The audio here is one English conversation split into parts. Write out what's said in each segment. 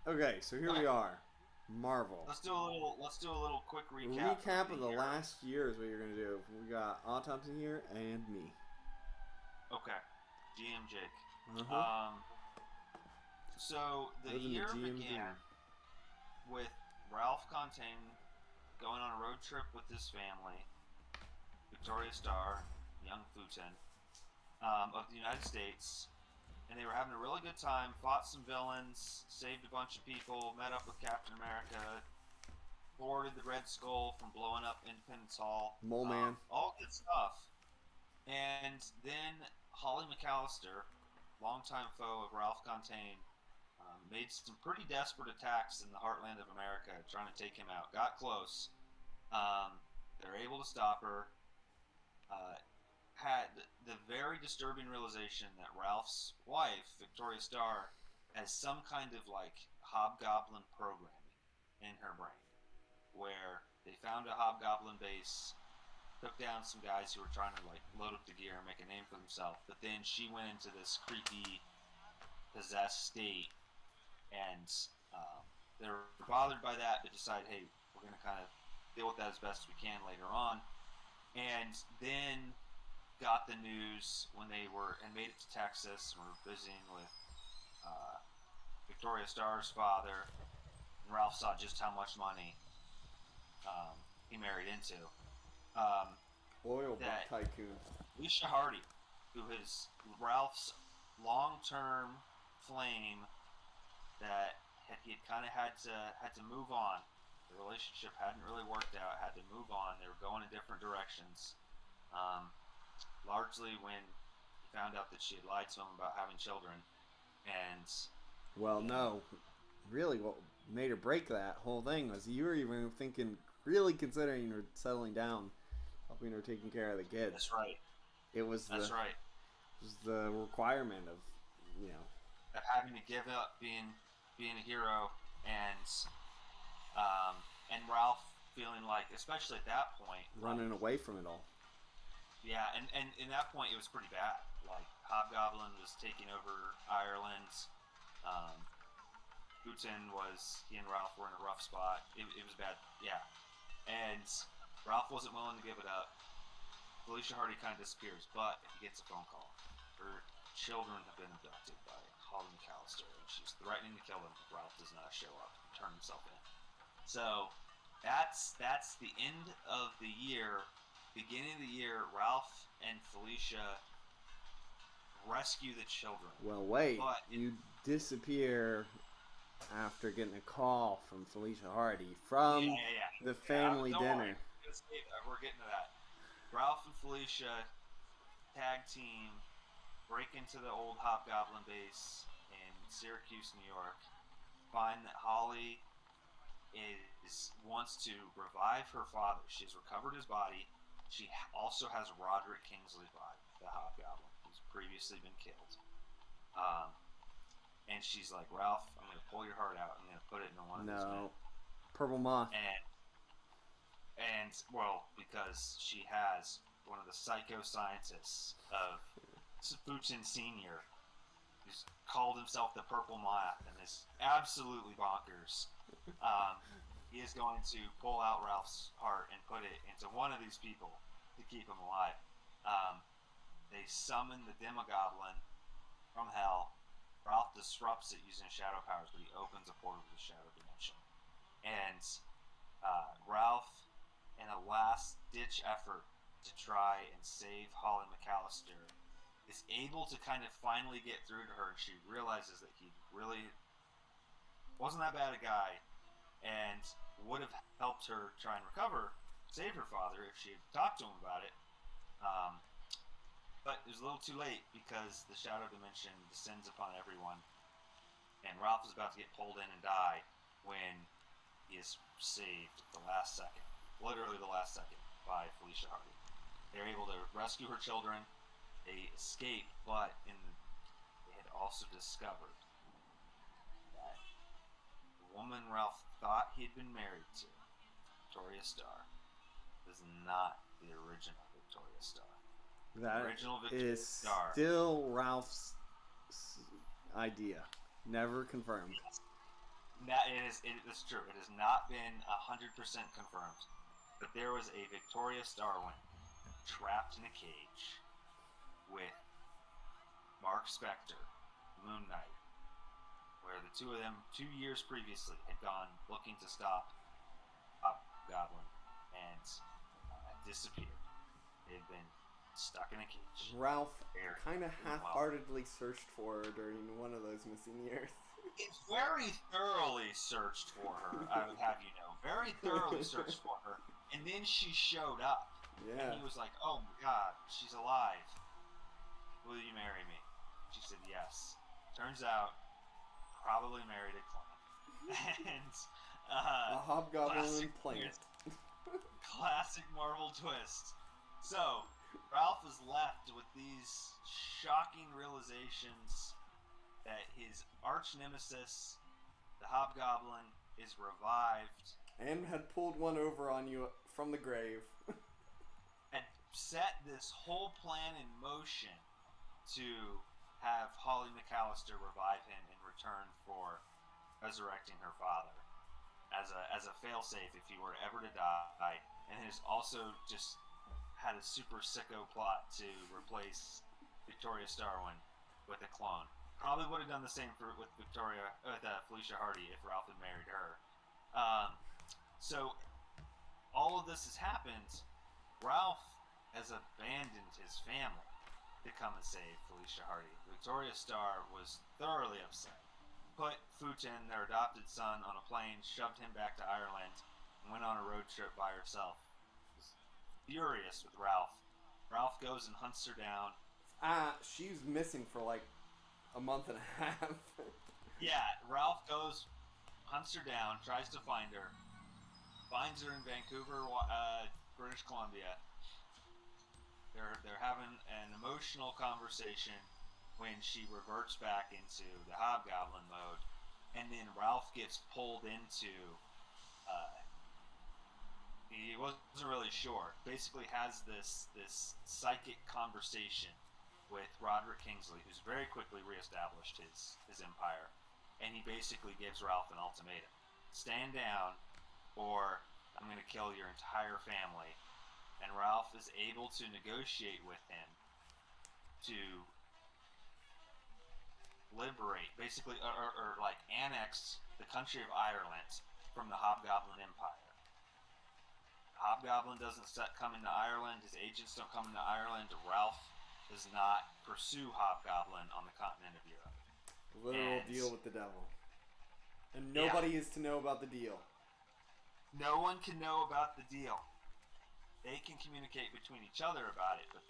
Okay, so here we are. Marvel. Let's do a little quick A recap of recap the of the year. last year is what you're gonna do. We got Autopsy here and me. Okay, GM Jake. Uh huh. Um, so the Living the year GM began dream. with Ralph Containe going on a road trip with his family, Victoria Starr, young Futon, of the United States, and they were having a really good time. Fought some villains, saved a bunch of people, met up with Captain America, thwarted the Red Skull from blowing up Independence Hall. Mole Man. All good stuff. And then Holly McAllister, longtime foe of Ralph Containe, made some pretty desperate attacks in the heartland of America, trying to take him out. Got close. They're able to stop her. Uh, had the very disturbing realization that Ralph's wife, Victoria Starr, has some kind of like hobgoblin programming in her brain, where they found a hobgoblin base, took down some guys who were trying to like load up the gear and make a name for themselves. But then she went into this creepy, possessed state, and they were bothered by that. But decided, hey, we're going to kind of deal with that as best we can later on. And then got the news when they were and made it to Texas and were visiting with uh, Victoria Starr's father. And Ralph saw just how much money he married into. Um, Oil that tycoon. Alicia Hardy, who is Ralph's long-term flame, that he had kind of had to move on. The relationship hadn't really worked out. Had to move on. They were going in different directions. Um, Largely when he found out that she had lied to him about having children, and Well, he no. Really, what made or break that whole thing was you were even thinking, really considering her settling down, helping her taking care of the that's kids. right. It was That's the right. it was the requirement of you know Of having to give up being a hero, um, and Ralph feeling like, especially at that point, like running away from it all. yeah, and in that point it was pretty bad. Like Hobgoblin was taking over Ireland. Um, Putin was he and Ralph were in a rough spot. It was bad. Yeah, and Ralph wasn't willing to give it up. Felicia Hardy kind of disappears, but he gets a phone call. Her children have been abducted by Holly McAllister, and she's threatening to kill them if Ralph does not show up and turn himself in. So that's the end of the year. Beginning of the year, Ralph and Felicia rescue the children. Well, wait, But you disappear after getting a call from Felicia Hardy yeah, from yeah, yeah, the yeah. family Don't worry, dinner. we're getting to that. Ralph and Felicia tag team break into the old Hobgoblin base in Syracuse, New York. Find that Holly is wants to revive her father. She's recovered his body. She also has Roderick Kingsley's body, the Hobgoblin, who's previously been killed. Um, and she's like, Ralph, I'm going to pull your heart out. I'm going to put it in one of these men. No, Purple Moth. And well, because she has one of the psycho scientists of Putin Senior, who's called himself the Purple Moth and is absolutely bonkers. Um, he is going to pull out Ralph's heart and put it into one of these people to keep him alive. Um, they summon the Demogoblin from hell. Ralph disrupts it using shadow powers, but he opens a portal to the shadow dimension. And Ralph, in a last-ditch effort to try and save Holly McAllister, is able to kind of finally get through to her, and she realizes that he really wasn't that bad a guy, and would have helped her try and recover, save her father if she had talked to him about it. Um, but it was a little too late because the shadow dimension descends upon everyone, and Ralph is about to get pulled in and die when he is saved at the last second, literally the last second, by Felicia Hardy. They're able to rescue her children. They escape, but they had also discovered that the woman Ralph thought he had been married to, Victoria Starr, is not the original Victoria Starr. The That original Victoria is Starr. still Ralph's idea. Never confirmed. It's true. It has not been 100% confirmed, but there was a Victoria Starwin trapped in a cage with Mark Spector, Moon Knight, where the two of them 2 years previously had gone looking to stop Hobgoblin and disappeared. They had been stuck in a cage. Ralph kind of half-heartedly searched for her during one of those missing years. It very thoroughly searched for her, I would have you know. Very thoroughly searched for her. And then she showed up. Yeah. And he was like, oh my god, she's alive. Will you marry me? She said yes. Turns out, probably married a clone. And, a Hobgoblin plant. Classic Marvel twist. So, Ralph was left with these shocking realizations that his arch nemesis, the Hobgoblin, is revived. And had pulled one over on you from the grave. Had set this whole plan in motion to have Holly McAllister revive him in return for resurrecting her father. As a failsafe if he were ever to die. And has also just had a super sicko plot to replace Victoria Starwin with a clone. Probably would have done the same with Felicia Hardy if Ralph had married her. So all of this has happened. Ralph has abandoned his family to come and save Felicia Hardy. Victoria Starr was thoroughly upset. Put Futin, their adopted son, on a plane, shoved him back to Ireland, and went on a road trip by herself. Was furious with Ralph. Ralph goes and hunts her down. She's missing for like a month and a half. Yeah, Ralph goes, hunts her down, tries to find her, finds her in Vancouver, British Columbia. They're having an emotional conversation when she reverts back into the Hobgoblin mode, and then Ralph gets pulled into. He wasn't really sure. Basically, has this psychic conversation with Roderick Kingsley, who's very quickly reestablished his empire, and he basically gives Ralph an ultimatum: stand down, or I'm going to kill your entire family. And Ralph is able to negotiate with him to liberate, basically, or like annex the country of Ireland from the Hobgoblin Empire. Hobgoblin doesn't come into Ireland. His agents don't come into Ireland. Ralph does not pursue Hobgoblin on the continent of Europe. Literal deal with the devil. And nobody is to know about the deal. No one can know about the deal. They can communicate between each other about it, but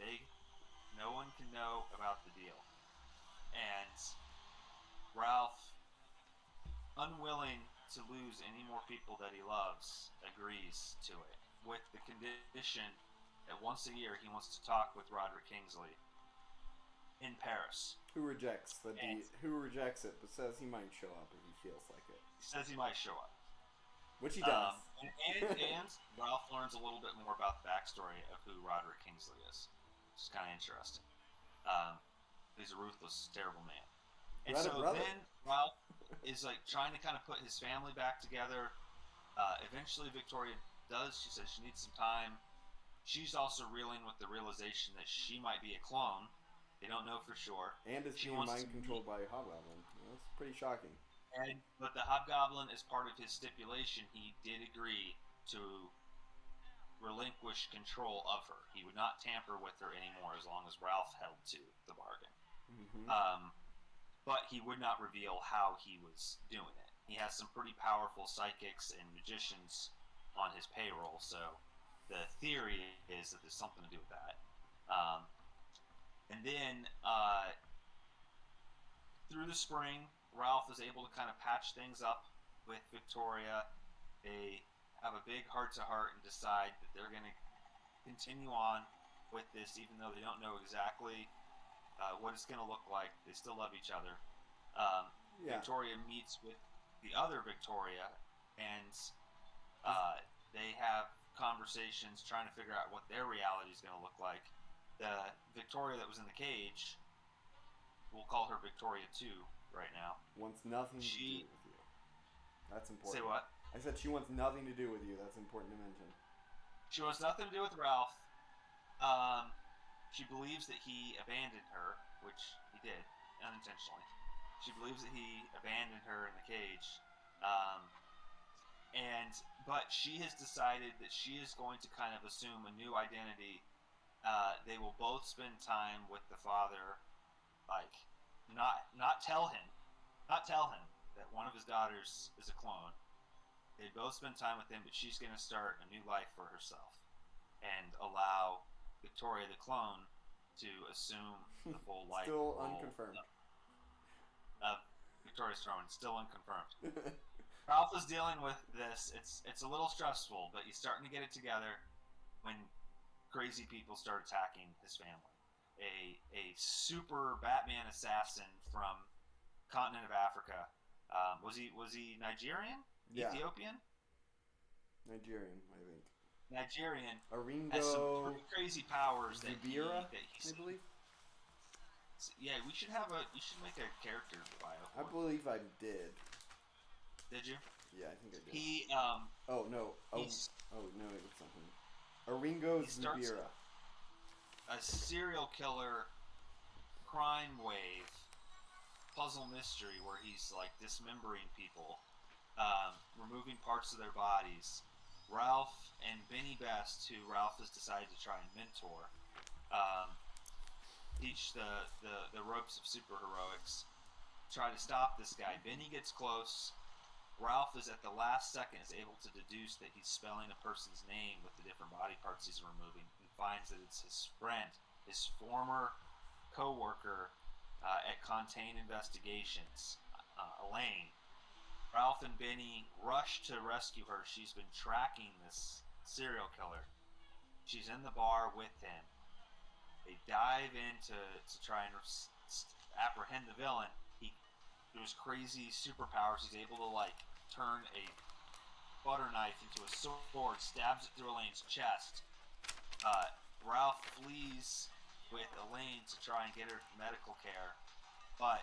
no one can know about the deal. And Ralph, unwilling to lose any more people that he loves, agrees to it, with the condition that once a year he wants to talk with Roderick Kingsley in Paris. Who rejects it, but says he might show up if he feels like it. He says he might show up. Which he does. And Ralph learns a little bit more about the backstory of who Roderick Kingsley is. Which is kind of interesting. He's a ruthless, terrible man. And so then Ralph is like trying to kind of put his family back together. Eventually Victoria does. She says she needs some time. She's also reeling with the realization that she might be a clone. They don't know for sure. And is being mind controlled by a Hobgoblin. That's pretty shocking. But the Hobgoblin, as part of his stipulation, he did agree to relinquish control of her. He would not tamper with her anymore as long as Ralph held to the bargain. Mm-hmm. But he would not reveal how he was doing it. He has some pretty powerful psychics and magicians on his payroll, so the theory is that there's something to do with that. And then through the spring, Ralph is able to kind of patch things up with Victoria. They have a big heart-to-heart and decide that they're going to continue on with this, even though they don't know exactly what it's going to look like. They still love each other. Victoria meets with the other Victoria, and they have conversations trying to figure out what their reality is going to look like. The Victoria that was in the cage, we'll call her Victoria 2 right now. Wants nothing to do with you. That's important. Say what? I said she wants nothing to do with you. That's important to mention. She wants nothing to do with Ralph. She believes that he abandoned her, which he did, unintentionally. She believes that he abandoned her in the cage. But she has decided that she is going to kind of assume a new identity. They will both spend time with the father, like, not tell him that one of his daughters is a clone. They both spend time with him, but she's going to start a new life for herself and allow Victoria the clone to assume the full life. Still unconfirmed. Victoria's throne, still unconfirmed. Ralph is dealing with this. It's a little stressful, but he's starting to get it together when crazy people start attacking his family. A super Batman assassin from continent of Africa. Was he Nigerian? Yeah. Ethiopian? Nigerian, I think. Nigerian. Aringo. Has some pretty crazy powers that he I believe. Yeah, you should make a character bio. I believe I did. Did you? Yeah, I think I did. He Oh no! Oh no! It's something. Aringo Zubira. A serial killer, crime wave, puzzle mystery where he's like dismembering people, removing parts of their bodies. Ralph and Benny Best, who Ralph has decided to try and mentor, teach the ropes of superheroics. Try to stop this guy. Benny gets close. Ralph is at the last second is able to deduce that he's spelling a person's name with the different body parts he's removing, and finds that it's his friend, his former co-worker at Containe Investigations, Elaine. Ralph and Benny rush to rescue her. She's been tracking this serial killer. She's in the bar with him. They dive in to try and apprehend the villain. Through his crazy superpowers, he's able to like turn a butter knife into a sword, stabs it through Elaine's chest. Ralph flees with Elaine to try and get her medical care, but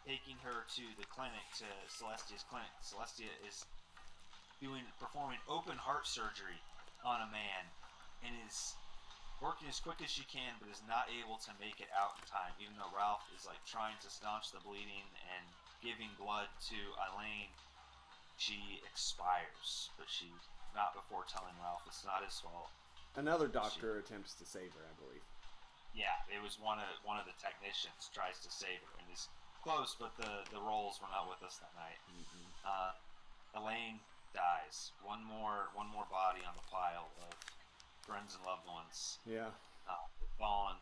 taking her to the clinic, to Celestia's clinic. Celestia is performing open heart surgery on a man and is working as quick as she can, but is not able to make it out in time, even though Ralph is like trying to staunch the bleeding and giving blood to Elaine. She expires, but she not before telling Ralph it's not his fault. Another doctor attempts to save her, I believe. Yeah, it was one of the technicians tries to save her and is close, but the roles were not with us that night. Mm-hmm. Elaine dies. One more body on the pile of friends and loved ones. Yeah. Fallen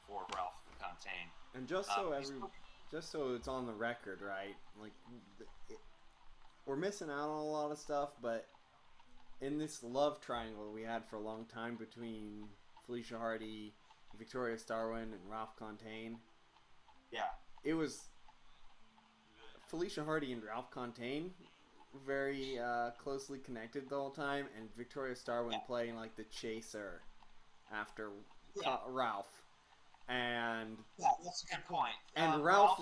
for Ralph Containe. And just so it's on the record, right? Like, we're missing out on a lot of stuff, but in this love triangle we had for a long time between Felicia Hardy, Victoria Starwind, and Ralph Containe. Yeah. It was Felicia Hardy and Ralph Containe very closely connected the whole time, and Victoria Starwind playing like the chaser after Ralph. And that's a good point. And Ralph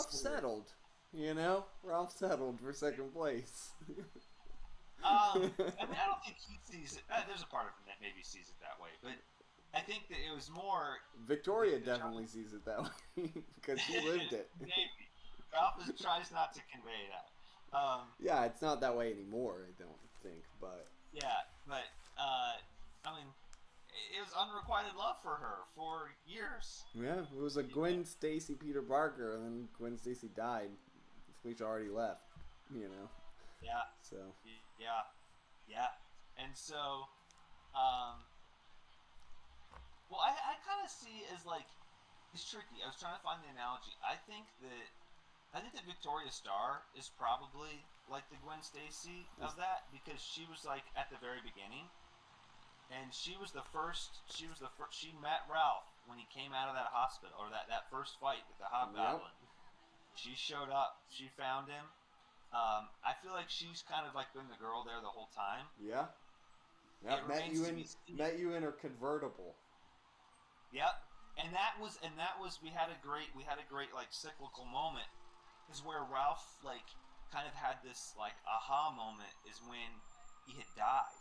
settled. You know, Ralph settled for second place. I mean, I don't think he sees it. There's a part of him that maybe sees it that way, but I think that it was more. Victoria definitely sees it that way because she lived it. Maybe Ralph tries not to convey that. Yeah, it's not that way anymore, I don't think, but... Yeah, but, I mean, it was unrequited love for her for years. Yeah, it was a Gwen Stacy, Peter Parker, and then Gwen Stacy died. Felicia already left, you know? Yeah. So... Yeah. And so, well, I kind of see it as, like, it's tricky. I was trying to find the analogy. I think that Victoria Starr is probably like the Gwen Stacy of that, because she was like at the very beginning, and she was the first. She met Ralph when he came out of that hospital, or that first fight with the Hobgoblin. Yep. She showed up. She found him. I feel like she's kind of like been the girl there the whole time. Yeah. Met you in her convertible. Yep. And that was we had a great like cyclical moment. is where Ralph like kind of had this like aha moment is when he had died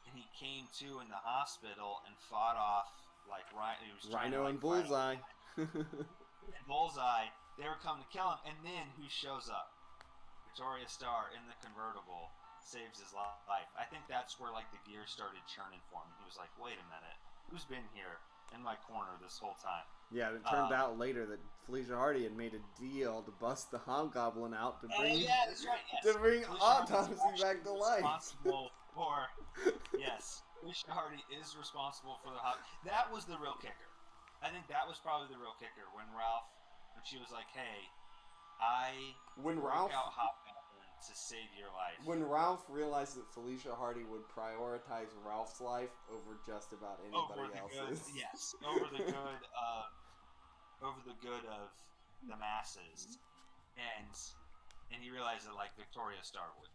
and he came to in the hospital and fought off like he was trying Rhino to, like, and Bullseye. and Bullseye. They were coming to kill him, and then who shows up? Victoria Starr in the convertible saves his life. I think that's where like the gears started churning for him. He was like, "Wait a minute, who's been here in my corner this whole time?" Yeah, it turned out later that Felicia Hardy had made a deal to bust the Hobgoblin out to bring that's right. Yes. to bring Felicia Autopsy Hardy is back to life. Responsible for yes, Felicia Hardy is responsible for the That was the real kicker. I think that was probably the real kicker when she was like, "Hey, I broke out Hobgoblin to save your life." When Ralph realized that Felicia Hardy would prioritize Ralph's life over just about anybody else's. Yes, over the good of the masses, and he realized that like Victoria Starr would.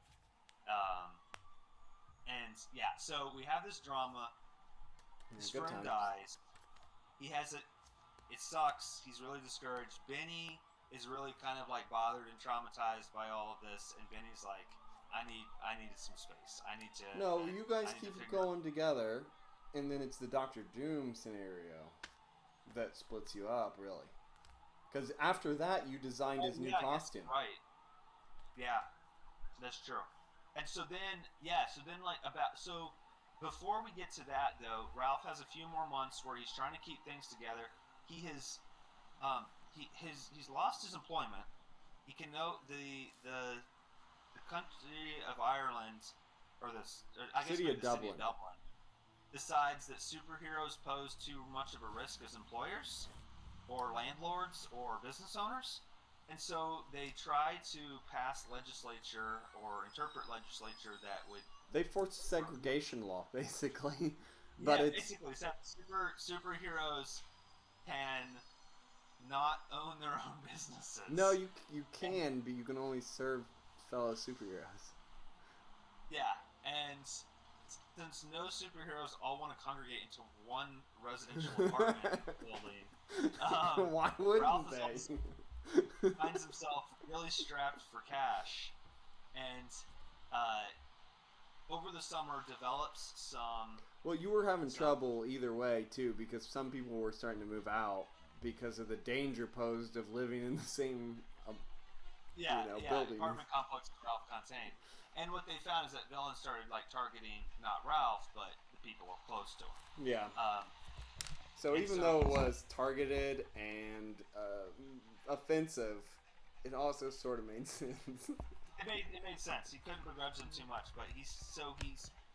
And yeah, so we have this drama. His friend dies. He has it. It sucks. He's really discouraged. Benny is really kind of like bothered and traumatized by all of this, and Benny's like, I needed some space. I need to. No, you guys keep going together, and then it's the Doctor Doom scenario that splits you up, really. Because after that, you designed his new costume. Right. Yeah, that's true. And so then, before we get to that, though, Ralph has a few more months where he's trying to keep things together. He has, he's lost his employment. He can know the country of Ireland, City of Dublin, decides that superheroes pose too much of a risk as employers, or landlords, or business owners. And so they try to pass legislature or interpret legislature that would... They force segregation law, basically. But yeah, it's... basically, except superheroes can not own their own businesses. No, you can, but you can only serve fellow superheroes. Yeah, and since no superheroes all want to congregate into one residential apartment building... Why wouldn't Ralph they? finds himself really strapped for cash, and over the summer develops some... Well, you were having trouble either way, too, because some people were starting to move out because of the danger posed of living in the same building. Apartment complex with Ralph Containe. And what they found is that villains started like targeting not Ralph, but the people close to him. Yeah. So even though it was targeted and offensive, it also sort of made sense. It made sense. He couldn't begrudge him too much, but he's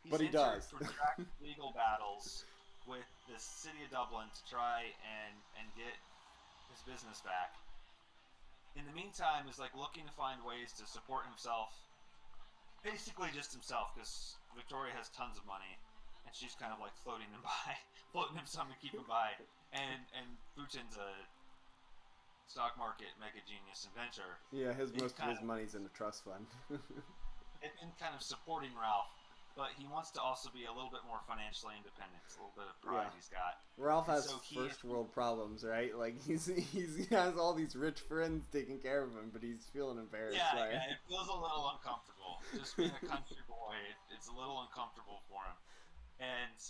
but he does. protracted legal battles with the city of Dublin to try and get his business back. In the meantime, is like looking to find ways to support himself, basically just himself, because Victoria has tons of money, and she's kind of like floating him some to keep him by, and Putin's a stock market mega genius inventor. Yeah, most of his money's in the trust fund. and kind of supporting Ralph, but he wants to also be a little bit more financially independent. It's a little bit of pride he's got. Ralph has first world problems, right? Like he has all these rich friends taking care of him, but he's feeling embarrassed. Yeah, it feels a little uncomfortable. Just being a country boy, it's a little uncomfortable for him. And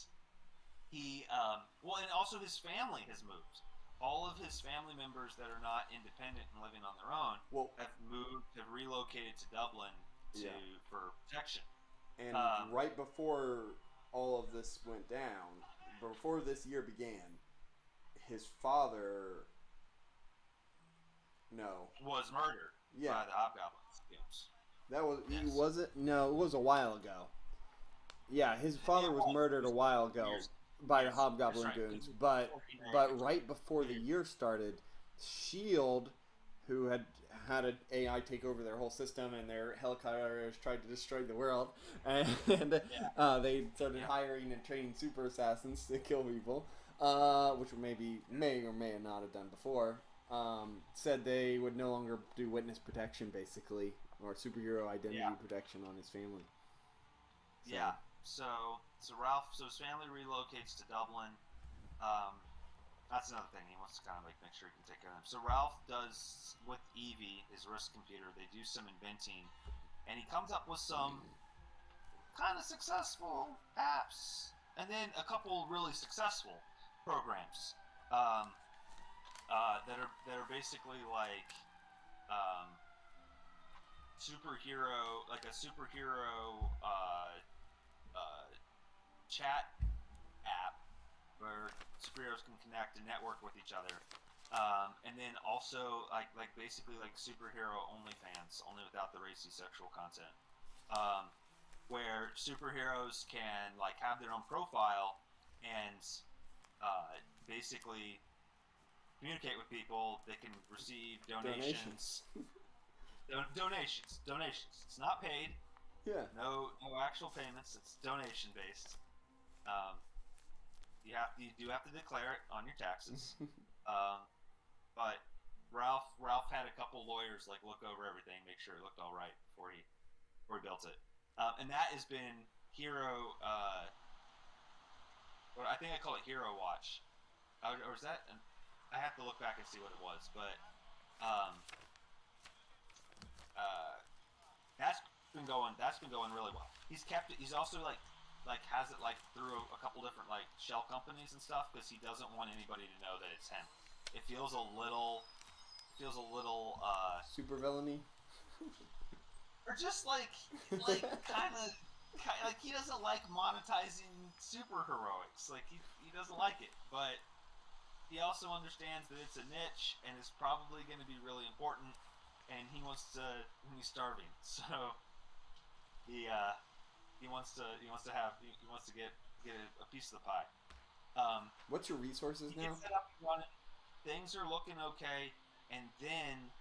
he, and also his family has moved. All of his family members that are not independent and living on their own have relocated to Dublin for protection. And right before all of this went down, before this year began, his father was murdered by the Hobgoblins. That was was it? No, it was a while ago. Yeah, his father was murdered a while ago by the Hobgoblin goons, but right before the year started, S.H.I.E.L.D., who had an AI take over their whole system and their helicopters tried to destroy the world, and they started hiring and training super assassins to kill people, which may or may not have done before. Said they would no longer do witness protection, basically, or superhero identity protection on his family. So his family relocates to Dublin. that's another thing. He wants to kind of like make sure he can take care of them. So Ralph does with Evie, his risk computer. They do some inventing, and he comes up with some kind of successful apps, and then a couple really successful programs that are basically like superhero, like a superhero chat app where superheroes can connect and network with each other, and then also like basically like superhero OnlyFans, only without the racy sexual content, where superheroes can like have their own profile and basically communicate with people. They can receive donations. Donations. It's not paid. Yeah. No actual payments. It's donation based. You do have to declare it on your taxes. But Ralph had a couple lawyers like look over everything, make sure it looked all right before he built it. And that has been Hero. Or I think I call it Hero Watch. Or is that? I have to look back and see what it was, but that's been going really well. He's kept it. He's also like has it like through a couple different like shell companies and stuff because he doesn't want anybody to know that it's him. It feels a little super villainy, or just like kind of like he doesn't like monetizing superheroics. Like he doesn't like it, but he also understands that it's a niche and it's probably going to be really important, and he's starving, so he wants to get a piece of the pie. What's your resources now? Set up and running. Things are looking okay, and then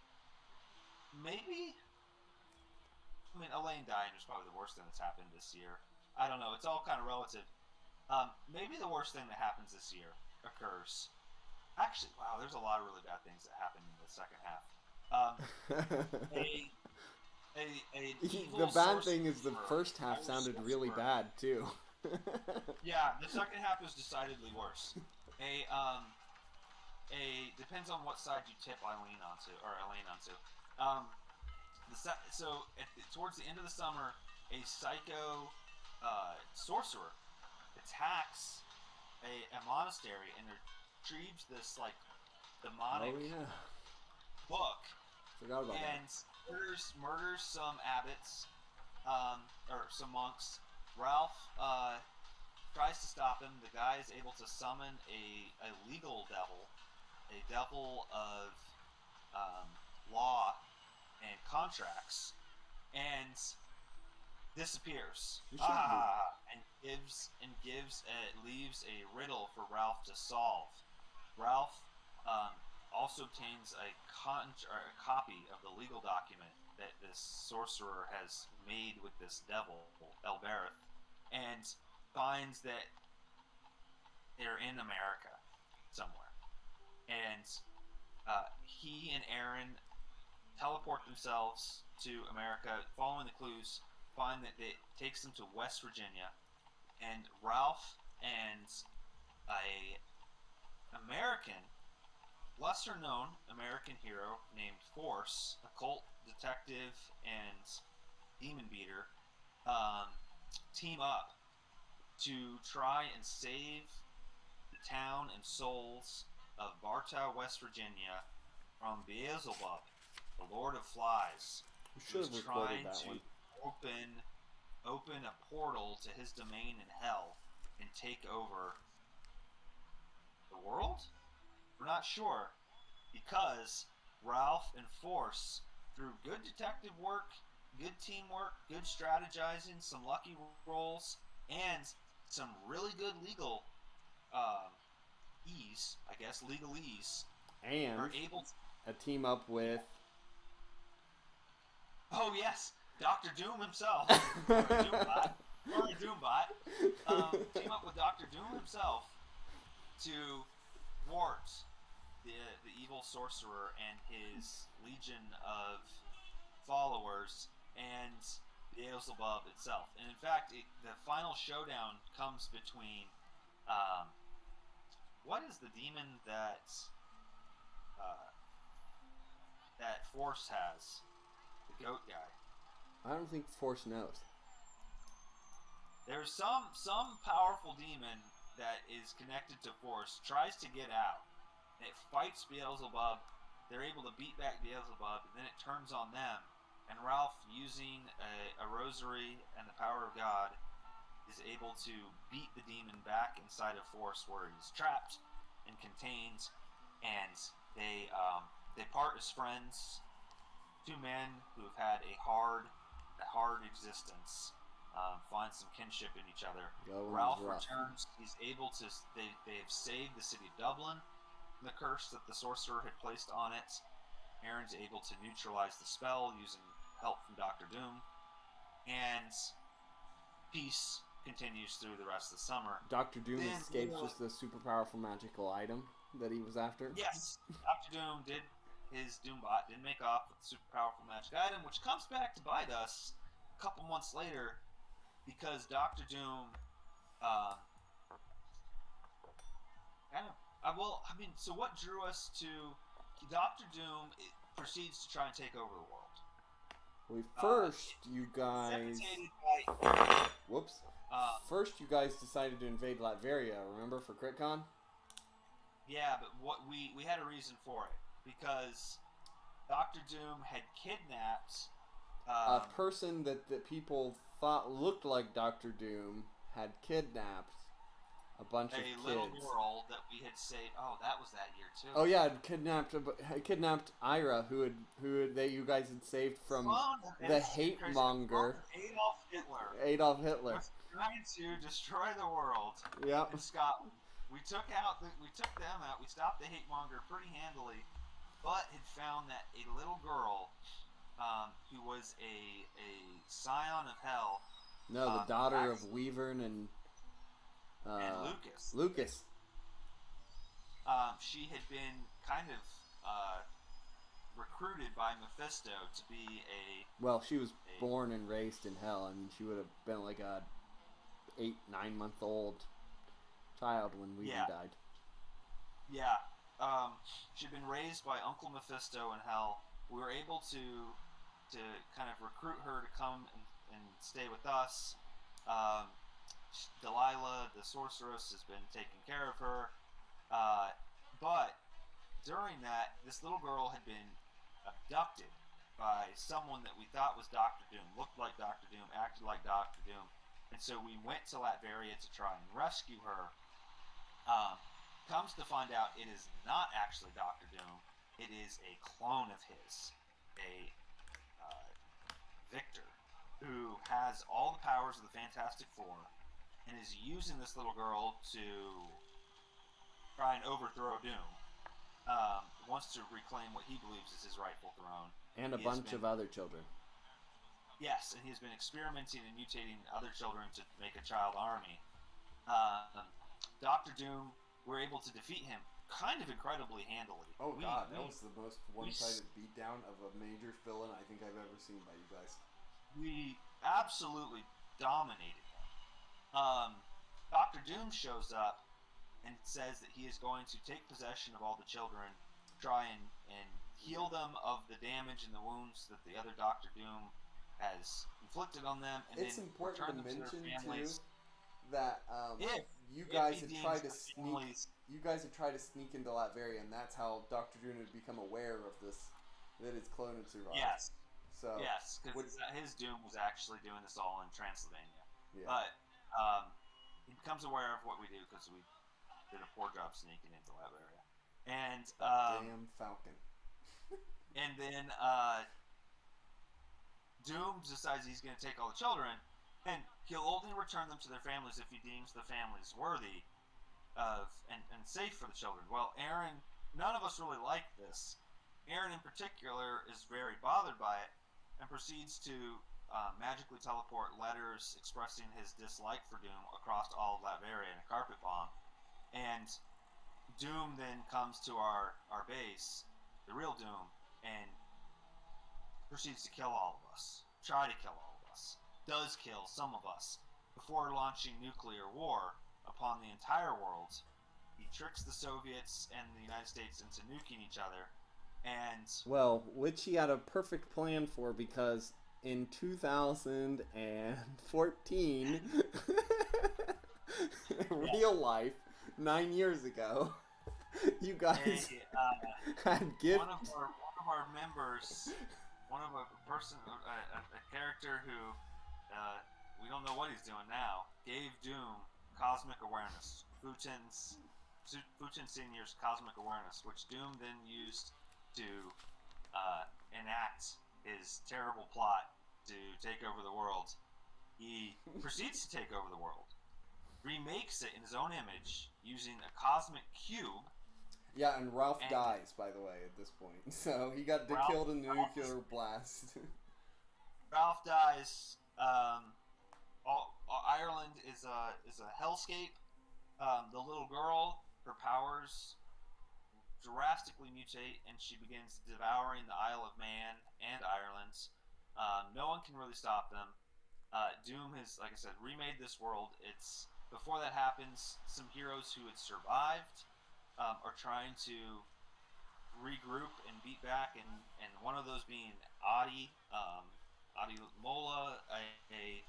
maybe, I mean, Elaine dying is probably the worst thing that's happened this year. I don't know. It's all kind of relative. Maybe the worst thing that happens this year occurs. Actually, wow, there's a lot of really bad things that happen in the second half. The bad thing is the first half sounded really bad too. Yeah, the second half is decidedly worse. Depends on what side you tip Elaine onto. Towards the end of the summer, a psycho sorcerer attacks a monastery and retrieves this like demonic book. Forgot about and that. murders some abbots or some monks. Ralph tries to stop him. The guy is able to summon a legal devil, a devil of law and contracts, and disappears. And leaves a riddle for Ralph to solve. Ralph also obtains a copy of the legal document that this sorcerer has made with this devil, Elbereth, and finds that they're in America somewhere. And he and Aaron teleport themselves to America, following the clues, find that it takes them to West Virginia, and Ralph and a lesser known American hero named Force, occult detective and demon beater, team up to try and save the town and souls of Bartow, West Virginia, from Beelzebub, the Lord of Flies, who's trying to open a portal to his domain in hell and take over the world? We're not sure, because Ralph and Force, through good detective work, good teamwork, good strategizing, some lucky rolls, and some really good legal legalese, and are able to a team up with. Oh yes, Dr. Doom himself, or a Doombot, team up with Dr. Doom himself to thwart the evil sorcerer and his legion of followers and Beelzebub itself. And in fact, the final showdown comes between what is the demon that that Force has? The goat guy. I don't think Force knows. There's some powerful demon that is connected to Force, tries to get out. It fights Beelzebub. They're able to beat back Beelzebub, and then it turns on them. And Ralph, using a rosary and the power of God, is able to beat the demon back inside of Force, where he's trapped and contained. And they part as friends. Two men who have had a hard existence find some kinship in each other. Ralph returns. He's able to. They have saved the city of Dublin from the curse that the sorcerer had placed on it. Aaron's able to neutralize the spell using help from Doctor Doom, and peace continues through the rest of the summer. Doctor Doom escapes just the super powerful magical item that he was after. Yes, Doctor Doom did. His Doombot did make off with the super powerful magic item, which comes back to bite us a couple months later, because Doctor Doom, so what drew us to Doctor Doom? It proceeds to try and take over the world. You guys. Whoops. First, you guys decided to invade Latveria. Remember, for CritCon? Yeah, but we had a reason for it. Because Doctor Doom had kidnapped a person that people thought looked like Doctor Doom, had kidnapped a bunch of kids. A little girl that we had saved. Oh, that was that year too. Oh yeah, kidnapped Ira, who you guys had saved from the hate monger Adolf Hitler. Trying to destroy the world. Yep. In Scotland. We took them out. We stopped the hate monger pretty handily. But had found that a little girl, who was a scion of hell. No, the daughter of Weavern and Lucas. She had been kind of recruited by Mephisto to be Well, she was born and raised in hell. I mean, she would have been like a 8-9 month old child when Weavern died. Yeah. She'd been raised by Uncle Mephisto in hell. We were able to kind of recruit her to come and stay with us. Delilah, the sorceress, has been taking care of her. But during that, this little girl had been abducted by someone that we thought was Doctor Doom, looked like Doctor Doom, acted like Doctor Doom. And so we went to Latveria to try and rescue her. Comes to find out it is not actually Doctor Doom. It is a clone of his, a Victor, who has all the powers of the Fantastic Four and is using this little girl to try and overthrow Doom. Wants to reclaim what he believes is his rightful throne. And a bunch of other children. Yes, and he's been experimenting and mutating other children to make a child army. Dr. Doom, we're able to defeat him kind of incredibly handily. Oh god, that was the most one-sided beatdown of a major villain I think I've ever seen by you guys. We absolutely dominated him. Dr. Doom shows up and says that he is going to take possession of all the children, try and heal them of the damage and the wounds that the other Dr. Doom has inflicted on them, and it's then important return to them to mention their families. too that you guys had tried to sneak into Latveria, and that's how Dr. Doom had become aware of this, that his clone had survived. Yes. So yes, because his Doom was actually doing this all in Transylvania. Yeah. But he becomes aware of what we do because we did a poor job sneaking into Latveria. And damn Falcon. And then Doom decides he's going to take all the children, and he'll only return them to their families if he deems the families worthy of and safe for the children. Well, Aaron, none of us really like this. Aaron in particular is very bothered by it and proceeds to magically teleport letters expressing his dislike for Doom across all of Latveria in a carpet bomb. And Doom then comes to our base, the real Doom, and proceeds to kill all of us. Try to kill all of us. Does kill some of us before launching nuclear war upon the entire world He tricks the Soviets and the United States into nuking each other, and Well, which he had a perfect plan for because in 2014, yeah, real life, 9 years ago, you guys had gift. one of our members, one of a person, a character who we don't know what he's doing now, gave Doom cosmic awareness. Fuchin Senior's cosmic awareness, which Doom then used to enact his terrible plot to take over the world. He proceeds to take over the world, remakes it in his own image using a cosmic cube. Yeah, and Ralph And dies, by the way, at this point. So he got killed in the nuclear blast. Ralph dies. Ireland is a hellscape. The little girl, her powers drastically mutate, and she begins devouring the Isle of Man and Ireland. No one can really stop them. Doom has, like I said, remade this world. It's before that happens, some heroes who had survived are trying to regroup and beat back, and one of those being Adi, Adi Mola, a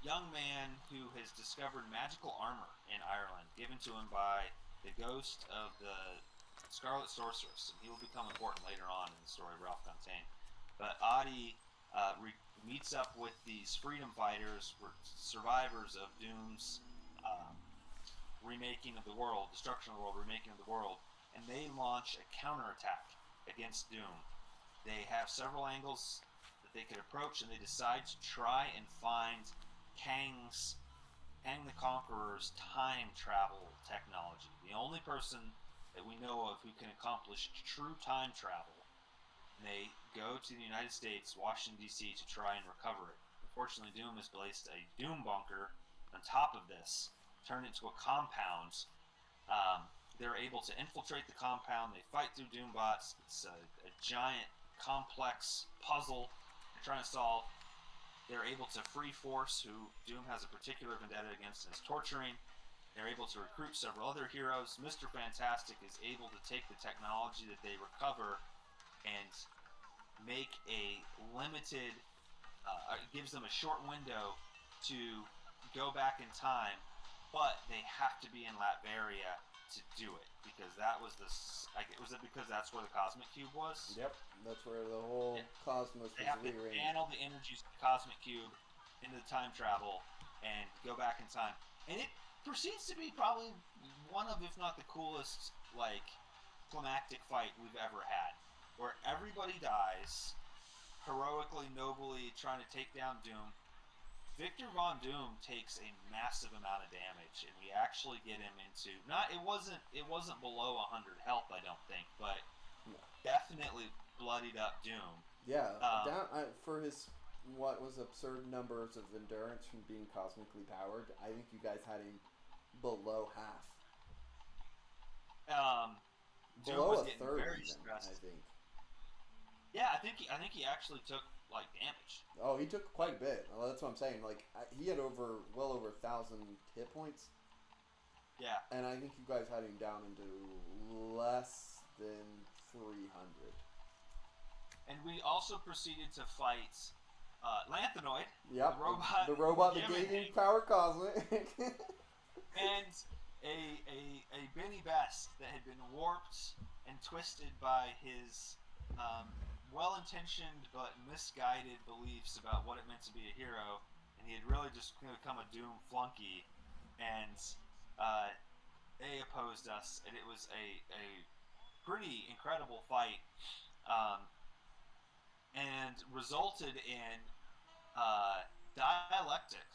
young man who has discovered magical armor in Ireland, given to him by the ghost of the Scarlet Sorceress, and he will become important later on in the story of Ralph Containe. But Adi meets up with these freedom fighters, survivors of Doom's remaking of the world, destruction of the world, remaking of the world, and they launch a counterattack against Doom. They have several angles that they could approach, and they decide to try and find Kang the Conqueror's time travel technology. The only person that we know of who can accomplish true time travel. And they go to the United States, Washington, D.C. to try and recover it. Unfortunately, Doom has placed a Doom bunker on top of this, turned it into a compound. They're able to infiltrate the compound. They fight through Doombots. It's a giant, complex puzzle they're trying to solve. They're able to free Force, who Doom has a particular vendetta against and is torturing. They're able to recruit several other heroes. Mr. Fantastic is able to take the technology that they recover and make a limited, gives them a short window to go back in time, but they have to be in Latveria to do it, because that was was it because that's where the Cosmic Cube was? Yep, that's where the whole cosmos They was have to rearranged. channel the energies of the Cosmic Cube into the time travel and go back in time. And it proceeds to be probably one of, if not the coolest, climactic fight we've ever had, where everybody dies, heroically, nobly trying to take down Doom. Victor Von Doom takes a massive amount of damage, and we actually get him into it wasn't below 100 health, I don't think, but definitely bloodied up Doom. Yeah, for his what was absurd numbers of endurance from being cosmically powered, I think you guys had him below half. Doom Below was a getting third, very even, stressed. I think. Yeah, I think he actually took damage. Oh, he took quite a bit. Well, that's what I'm saying. He had well over 1,000 hit points. Yeah. And I think you guys had him down into less than 300. And we also proceeded to fight Lanthanoid. Yep. The robot that gave him power cosmic. And a Benny Best that had been warped and twisted by his well-intentioned but misguided beliefs about what it meant to be a hero, and he had really just become a Doom flunky, and they opposed us, and it was a pretty incredible fight, and resulted in Dialectic,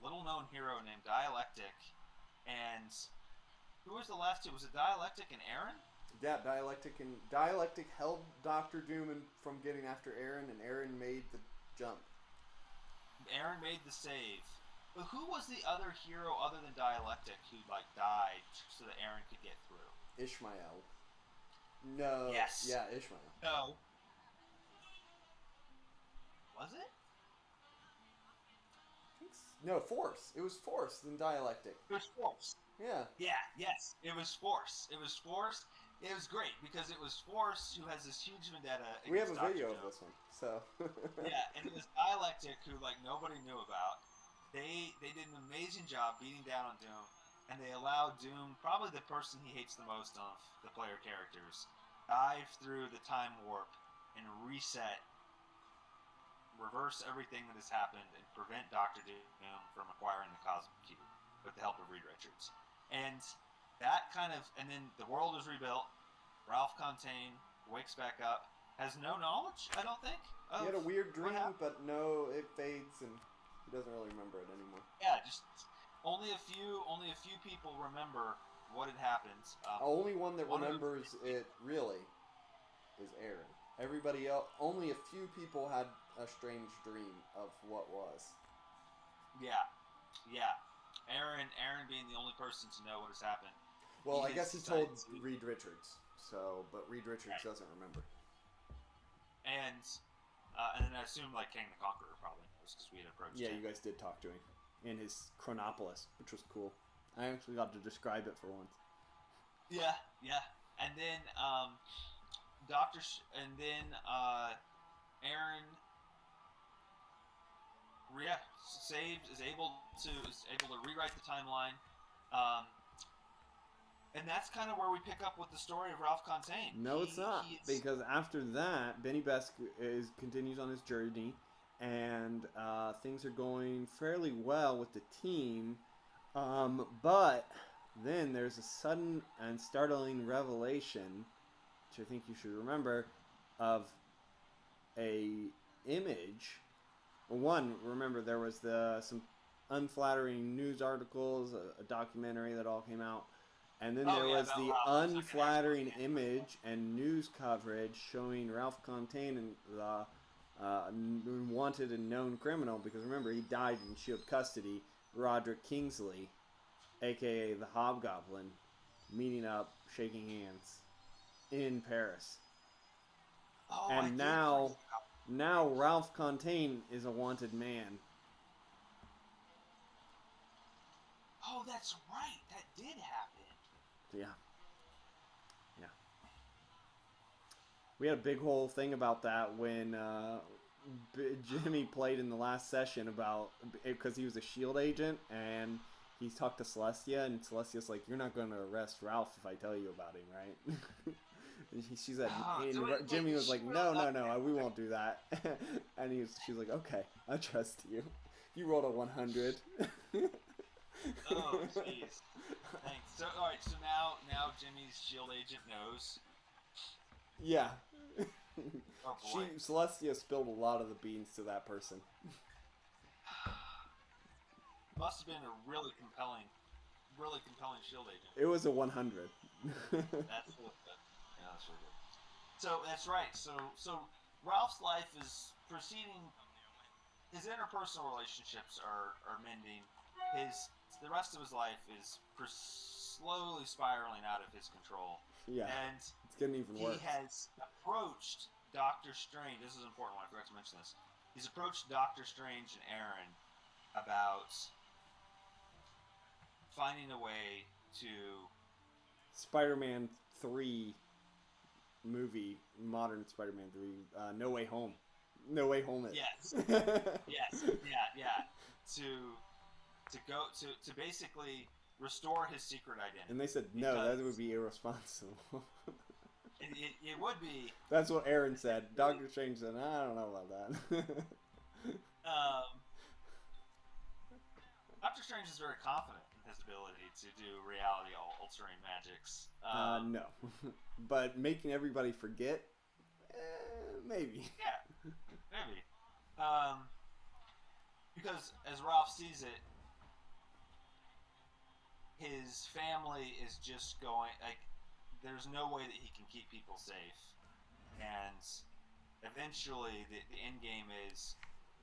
little-known hero named Dialectic, and who was the last two? Was it Dialectic and Aaron? Yeah, Dialectic held Dr. Doom from getting after Aaron, and Aaron made the jump. Aaron made the save. But who was the other hero other than Dialectic who died so that Aaron could get through? Ishmael. No. Yes. Yeah, Ishmael. No. Was it? I think so. No, force. It was force than dialectic. It was force. Yeah. Yeah, yes, it was force. It was force. It was great because it was force who has this huge vendetta against We have a Dr. video Doom. of this one, so. Yeah, and it was dialectic who like nobody knew about. They did an amazing job beating down on Doom, and they allowed Doom, probably the person he hates the most of the player characters, dive through the time warp and reverse everything that has happened, and prevent Doctor Doom from acquiring the Cosmic Cube with the help of Reed Richards. And that kind of, and then the world is rebuilt. Ralph Containe wakes back up, has no knowledge, I don't think. He had a weird dream, but no, it fades, and he doesn't really remember it anymore. Yeah, just only a few people remember what had happened. Only one that remembers it really is Aaron. Everybody else, only a few people had a strange dream of what was. Yeah. Aaron being the only person to know what has happened. Well, I guess he told Reed Richards. So, but Reed Richards doesn't remember. And then I assume like King the Conqueror probably was because we had approached him. Yeah, you guys did talk to him in his Chronopolis, which was cool. I actually got to describe it for once. Yeah. And then Aaron is able to rewrite the timeline. And that's kind of where we pick up with the story of Ralph Containe. No, it's not. Because after that, Benny Best continues on his journey, and things are going fairly well with the team. But then there's a sudden and startling revelation, which I think you should remember, of a image. Well, one, remember there was some unflattering news articles, a documentary that all came out. And then there was the unflattering image and news coverage showing Ralph Containe and the wanted and known criminal, because remember, he died in SHIELD custody, Roderick Kingsley, a.k.a. the Hobgoblin, meeting up, shaking hands in Paris. Oh, and now Ralph Containe is a wanted man. Oh, that's right. That did happen. Yeah. We had a big whole thing about that when Jimmy played in the last session about, because he was a SHIELD agent, and he talked to Celestia, and Celestia's like, "You're not going to arrest Ralph if I tell you about him, right?" And she said, Jimmy was like, no, we won't do that. And she was like, "Okay, I trust you. You rolled a 100. Oh, jeez. Thanks. So, all right. So now Jimmy's SHIELD agent knows. Yeah. Oh boy. Celestia spilled a lot of the beans to that person. Must have been a really compelling SHIELD agent. It was a 100. That's really good. Yeah, that's really good. So that's right. So Ralph's life is proceeding. His interpersonal relationships are mending. The rest of his life is slowly spiraling out of his control. Yeah, and it's getting even worse. He has approached Doctor Strange. This is important. I forgot to mention this. He's approached Doctor Strange and Aaron about finding a way to Spider-Man 3 movie, modern Spider-Man 3, No Way Home. No Way Home it. Yes. Yes. Yeah. To basically restore his secret identity. And they said, no, that would be irresponsible. It would be. That's what Aaron said. Doctor Strange said, I don't know about that. Doctor Strange is very confident in his ability to do reality-altering magics. No. But making everybody forget? Maybe. Yeah, maybe. Because as Ralph sees it, his family is just going, like, there's no way that he can keep people safe. And eventually the end game is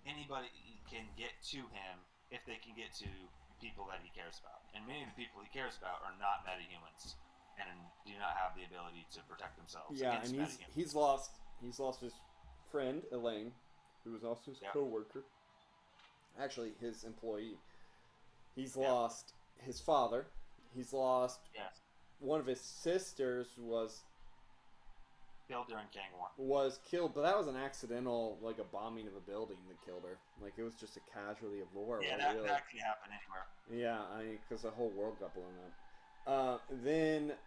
anybody can get to him if they can get to people that he cares about. And many of the people he cares about are not metahumans and do not have the ability to protect themselves. Yeah, and he's lost his friend Elaine, who was also his co-worker. Actually, his employee. He's Yeah. lost his father. He's lost Yes. one of his sisters Killed during Gang War. was killed, but that was an accidental, like a bombing of a building that killed her. Like it was just a casualty of war. Yeah, Like, really. that can happen anywhere. Yeah, because the whole world got blown up. Then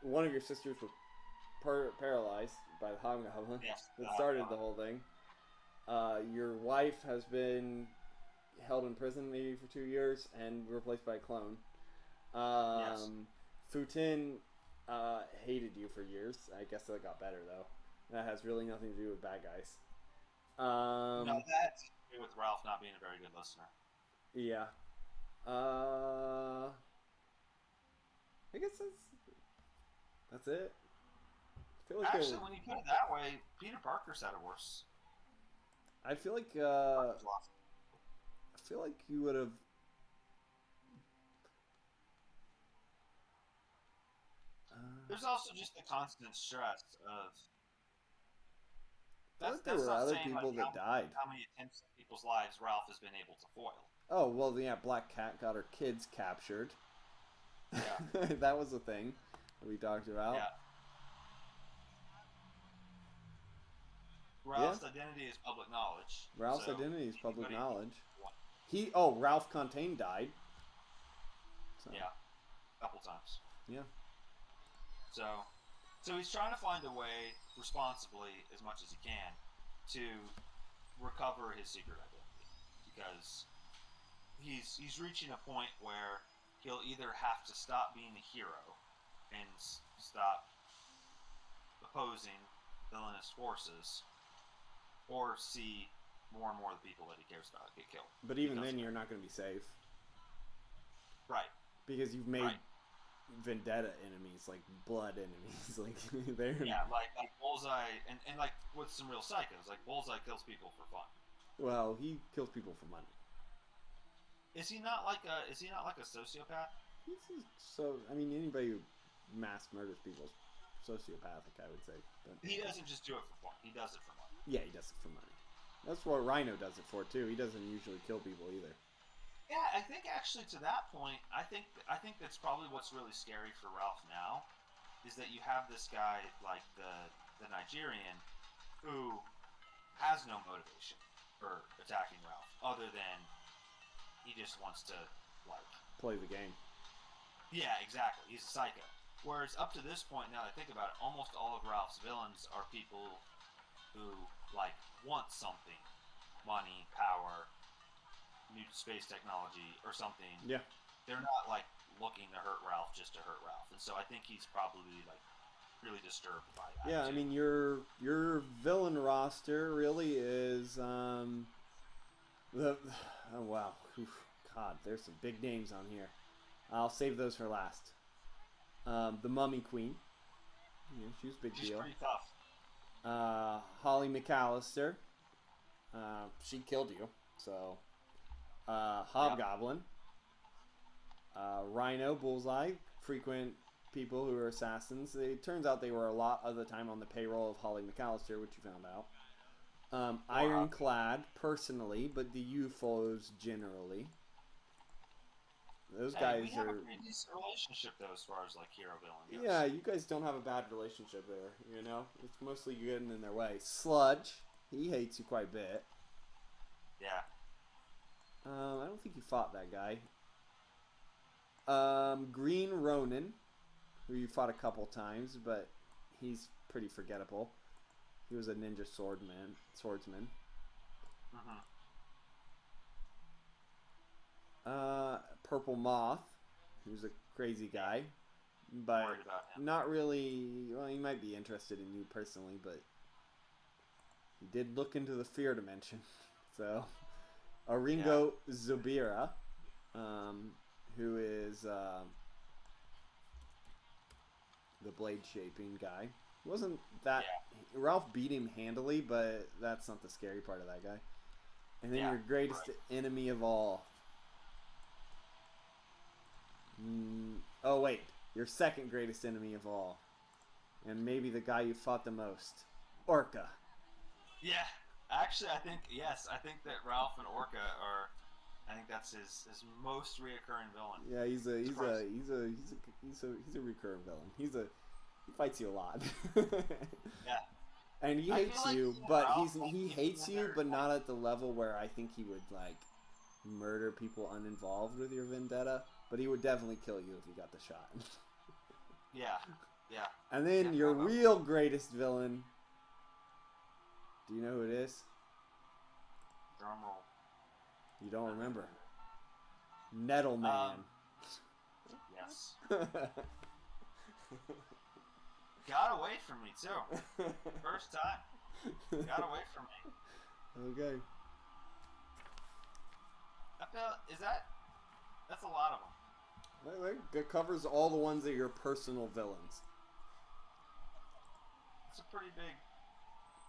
one of your sisters was paralyzed by the hobgoblin. Yes. That started the whole thing. Your wife has been held in prison maybe for 2 years and replaced by a clone. Yes. Futin hated you for years. I guess that got better though. That has really nothing to do with bad guys. No, that's to do with Ralph not being a very good listener. Yeah. I guess that's it. I feel like Actually, when you put it that way, Peter Parker said it worse. I feel like you would have. There's also just the constant stress of. There were other saying, people that died. How many attempts at people's lives Ralph has been able to foil? Oh well, yeah. Black Cat got her kids captured. Yeah. That was a thing that we talked about. Yeah. Ralph's identity is public knowledge. Ralph's so identity is public knowledge. He, Ralph Containe died. So. Yeah, a couple times. Yeah. So he's trying to find a way, responsibly, as much as he can, to recover his secret identity, because he's reaching a point where he'll either have to stop being a hero and stop opposing villainous forces, or see more and more of the people that he cares about get killed. But even then, you're not going to be safe. Right. Because you've made vendetta enemies, like blood enemies. Like they're like Bullseye, and like with some real psychos. Like Bullseye kills people for fun. Well, he kills people for money. Is he not like a sociopath? I mean, anybody who mass murders people is sociopathic, I would say. But he doesn't just do it for fun. He does it for money. Yeah, he does it for money. That's what Rhino does it for too. He doesn't usually kill people either. Yeah, I think actually to that point, I think that's probably what's really scary for Ralph now, is that you have this guy like the Nigerian who has no motivation for attacking Ralph other than he just wants to like play the game. Yeah, exactly. He's a psycho. Whereas up to this point, now that I think about it, almost all of Ralph's villains are people who like want something, money, power, new space technology, or something. Yeah. They're not like looking to hurt Ralph just to hurt Ralph, and so I think he's probably like really disturbed by that. Yeah, too. I mean your villain roster really is oh wow, Oof, God, there's some big names on here. I'll save those for last. The Mummy Queen. Yeah, she was a big She's deal. pretty tough. Holly McAllister. She killed you, so. Hobgoblin. Rhino, Bullseye, frequent people who are assassins. It turns out they were a lot of the time on the payroll of Holly McAllister, which you found out. Ironclad, personally, but the UFOs generally. Those guys we have are. a pretty decent relationship though, as far as like hero villain goes. Yeah, you guys don't have a bad relationship there. You know, it's mostly you getting in their way. Sludge, he hates you quite a bit. Yeah. I don't think you fought that guy. Green Ronin, who you fought a couple times, but he's pretty forgettable. He was a ninja swordsman. Purple Moth, who's a crazy guy, but not really. Well, he might be interested in you personally, but he did look into the fear dimension, so. Ringo Zubira, who is the blade shaping guy. He wasn't that. Yeah. Ralph beat him handily, but that's not the scary part of that guy. And then your greatest enemy of all. Oh, wait. Your second greatest enemy of all. And maybe the guy you fought the most. Orca. Yeah. Actually, I think yes. I think that Ralph and Orca are. I think that's his most reoccurring villain. Yeah, he's a recurring villain. He fights you a lot. Yeah. And he I hates feel like you, he and but Ralph, he like, hates you, together, but like, not at the level where I think he would like murder people uninvolved with your vendetta. But he would definitely kill you if he got the shot. yeah, yeah. And then Yeah, your probably. real greatest villain. Do you know who it is? Drum roll. You don't remember. Nettle Man. Yes. Got away from me too. First time. Got away from me. Okay. I feel that's a lot of them. That covers all the ones that are your personal villains. It's a pretty big.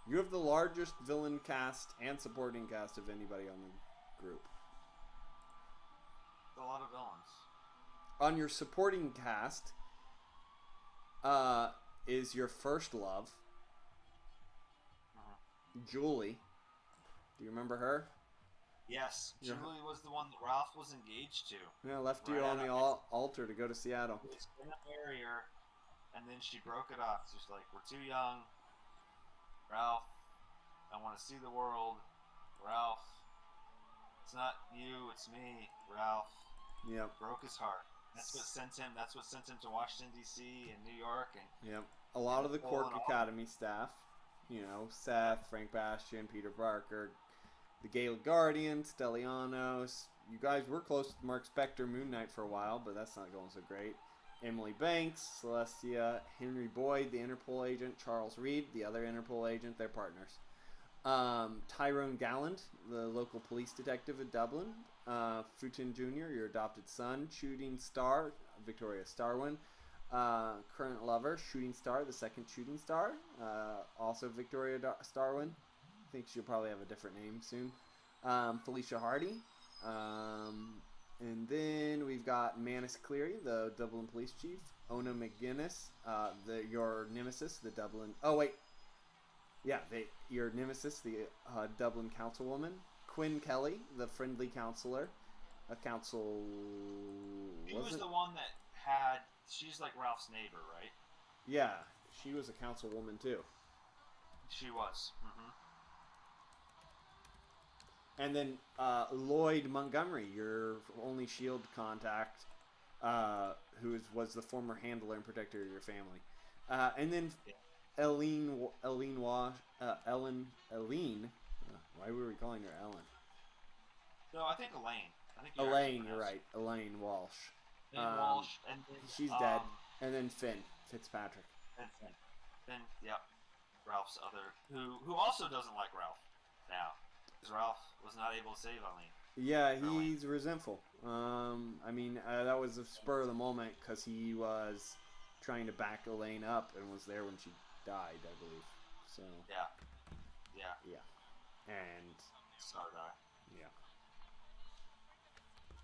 You have the largest villain cast and supporting cast of anybody on the group. A lot of villains. On your supporting cast, is your first love, Julie. Do you remember her? Yes, Yeah. Julie was the one that Ralph was engaged to. Yeah, left you Right on out the of- altar to go to Seattle. He was gonna marry her, and then she broke it off. She's like, "We're too young, Ralph. I want to see the world, Ralph. It's not you, it's me, Ralph." Yep. Broke his heart. That's what sent him. That's what sent him to Washington D.C. and New York, and Yep. A lot of the Pulling Cork off. Academy staff, Seth, Frank Bastian, Peter Barker, the Gale Guardian, Stellianos. You guys were close with Mark Spector, Moon Knight for a while, but that's not going so great. Emily Banks, Celestia, Henry Boyd, the Interpol agent, Charles Reed, the other Interpol agent, they're partners. Tyrone Gallant, the local police detective in Dublin. Futin Jr., your adopted son. Shooting Star, Victoria Starwin. Current lover, Shooting Star, the second Shooting Star. Also Victoria Starwin. I think she'll probably have a different name soon. Felicia Hardy. And then we've got Manus Cleary, the Dublin police chief. Ona McGuinness, your nemesis, the Dublin... Oh, wait. Yeah, your nemesis, the Dublin councilwoman. Quinn Kelly, the friendly counselor. A council... she was the one that had. She's like Ralph's neighbor, right? Yeah, she was a councilwoman too. She was. Mm-hmm. And then Lloyd Montgomery, your only SHIELD contact, who was the former handler and protector of your family. And then Ellen. Why were we calling her Ellen? No, I think Elaine. Elaine, you're right. Elaine Walsh. Walsh, and then, she's dead. And then Finn Fitzpatrick. And Finn. Then, yep. Ralph's other, who also doesn't like Ralph now, because Ralph was not able to save Elaine. Yeah, he's resentful. That was a spur of the moment because he was trying to back Elaine up and was there when she died, I believe. So. Yeah. And. Sorry, yeah.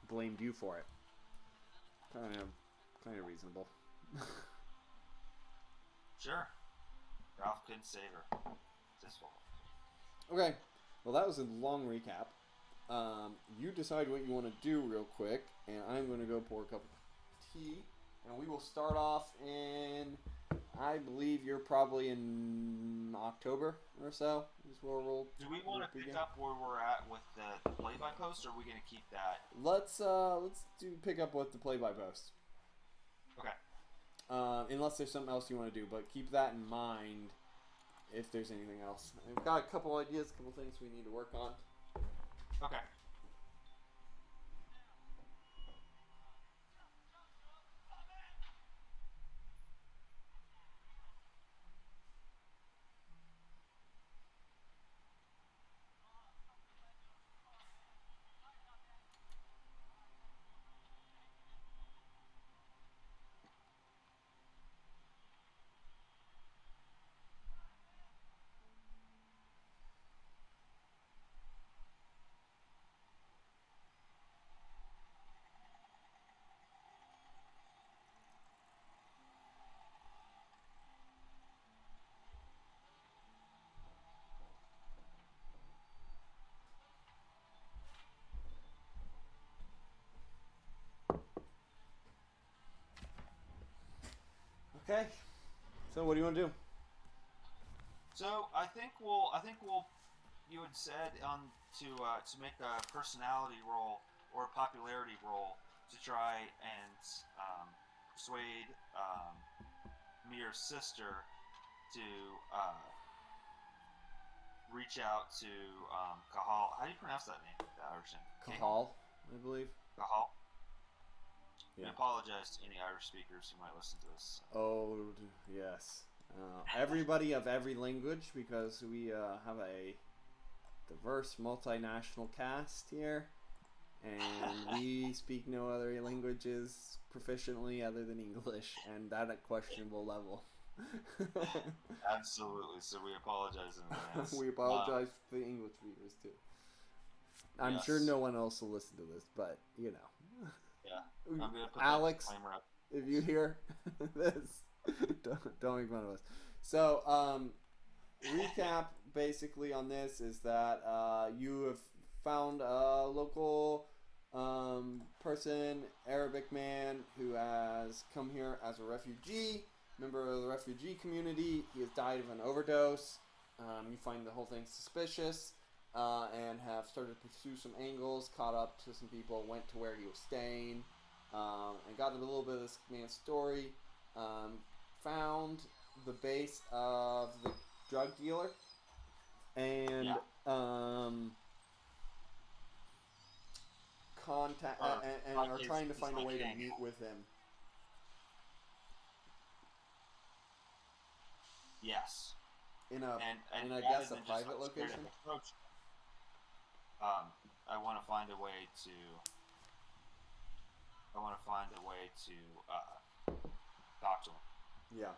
Blamed you for it. Kind of reasonable. Sure. Ralph couldn't save her. It's his fault. Okay. Well, that was a long recap. You decide what you want to do real quick, and I'm going to go pour a cup of tea, and we will start off in, I believe you're probably in October or so is where we'll. Do we want to pick up where we're at with the play-by-post, or are we going to keep that? Let's pick up with the play-by-post. Okay. Unless there's something else you want to do, but keep that in mind if there's anything else. I've got a couple ideas, a couple things we need to work on. Okay. Okay. So what do you want to do? So I think we'll. You had said to make a personality roll or a popularity roll to try and persuade Mir's sister to reach out to Kahal. How do you pronounce that name? The Irish name. Kahal, I believe. Kahal. Yeah. We apologize to any Irish speakers who might listen to this. Oh, yes. Everybody of every language, because we have a diverse multinational cast here, and we speak no other languages proficiently other than English, and that at questionable level. Absolutely. So we apologize in advance. We apologize to the English readers too. I'm Yes. sure no one else will listen to this, but you know. Yeah. I'm gonna put Alex, that disclaimer up. if you hear this, don't make fun of us. So, recap basically on this is that you have found a local person, Arabic man, who has come here as a refugee, member of the refugee community. He has died of an overdose. You find the whole thing suspicious and have started to pursue some angles, caught up to some people, went to where he was staying, and got a little bit of this man's story. Found the base of the drug dealer and contact and are trying to find a way to meet with him. Yes. In a and I rather guess a than just, private like, straight location. up approach, I want to find a way to. Talk to him. Yeah.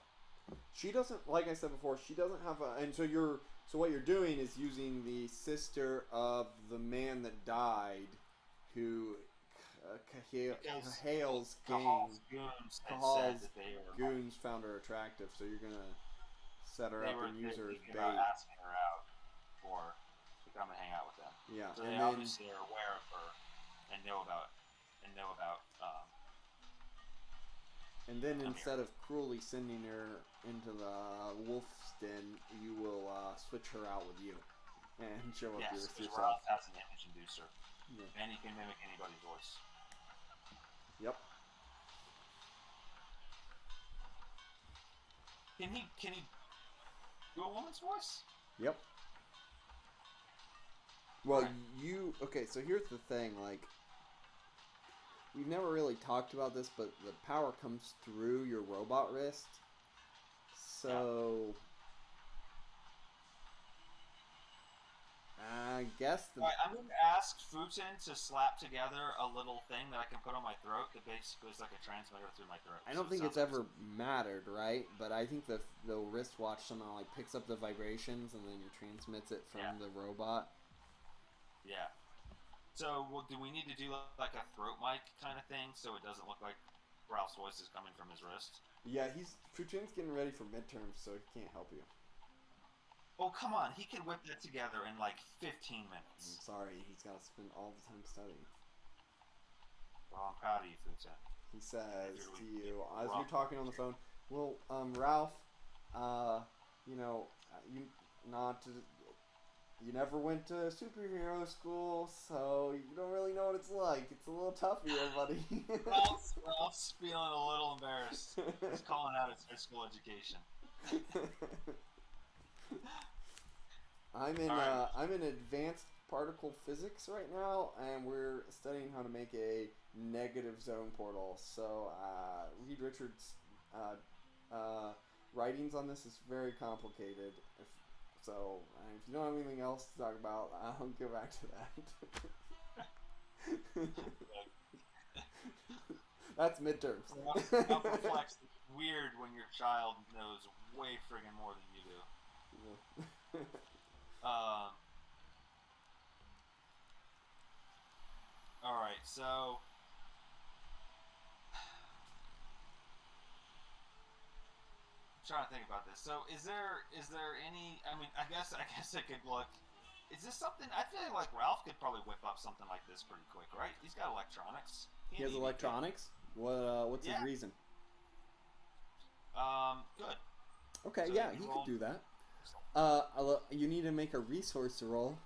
She doesn't, like I said before, she doesn't have a, and so what you're doing is using the sister of the man that died, who Cahal's gang, Cahal's goons found her attractive, so you're gonna set her up and use her as bait. Asking her out to come and hang out with them. Yeah, so and they then, obviously are aware of her and know about. And then instead of cruelly sending her into the wolf's den, you will switch her out with you and show up yourself. Yes, Ralph has an image inducer, yeah. and he can mimic anybody's voice. Yep. Can he do a woman's voice? Yep. Well, right. Okay, so here's the thing, like, we've never really talked about this, but the power comes through your robot wrist. So, I guess I'm going to ask Futon to slap together a little thing that I can put on my throat that basically is like a transmitter through my throat. I don't think it's ever mattered, right? But I think the wristwatch somehow like picks up the vibrations and then transmits it from the robot. Yeah. So, do we need to do like a throat mic kind of thing so it doesn't look like Ralph's voice is coming from his wrist? Yeah, Futon's getting ready for midterms, so he can't help you. Oh, come on. He can whip that together in like 15 minutes. I'm sorry, he's got to spend all the time studying. Well, I'm proud of you, Futon. He says to you, as you're talking on the phone, well, Ralph, you never went to superhero school, so you don't really know what it's like. It's a little tough here, buddy. Ralph's feeling a little embarrassed. He's calling out his high school education. I'm in advanced particle physics right now, and we're studying how to make a negative zone portal. So Reed Richards' writings on this is very complicated. If you don't have anything else to talk about, I'll get back to that. That's midterms. It's weird when your child knows way friggin' more than you do. Alright, so I'm trying to think about this. So is there any, I mean, I guess I could look. Is this something, I feel like Ralph could probably whip up something like this pretty quick, right? He's got electronics. He has electronics? What's his reason? Good. Okay, So yeah, you he rolled. could do that. You need to make a resource roll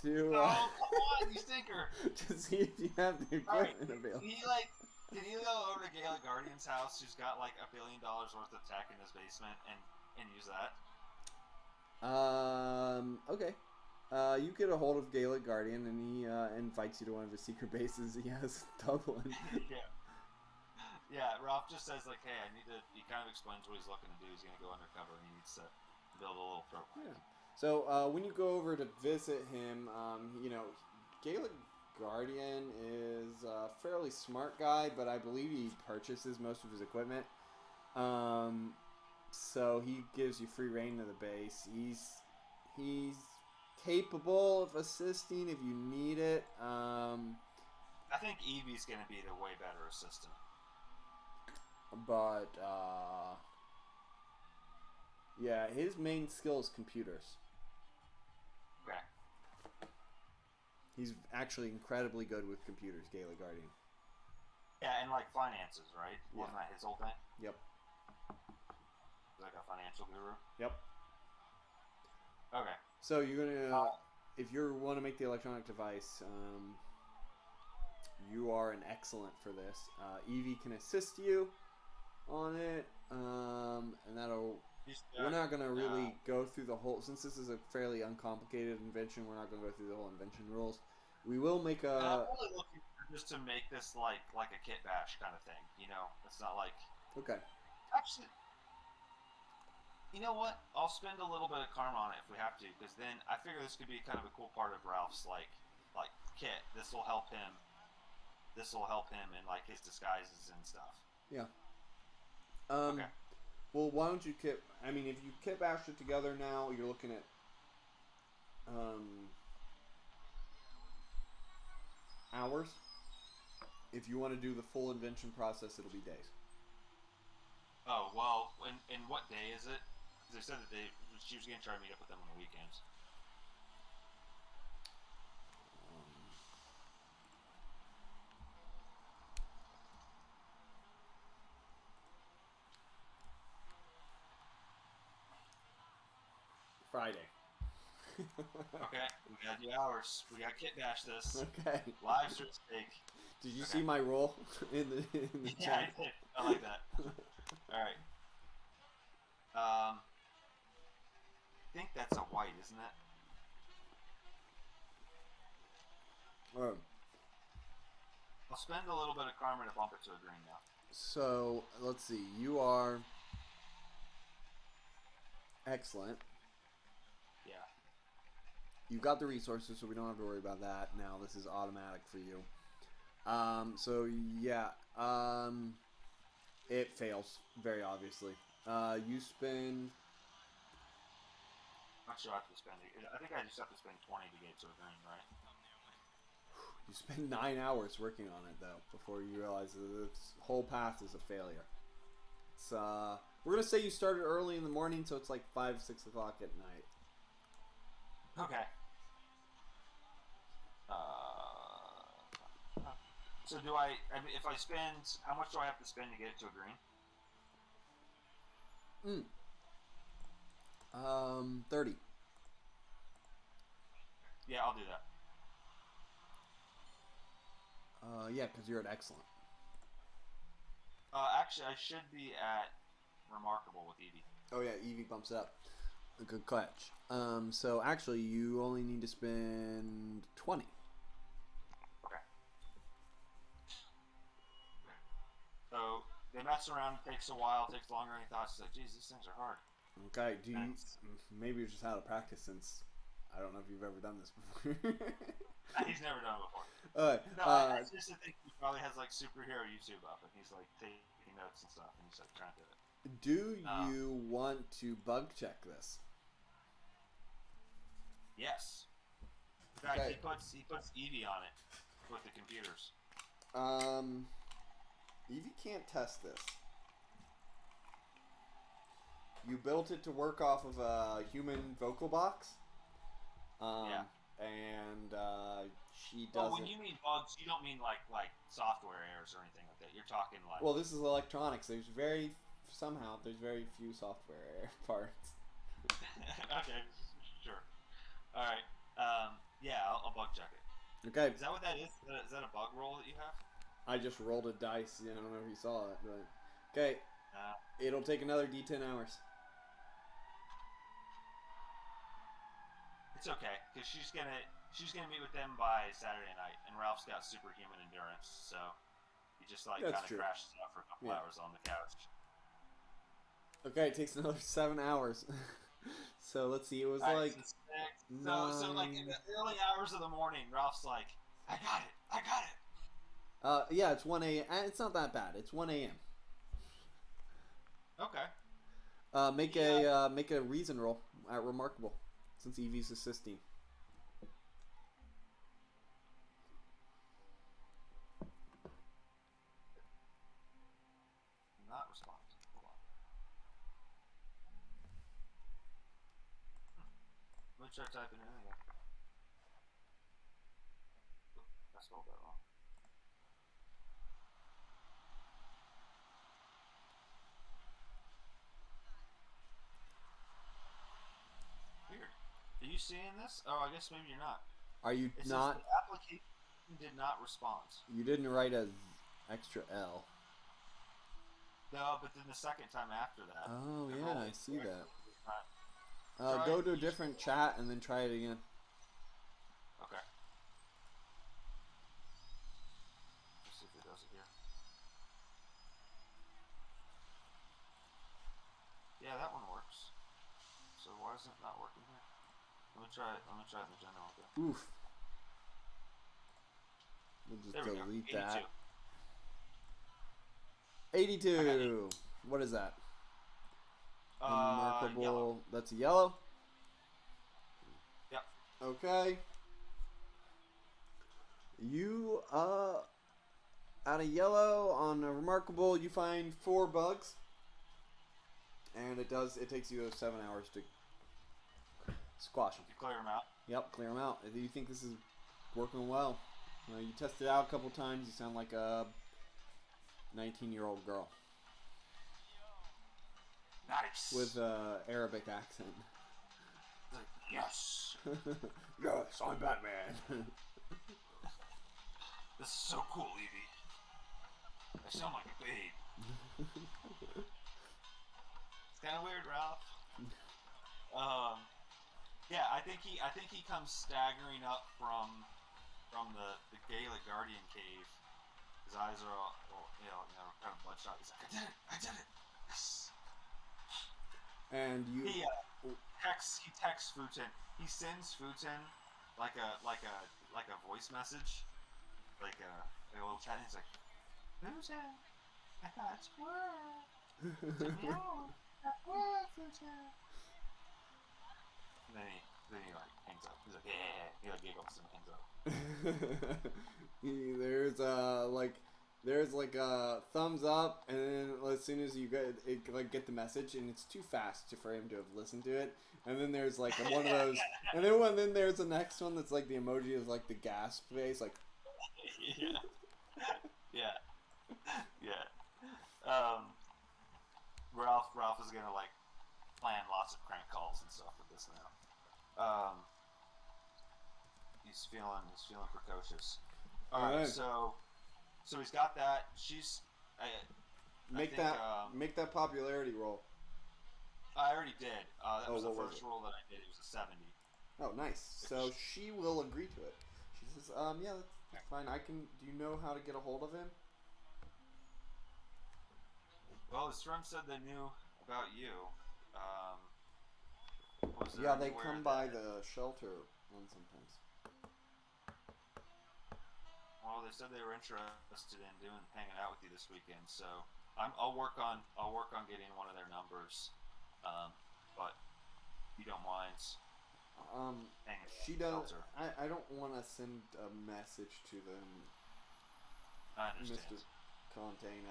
to Oh, come on, you stinker! to see if you have the All right, equipment available. can he go over to Gaelic Guardian's house, who's got like $1 billion worth of tech in his basement, and use that? Okay. You get a hold of Gaelic Guardian, and he invites you to one of his secret bases he has in Dublin. Yeah. Yeah, Ralph just says like, "Hey, I need to." He kind of explains what he's looking to do. He's gonna go undercover, and he needs to build a little program. Yeah. So when you go over to visit him, Gaelic Guardian is a fairly smart guy, but I believe he purchases most of his equipment. So he gives you free reign to the base. He's capable of assisting if you need it. I think Evie's gonna be the way better assistant. But yeah, his main skill is computers. Okay. He's actually incredibly good with computers, Gaelic Guardian. Yeah, and like finances, right? Yeah. Wasn't that his whole thing? Yep. Like a financial guru. Yep. Okay. So you're gonna, if you want to make the electronic device, you are an excellent for this. Evie can assist you on it, and that'll. We're not gonna really go through the whole, since this is a fairly uncomplicated invention. We're not gonna go through the whole invention rules. We will make a. I'm really looking for just to make this like a kit bash kind of thing. You know, it's not like. Okay. Actually. You know what? I'll spend a little bit of karma on it if we have to, because then I figure this could be kind of a cool part of Ralph's like kit. This will help him. This will help him in like his disguises and stuff. Yeah. Okay. Well, why don't you kit? I mean, if you kit bash it together now, you're looking at hours. If you want to do the full invention process, it'll be days. Oh well, and what day is it? Because they said that she was going to try to meet up with them on the weekends. Friday. Okay, we got the hours. We got kit bash this. Okay. Lives are at stake. Did you see my roll in the Yeah, chat? I did. I like that. All right. I think that's a white, isn't it? I'll spend a little bit of karma to bump it to a green now. So let's see. You are excellent. Yeah. You've got the resources, so we don't have to worry about that now. This is automatic for you. So yeah. It fails very obviously. You spend. I'm not sure I have to spend it. I think I just have to spend 20 to get to a green, right? You spend 9 hours working on it though before you realize that this whole path is a failure. It's we're gonna say you started early in the morning, so it's like 5-6 o'clock at night. Okay. So do I mean, if I spend, how much do I have to spend to get it to a green? 30. Yeah, I'll do that. Yeah, because you're at excellent. Actually, I should be at remarkable with Evie. Oh yeah, Evie bumps up. A good catch. So actually, you only need to spend 20. Okay. So they mess around. It takes a while. It takes longer than he thought. It's like, geez, these things are hard. Okay. Do you? Maybe you're just out of practice since I don't know if you've ever done this before. He's never done it before. No, I just think he probably has like superhero YouTube up, and he's like taking notes and stuff, and he's like trying to do it. Do you want to bug check this? Yes. In fact, Okay. he puts Evie on it with the computers. Evie can't test this. You built it to work off of a human vocal box. Yeah. And she doesn't. Well, when you mean bugs, you don't mean like software errors or anything like that. You're talking like. Well, this is electronics. There's very somehow there's very few software parts. Okay, sure. All right. Yeah, I'll bug check it. Okay, Is that what that is? Is that a bug roll that you have? I just rolled a dice. I don't know if you saw it, but okay, Uh, it'll take another D10 hours. it's okay because she's gonna meet with them by Saturday night, and Ralph's got superhuman endurance, so he just like That's kind of true. crashes out for a couple hours on the couch. Okay, it takes another 7 hours. So let's see. It was All right, like so, so like in the early hours of the morning, Ralph's like, I got it. yeah, it's 1 a.m. It's not that bad. It's 1 a.m. Okay. Make a reason roll at remarkable, since Evie's assisting. Not respond. Hold on. Let me try typing in again. I spelled that wrong. Weird. Are you seeing this? Oh, I guess maybe you're not. Are you It not? says the application did not respond. You didn't write a extra L. No, but then the second time after that. Oh the yeah, roll I was see correct. that. Go to a different chat and then try it again. Okay. Let's see if it does it here. Yeah, that one works. So why is it not working here? Let me try it. Let me try it in the general again. Oof. We'll just There we delete go. that. 82. 82. What is that? Unmarkable. Yellow. That's a yellow. Yep. Okay. You out of yellow on a remarkable, you find 4 bugs, and it takes you 7 hours to squash them. You clear them out. Yep, clear them out. Do you think this is working well? You tested it out a couple times. You sound like a 19-year-old girl Nice. with a Arabic accent. Like, yes. Yes, I'm Batman. This is so cool, Evie. I sound like a babe. It's kind of weird, Ralph. Yeah, I think he comes staggering up from the Gaelic Guardian cave. His eyes are all kind of bloodshot. He's like, I did it. Yes. And you. He texts Futon. He sends Futon like a voice message, like a little chat. He's like, Futon, I got word. Meow. Futon. And then he like hangs up. He's like, yeah. He like giggles and hangs up. There's like a thumbs up, and then as soon as you get the message, and it's too fast for him to have listened to it. And then there's like one of those, and then there's the next one that's like the emoji is like the gasp face, like. Yeah. Ralph is gonna like plan lots of crank calls and stuff with this now. He's feeling precocious. All right. So he's got that. Make that popularity roll. I already did. That was the what was first it? roll that I did. It was a 70. Oh, nice. So she will agree to it. She says, yeah, that's fine. Do you know how to get a hold of him? Well, his friend said they knew about you. Yeah, they come by the shelter sometimes. Well, they said they were interested in hanging out with you this weekend, so I'll work on getting one of their numbers. But if you don't mind. She does. I don't want to send a message to them. I understand. Mr. Containe,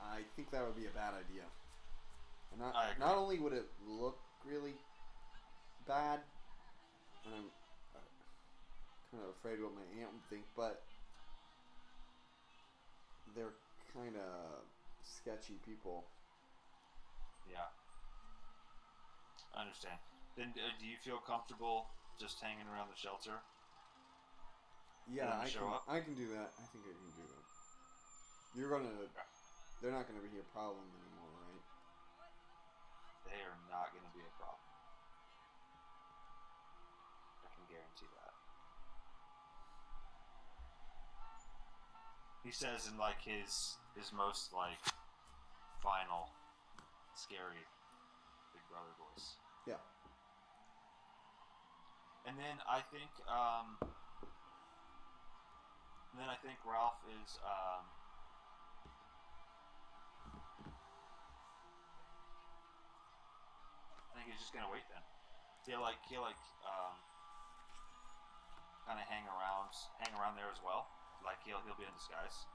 I think that would be a bad idea. Not only would it look really bad, and I'm kind of afraid what my aunt would think, but they're kind of sketchy people. Yeah. I understand. Then do you feel comfortable just hanging around the shelter? Yeah, I show up? I can do that. I think I can do that. They're not gonna be a problem anymore, right? They are not going to be a problem. I can guarantee that. He says in like his most like final scary Big Brother voice. Yeah. And then I think Ralph is I think he's just gonna wait then. He'll kind of hang around there as well. Like he'll be in disguise.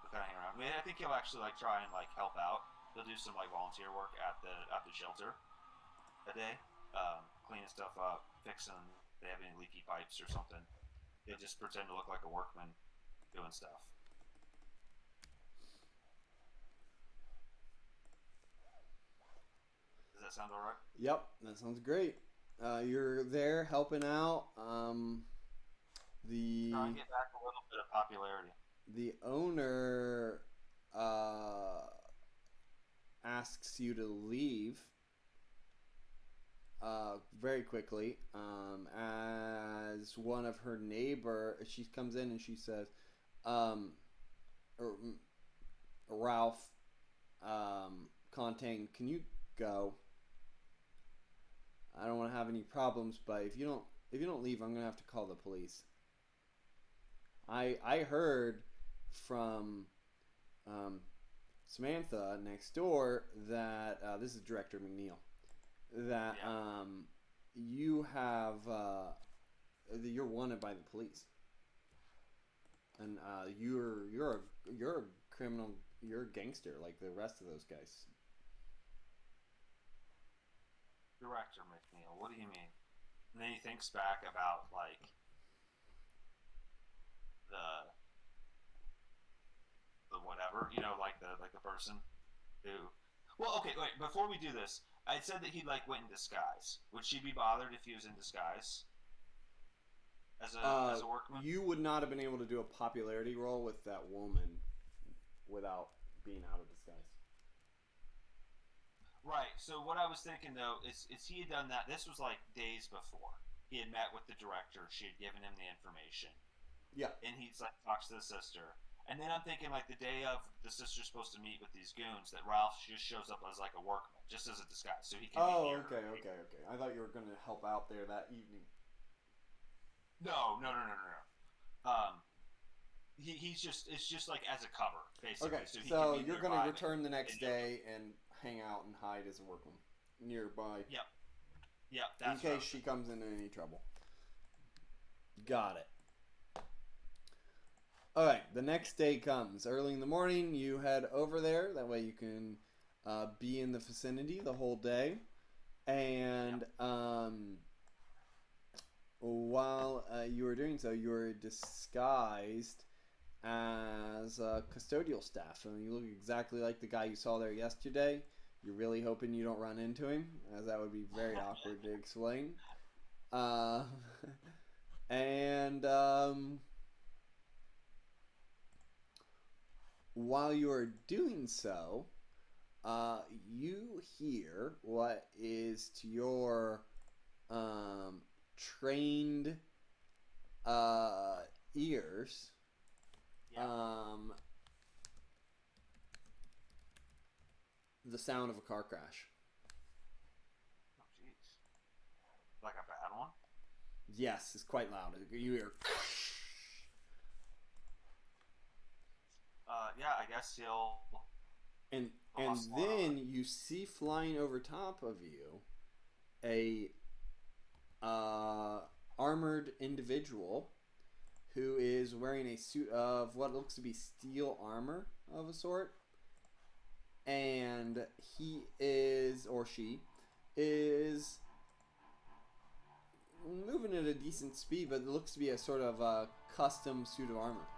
He'll kind of hang around. I mean, I think he'll actually like try and like help out. He'll do some like volunteer work at the shelter a day, cleaning stuff up, fixing. They have any leaky pipes or something. He'll just pretend to look like a workman doing stuff. Does that sound alright? Yep, that sounds great. You're there helping out. Try and get back a little bit of popularity. The owner asks you to leave very quickly. As one of her neighbor, she comes in and she says, Ralph Containe, can you go? I don't want to have any problems, but if you don't leave, I'm gonna have to call the police. I heard from Samantha next door that this is Director McNeil, that you have you're wanted by the police, and you're a criminal, you're a gangster like the rest of those guys. Director McNeil, what do you mean? And then he thinks back about like the whatever, like the person who. Well, okay, wait. Before we do this, I said that he like went in disguise. Would she be bothered if he was in disguise as a workman? You would not have been able to do a popularity roll with that woman without being out of disguise. Right. So what I was thinking though is he had done that. This was like days before he had met with the director. She had given him the information. Yeah. And he's like talks to the sister. And then I'm thinking like the day of the sister's supposed to meet with these goons, that Ralph just shows up as like a workman, just as a disguise, so he can. Oh, okay. I thought you were going to help out there that evening. No. It's just like as a cover, basically. Okay, so you're going to return the next day and hang out and hide as a workman nearby. Yep. That's in case she comes into any trouble. Got it. All right, the next day comes. Early in the morning, you head over there. That way you can be in the vicinity the whole day. And while you are doing so, you are disguised as custodial staff. And you look exactly like the guy you saw there yesterday. You're really hoping you don't run into him, as that would be very awkward to explain. While you are doing so, you hear what is to your trained ears the sound of a car crash. Oh, jeez. Like a bad one? Yes, it's quite loud. You hear. Yeah, I guess he'll. And then you see flying over top of you a armored individual who is wearing a suit of what looks to be steel armor of a sort. And he is, or she, is moving at a decent speed, but it looks to be a sort of custom suit of armor.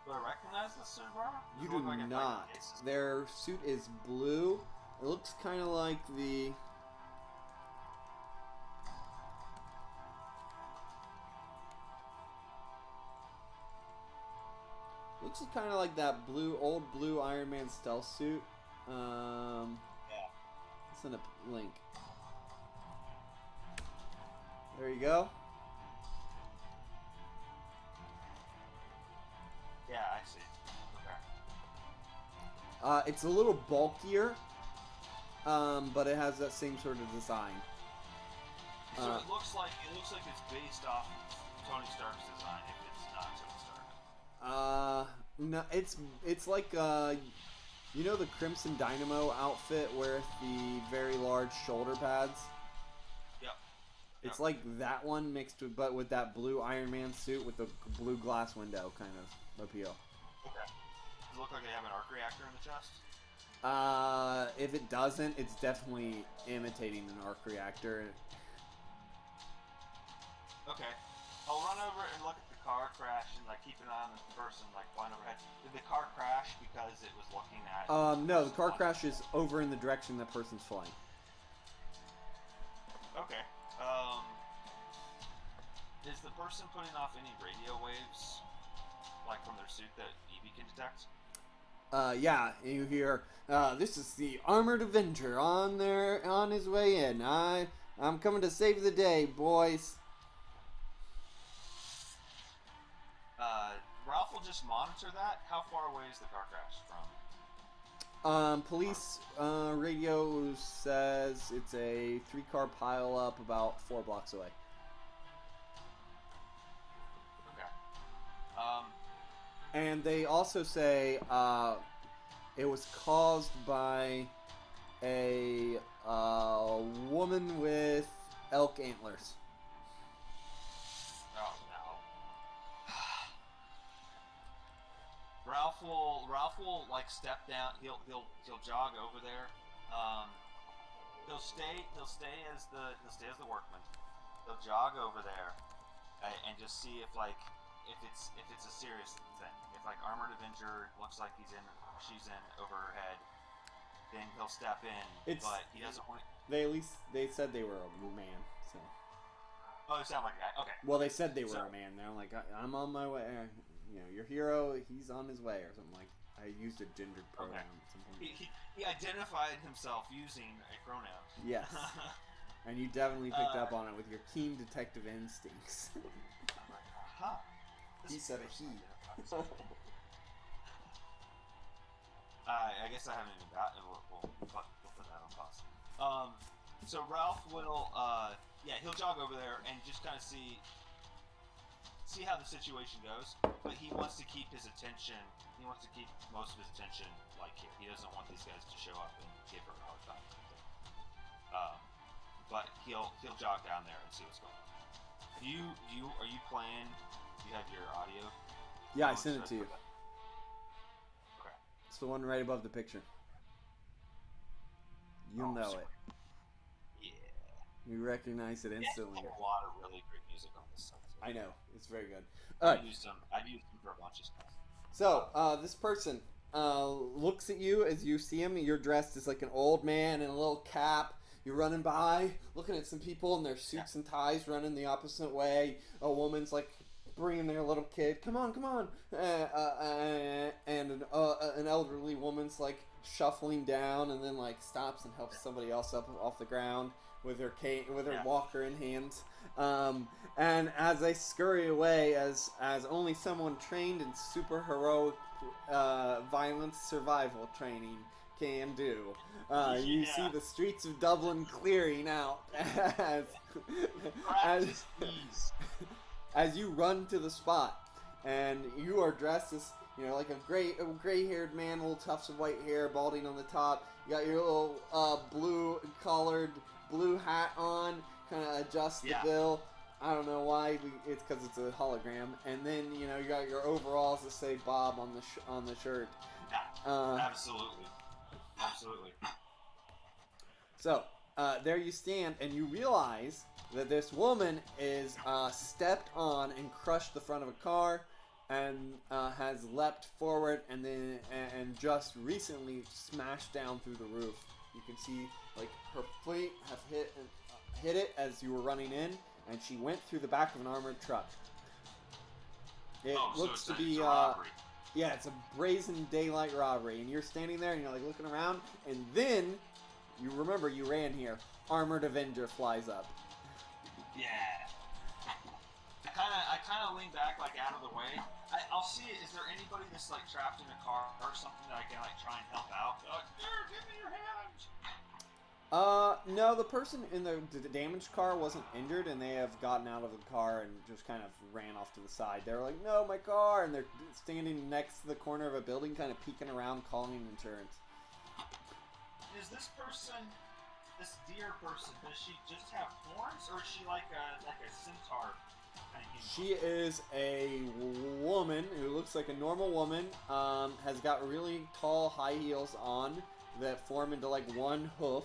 Do I recognize this suit of armor? You Does it do look like it not. cases? Their suit is blue. It looks kind of like the... Looks kind of like that old blue Iron Man stealth suit. Yeah. Send a link. There you go. Yeah, I see. Okay. It's a little bulkier, but it has that same sort of design. So it looks like it's based off of Tony Stark's design. If it's not Tony Stark. No, it's like you know the Crimson Dynamo outfit with the very large shoulder pads. Yep. It's like that one mixed with, but with that blue Iron Man suit with the blue glass window kind of appeal. Okay. Does it look like they have an arc reactor in the chest? If it doesn't, it's definitely imitating an arc reactor. Okay. I'll run over and look at the car crash and like keep an eye on the person like flying overhead. Did the car crash because it was looking at? No, the car crash is over in the direction that person's flying. Okay. Is the person putting off any radio waves, like from their suit that Evie can detect? Yeah, you hear, this is the Armored Avenger on his way in. I'm coming to save the day, boys. Ralph will just monitor that. How far away is the car crash from? Police, radio says it's a 3-car pileup about 4 blocks away. Okay. And they also say, it was caused by a woman with elk antlers. Oh no. Ralph will like step down. He'll jog over there. He'll stay as the workman. He'll jog over there and just see if it's a serious thing. If like Armored Avenger looks like she's in over her head, then he'll step in. But he doesn't want. They said they were a man. So. Oh, they sound like a guy. Okay. Well, they said they were a man. They're like, I'm on my way. You know, your hero, he's on his way, or something like. I used a gendered pronoun. Okay. He identified himself using a pronoun. Yes. And you definitely picked up on it with your keen detective instincts. Huh. He said a he. I guess I haven't even gotten it. We'll put that on pause. So Ralph will, he'll jog over there and just kind of see how the situation goes. But he wants to keep his attention. He wants to keep most of his attention like here. He doesn't want these guys to show up and give her a hard time. But he'll jog down there and see what's going on. Are you playing? Do you have your audio? Yeah, I sent it to you. Okay. It's the one right above the picture. You'll know it. Yeah. You recognize it instantly. There's a lot of really great music on this song. I know. It's very good. I've used them for a bunch of stuff. So, this person looks at you as you see him. You're dressed as like an old man in a little cap. You're running by, looking at some people in their suits and ties running the opposite way. A woman's like bringing their little kid. Come on, come on. And an elderly woman's like shuffling down and then like stops and helps somebody else up off the ground with her cane, with her walker in hand. And as they scurry away, as only someone trained in super heroic violence survival training can do, you see the streets of Dublin clearing out as you run to the spot, and you are dressed as, you know, like a gray-haired man, little tufts of white hair, balding on the top. You got your little blue-collared blue hat on, kind of adjust the bill. I don't know why. It's because it's a hologram. And then, you know, you got your overalls that say Bob on the shirt. Absolutely. Absolutely. So, there you stand, and you realize that this woman is stepped on and crushed the front of a car, and has leapt forward and then and just recently smashed down through the roof. You can see like her feet have hit it as you were running in, and she went through the back of an armored truck. It looks to be a robbery. yeah, it's a brazen daylight robbery, and you're standing there and you're like looking around, and then you remember you ran here. Armored Avenger flies up. Yeah. I kind of lean back like out of the way. I'll see it. Is there anybody that's like trapped in a car or something that I can like try and help out? Like, give me your hand. No, the person in the damaged car wasn't injured, and they have gotten out of the car and just kind of ran off to the side. They're like, no, my car, and they're standing next to the corner of a building, kind of peeking around, calling insurance. Is this person, this deer person, does she just have horns, or is she like a centaur? She is a woman who looks like a normal woman, has got really tall high heels on that form into like one hoof.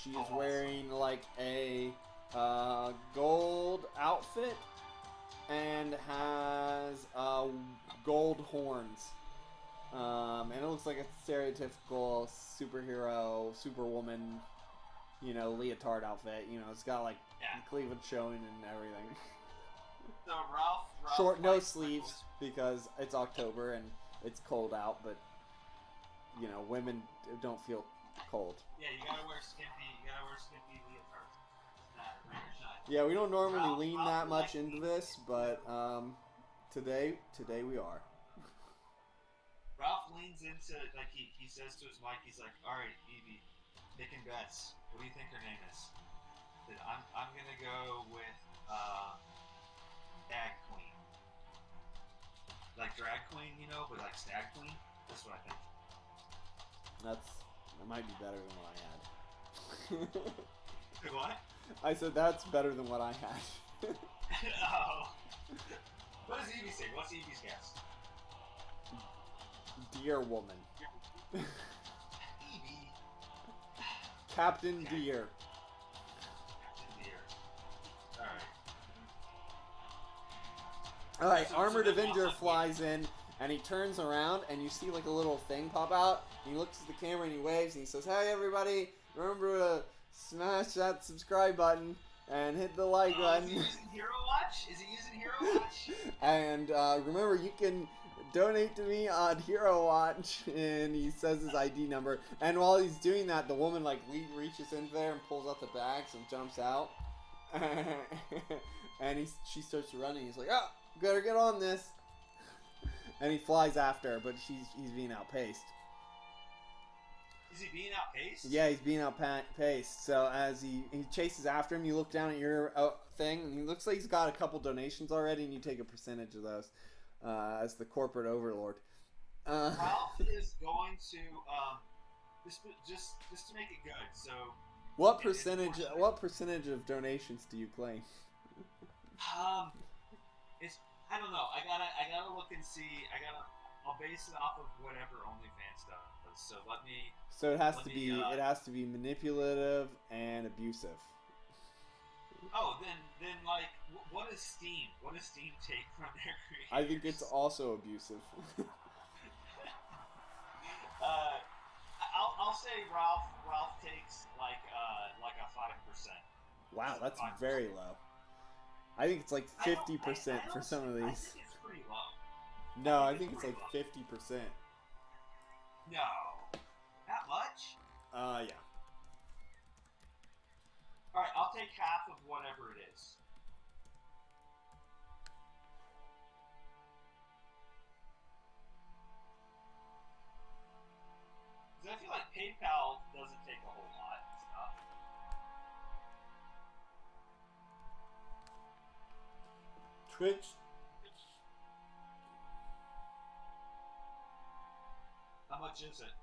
She is wearing like a gold outfit and has gold horns. And it looks like a stereotypical superhero, superwoman, leotard outfit. It's got like cleavage showing and everything. So Ralph Short, no sleeves because it's October and it's cold out, but women don't feel cold. Yeah, you gotta wear skimpy leotards. Rain or shine. Yeah, we don't normally lean that much into this, but today we are. Ralph leans into, like, he says to his mic, he's like, alright, Evie, picking bets. What do you think her name is? I'm gonna go with Stag Queen. Like drag queen, but like Stag Queen? That's what I think. That might be better than what I had. What? I said that's better than what I had. Oh. What does Evie say? What's Evie's guess? Deer woman. Evie. Captain Deer. Captain Deer. Alright, Armored Avenger flies in, and he turns around, and you see like a little thing pop out. And he looks at the camera and he waves, and he says, "Hey everybody, remember to smash that subscribe button and hit the like button." Is he using Hero Watch? Is he using Hero Watch? And remember, you can donate to me on Hero Watch. And he says his ID number. And while he's doing that, the woman like reaches in there and pulls out the bags and jumps out. And she starts running. He's like, "Oh, better get on this." And he flies after her, but he's being outpaced. Is he being outpaced? Yeah, he's being outpaced. So as he chases after him, you look down at your thing, and he looks like he's got a couple donations already, and you take a percentage of those as the corporate overlord. Ralph is going to just to make it good. So what percentage of donations do you claim? I don't know. I gotta look and see. I'll base it off of whatever OnlyFans does. So let me. So it has to be manipulative and abusive. Oh, then like, what is Steam? What does Steam take from their creators? I think it's also abusive. I'll say Ralph takes like a 5%. Wow, that's 5%. Very low. I think it's like 50% for some of these. I think it's pretty low. No, I think it's like 50%. No, that much? Yeah. All right, I'll take half of whatever it is. Because I feel like PayPal doesn't take a whole lot and stuff. Twitch. How much is it?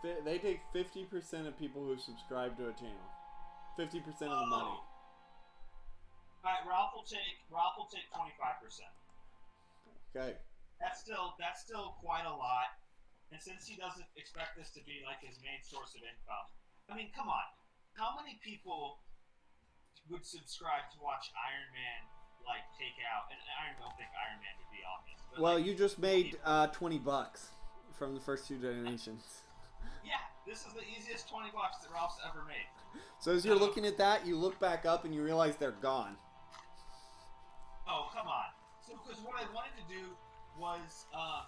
They take 50% of people who subscribe to a channel. 50% of the money. Alright, Ralph will take 25%. Okay. That's still quite a lot. And since he doesn't expect this to be like his main source of income, I mean, come on. How many people would subscribe to watch Iron Man like take out, and I don't think Iron Man would be obvious. But, Well, like, you just made $20 from the first 2 donations. yeah, this is the easiest $20 that Ralph's ever made. So as you're looking at that, you look back up and you realize they're gone. Oh, come on. So, because what I wanted to do was, well,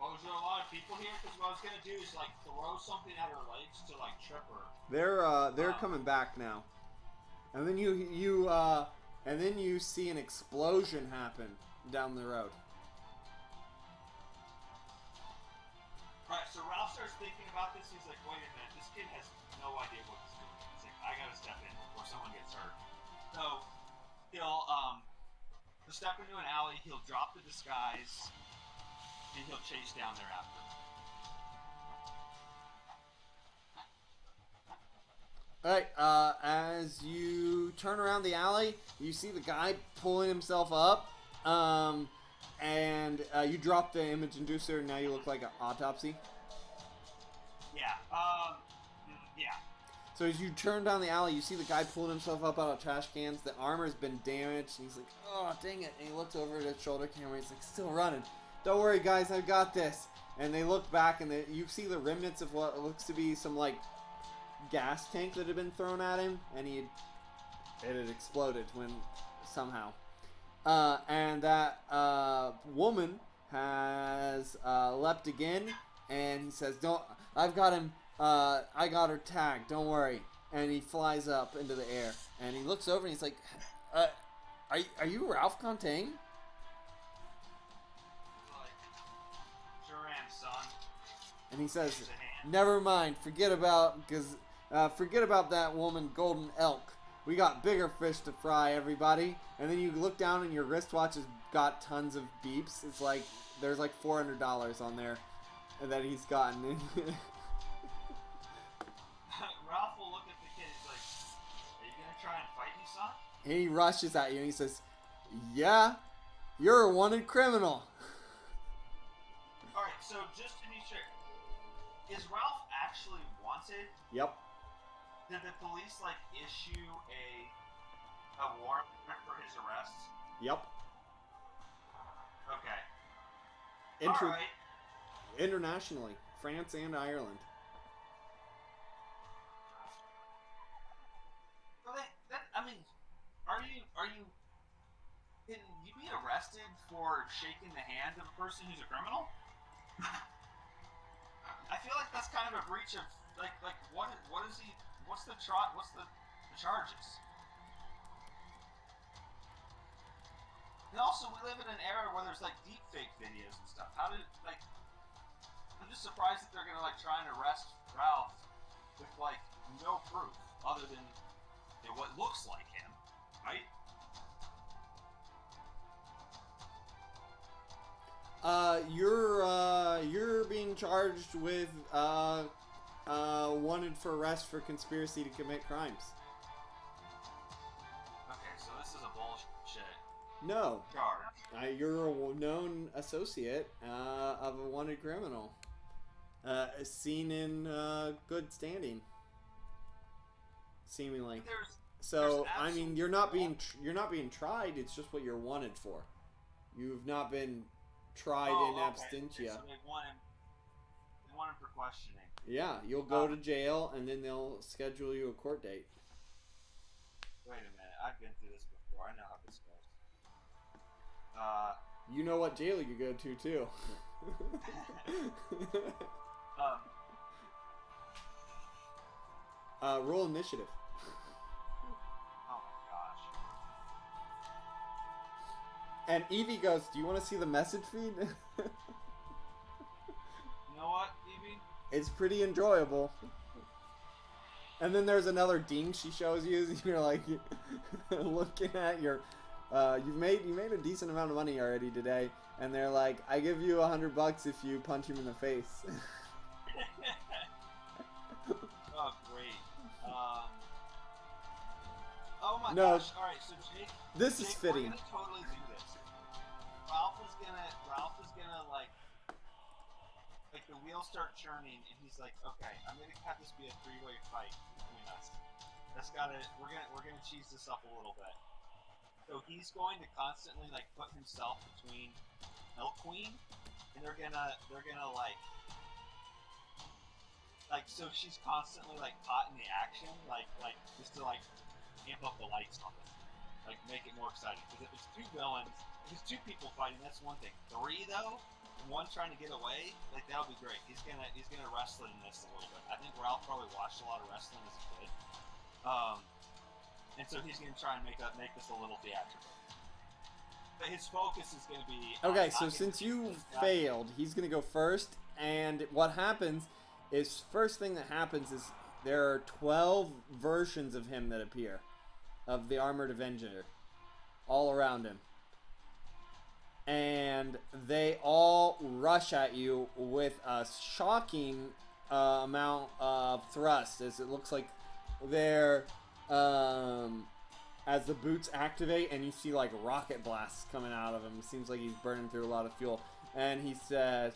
was there a lot of people here? Because what I was gonna do is like throw something at her legs to like trip her. They're coming back now, and then you see an explosion happen down the road. Right. So Ralph starts thinking about this. He's like, wait a minute, this kid has no idea what he's doing. He's like, I gotta step in before someone gets hurt. So he'll step into an alley. He'll drop the disguise, and he'll chase down there after. Alright, as you turn around the alley, you see the guy pulling himself up, and you drop the image inducer, and now you look like an autopsy. Yeah, yeah. So as you turn down the alley, you see the guy pulling himself up out of trash cans. The armor's been damaged, and he's like, oh, dang it. And he looks over at his shoulder camera, he's like, still running. Don't worry, guys, I've got this. And they look back, and you see the remnants of what looks to be some, like, gas tank that had been thrown at him, and it had exploded somehow. And that woman has leapt again, and he says, I've got him, I got her tagged, don't worry. And he flies up into the air, and he looks over and he's like, are you Ralph Containe? Sure am, son. And he says, never mind, forget about that woman, Golden Elk. We got bigger fish to fry, everybody. And then you look down and your wristwatch has got tons of beeps. It's like, there's like $400 on there that he's gotten. Ralph will look at the kid and he's like, are you going to try and fight me, son? And he rushes at you and he says, yeah, you're a wanted criminal. Alright, so just to be sure, is Ralph actually wanted? Yep. Did the police, like, issue a warrant for his arrest? Yep. Okay. Alright. Internationally. France and Ireland. Well, I mean, can you be arrested for shaking the hand of a person who's a criminal? I feel like that's kind of a breach of, like what is he, what's the charges? And also, we live in an era where there's, like, deep fake videos and stuff. I'm just surprised that they're gonna, like, try and arrest Ralph with, like, no proof other than what looks like him, right? You're being charged with wanted for arrest for conspiracy to commit crimes. Okay, so this is a bullshit No. charge. You're a known associate of a wanted criminal, seen in good standing, seemingly. So I mean, you're not being tried. It's just what you're wanted for. You've not been tried in absentia. So they want him for questioning. Yeah, you'll go to jail, and then they'll schedule you a court date. Wait a minute, I've been through this before. I know how this goes. You know what jail you go to too. Roll initiative. Oh my gosh. And Evie goes, do you want to see the message feed? You know what, Evie? It's pretty enjoyable. And then there's another ding she shows you. You're like looking at your you made a decent amount of money already today, and they're like, I give you $100 if you punch him in the face. Oh great. Oh my No. gosh. Alright, so Jake, This is fitting. we're gonna totally do this. Ralph is gonna like the wheels start churning, and he's like, okay, I'm gonna have this be a three-way fight between us. We're gonna cheese this up a little bit. So he's going to constantly like put himself between Elk Queen, and they're gonna so she's constantly like caught in the action, like just to like amp up the lights on this, like make it more exciting. Because if it's two villains, if it's two people fighting, that's one thing. Three though, and one trying to get away, like that'll be great. He's gonna wrestle in this a little bit. I think Ralph probably watched a lot of wrestling as a kid. And so he's going to try and make this a little theatrical. But his focus is going to be... Okay, so since you failed, he's going to go first. And what happens is, first thing that happens is there are 12 versions of him that appear. Of the Armored Avenger. All around him. And they all rush at you with a shocking amount of thrust. As it looks like they're... as the boots activate and you see like rocket blasts coming out of him. It seems like he's burning through a lot of fuel. And he says,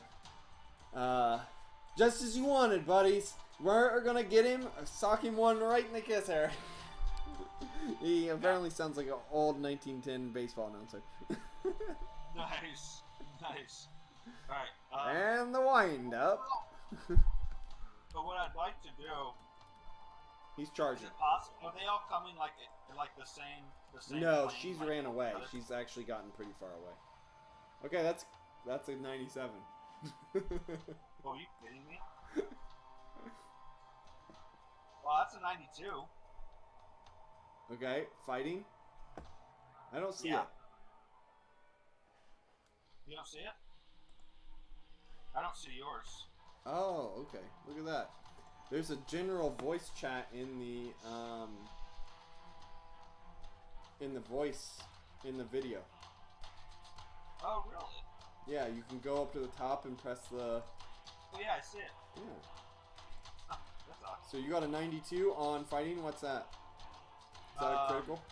just as you wanted, buddies. We're gonna get him, sock him one right in the kisser. He apparently sounds like an old 1910 baseball announcer. Nice. Alright. And the wind up. But what I'd like to do... He's charging. Is it possible? Are they all coming like the same No, plane, she's like, ran away. She's actually gotten pretty far away. Okay, that's a 97. Oh, are you kidding me? Well, that's a 92. Okay, fighting. I don't see it. You don't see it? I don't see yours. Oh, okay. Look at that. There's a general voice chat in the video. Oh, really? Yeah, you can go up to the top and press the... Oh, yeah, I see it. Yeah. Huh, that's awesome. So you got a 92 on fighting. What's that? Is that critical?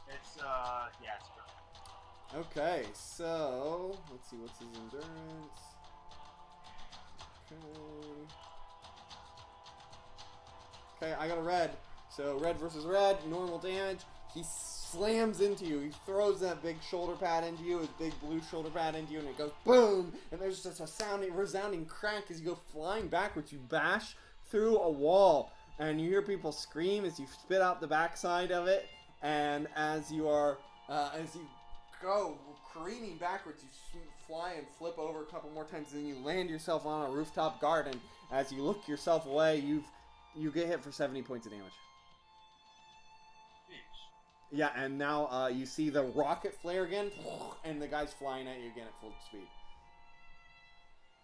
It's, yeah, it's critical. Okay, so... Let's see, what's his endurance? Okay, I got a red. So red versus red, normal damage. He slams into you. He throws that big shoulder pad into you, his big blue shoulder pad into you, and it goes boom! And there's just a resounding crack as you go flying backwards. You bash through a wall, and you hear people scream as you spit out the backside of it. And as you go careening backwards, you fly and flip over a couple more times, and then you land yourself on a rooftop garden. As you look yourself away, you get hit for 70 points of damage. Jeez. Yeah, and now you see the rocket flare again, and the guy's flying at you again at full speed.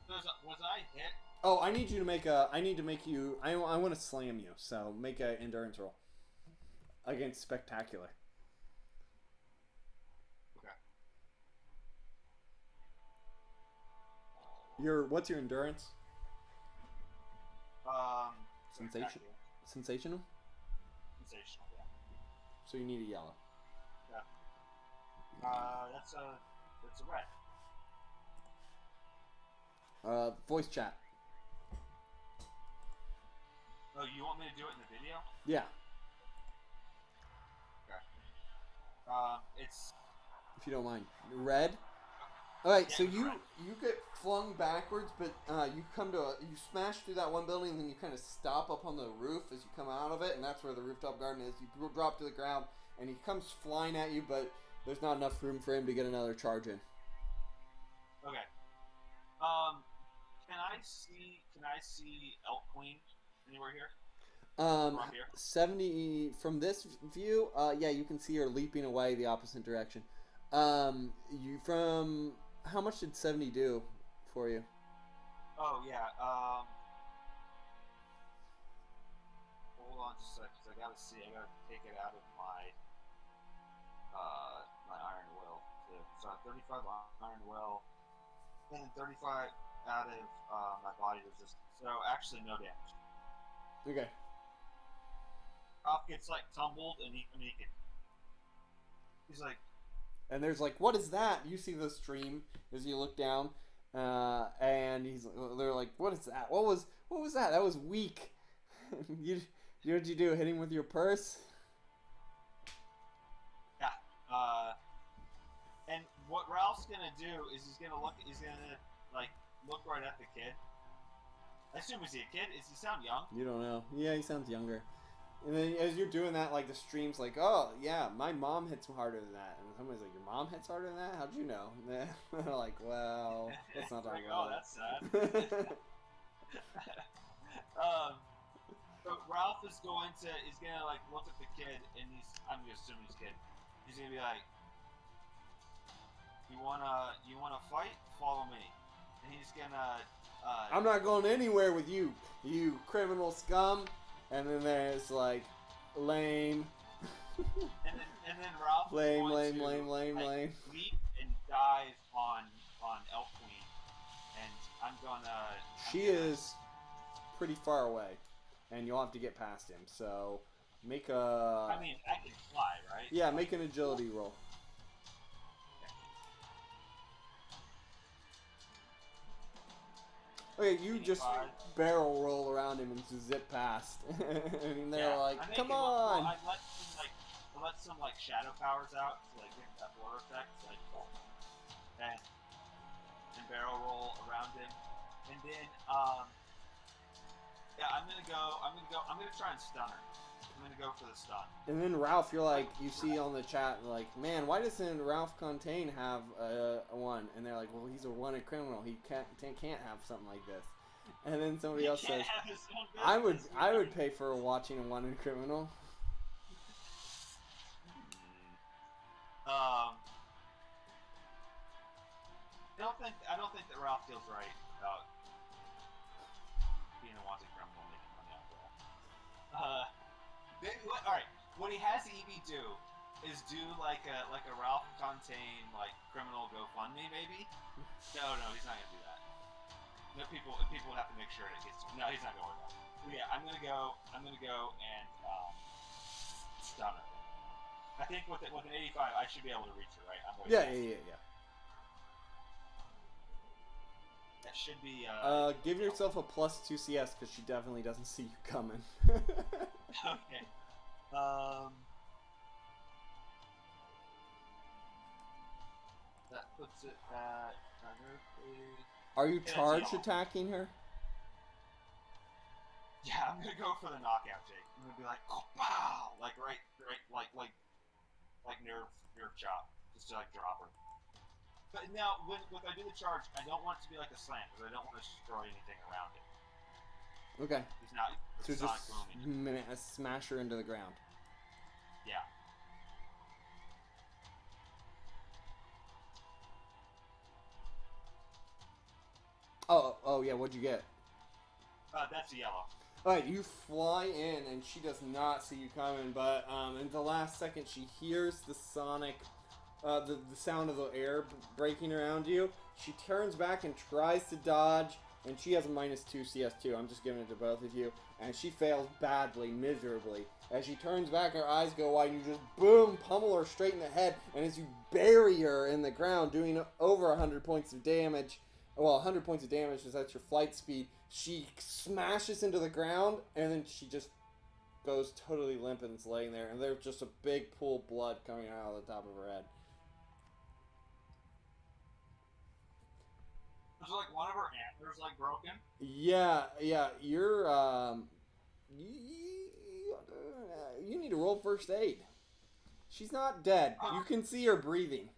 Was I hit? Oh, I need you to make a... I want to slam you, so make an endurance roll. Against Spectacular. Okay. What's your endurance? Sensational. Sensational? Sensational, yeah. So you need a yellow. Yeah. That's a red. Voice chat. Oh, you want me to do it in the video? Yeah. Okay. It's... If you don't mind. Red? Alright, Yeah, so you red. you get flung backwards, but you smash through that one building, and then you kind of stop up on the roof as you come out of it, and that's where the rooftop garden is. You drop to the ground, and he comes flying at you, but there's not enough room for him to get another charge in. Okay. Can I see Elk Queen anywhere here? From here? 70 from this view, yeah, you can see her leaping away the opposite direction. How much did 70 do for you? Oh yeah. Hold on just a sec, because I gotta see. I gotta take it out of my iron will. So 35 iron will, and 35 out of my body resistance. So actually no damage. Okay. Ralph gets like tumbled, and he's like. And there's like, what is that? You see the stream as you look down, and they're like, what is that? What was that? That was weak. What'd you do? Hit him with your purse? Yeah. And what Ralph's gonna do is he's gonna like look right at the kid. I assume, is he a kid? Does he sound young? You don't know. Yeah, he sounds younger. And then as you're doing that, like the stream's like, oh yeah, my mom hits harder than that. And somebody's like, your mom hits harder than that? How'd you know? And they're like, well, let's not talk Like, about oh, it. that's sad. But Ralph is gonna like look at the kid, and I'm assuming he's kid. He's gonna be like, you wanna fight? Follow me. And he's gonna. I'm not going anywhere with you, you criminal scum. And then there's like, lame. and then Ralph lame, is lame, going to, lame, like, lame. leap and dive on Elf Queen, and I'm gonna. She is pretty far away, and you'll have to get past him. So make a. I mean, I can fly, right? Yeah, make an agility roll. Okay, you just barrel roll around him and just zip past, and they're like, "Come on!" I let some like shadow powers out to like get that blur effect, like, and barrel roll around him, and then yeah, I'm gonna try and stun her. I'm gonna go for the stun. And then Ralph, you're like, you see on the chat, like, man, why doesn't Ralph Containe have a 1? And they're like, well, he's a wanted criminal. He can't have something like this. And then somebody else says, I would pay for watching a wanted criminal. I don't think that Ralph feels right about being a wanted criminal making money off of that. All right. What he has Evie do is do like a Ralph Containe like criminal GoFundMe maybe. No, he's not gonna do that. No, people have to make sure it gets. No, he's not going to. But yeah, I'm gonna go and stun her. I think with an 85, I should be able to reach her, right? Yeah. That should be. Give yourself a +2 CS because she definitely doesn't see you coming. Okay. That puts it at. Are you charge attacking her? Yeah, I'm gonna go for the knockout, Jake. I'm gonna be like, oh, wow, like right, like nerve chop, just to like drop her. But now, when I do the charge, I don't want it to be like a slam because I don't want to destroy anything around it. Okay. He's not. So just smash her into the ground. Yeah. Oh yeah. What'd you get? That's a yellow. All right, you fly in, and she does not see you coming. But in the last second, she hears the sonic, the sound of the air breaking around you. She turns back and tries to dodge, and she has a -2 CS2. I'm just giving it to both of you, and she fails badly, miserably. As she turns back, her eyes go wide, and you just boom, pummel her straight in the head. And as you bury her in the ground, doing over 100 points of damage. Well, 100 points of damage is at your flight speed. She smashes into the ground, and then she just goes totally limp and is laying there. And there's just a big pool of blood coming out of the top of her head. There's like one of her antlers like broken. Yeah. You're you need to roll first aid. She's not dead. You can see her breathing.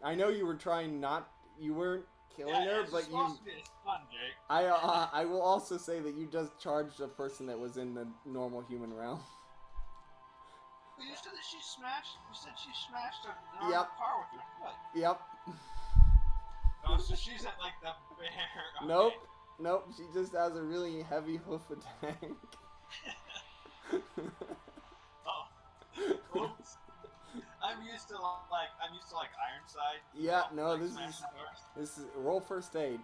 I know you were trying not. You weren't killing her, but you. To be fun, Jake. I will also say that you just charged a person that was in the normal human realm. Well, you said that she smashed. You said she smashed a car with her foot. Yep. Oh, so she's at like the bear. Okay. Nope. She just has a really heavy hoof attack. Oh. Oops. I'm used to Ironside. Yeah, you know, no, like this is roll first aid.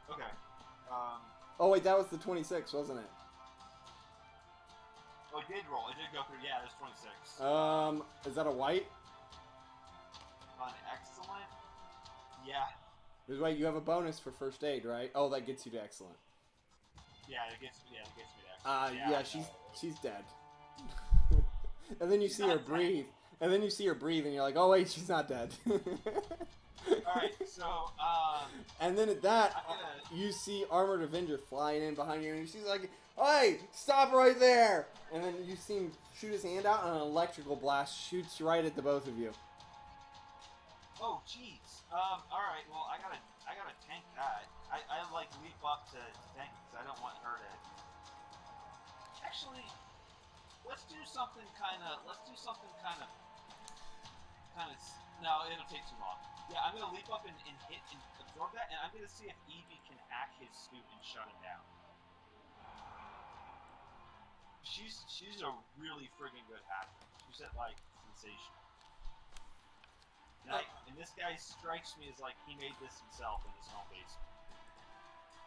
Okay. Oh wait, that was the 26, wasn't it? Oh, it did roll. It did go through. Yeah, there's 26. Is that a white? On excellent. Yeah. Wait, you have a bonus for first aid, right? Oh, that gets you to excellent. Yeah, it gets me to excellent. Yeah, she's dead. And then you see her breathe. And then you see her breathe, and you're like, oh wait, she's not dead. Alright, so, and then at that, you see Armored Avenger flying in behind you, and she's like, hey, stop right there! And then you see him shoot his hand out, and an electrical blast shoots right at the both of you. Oh, jeez. Alright, well, I gotta tank that. I like, leap up to tank it, because I don't want her to... Actually, let's do something kind of... No, it'll take too long. Yeah, I'm gonna leap up and hit and absorb that, and I'm gonna see if Evie can hack his suit and shut him down. She's a really friggin' good hacker. She's at, like, sensational. And this guy strikes me as like he made this himself in his home basement.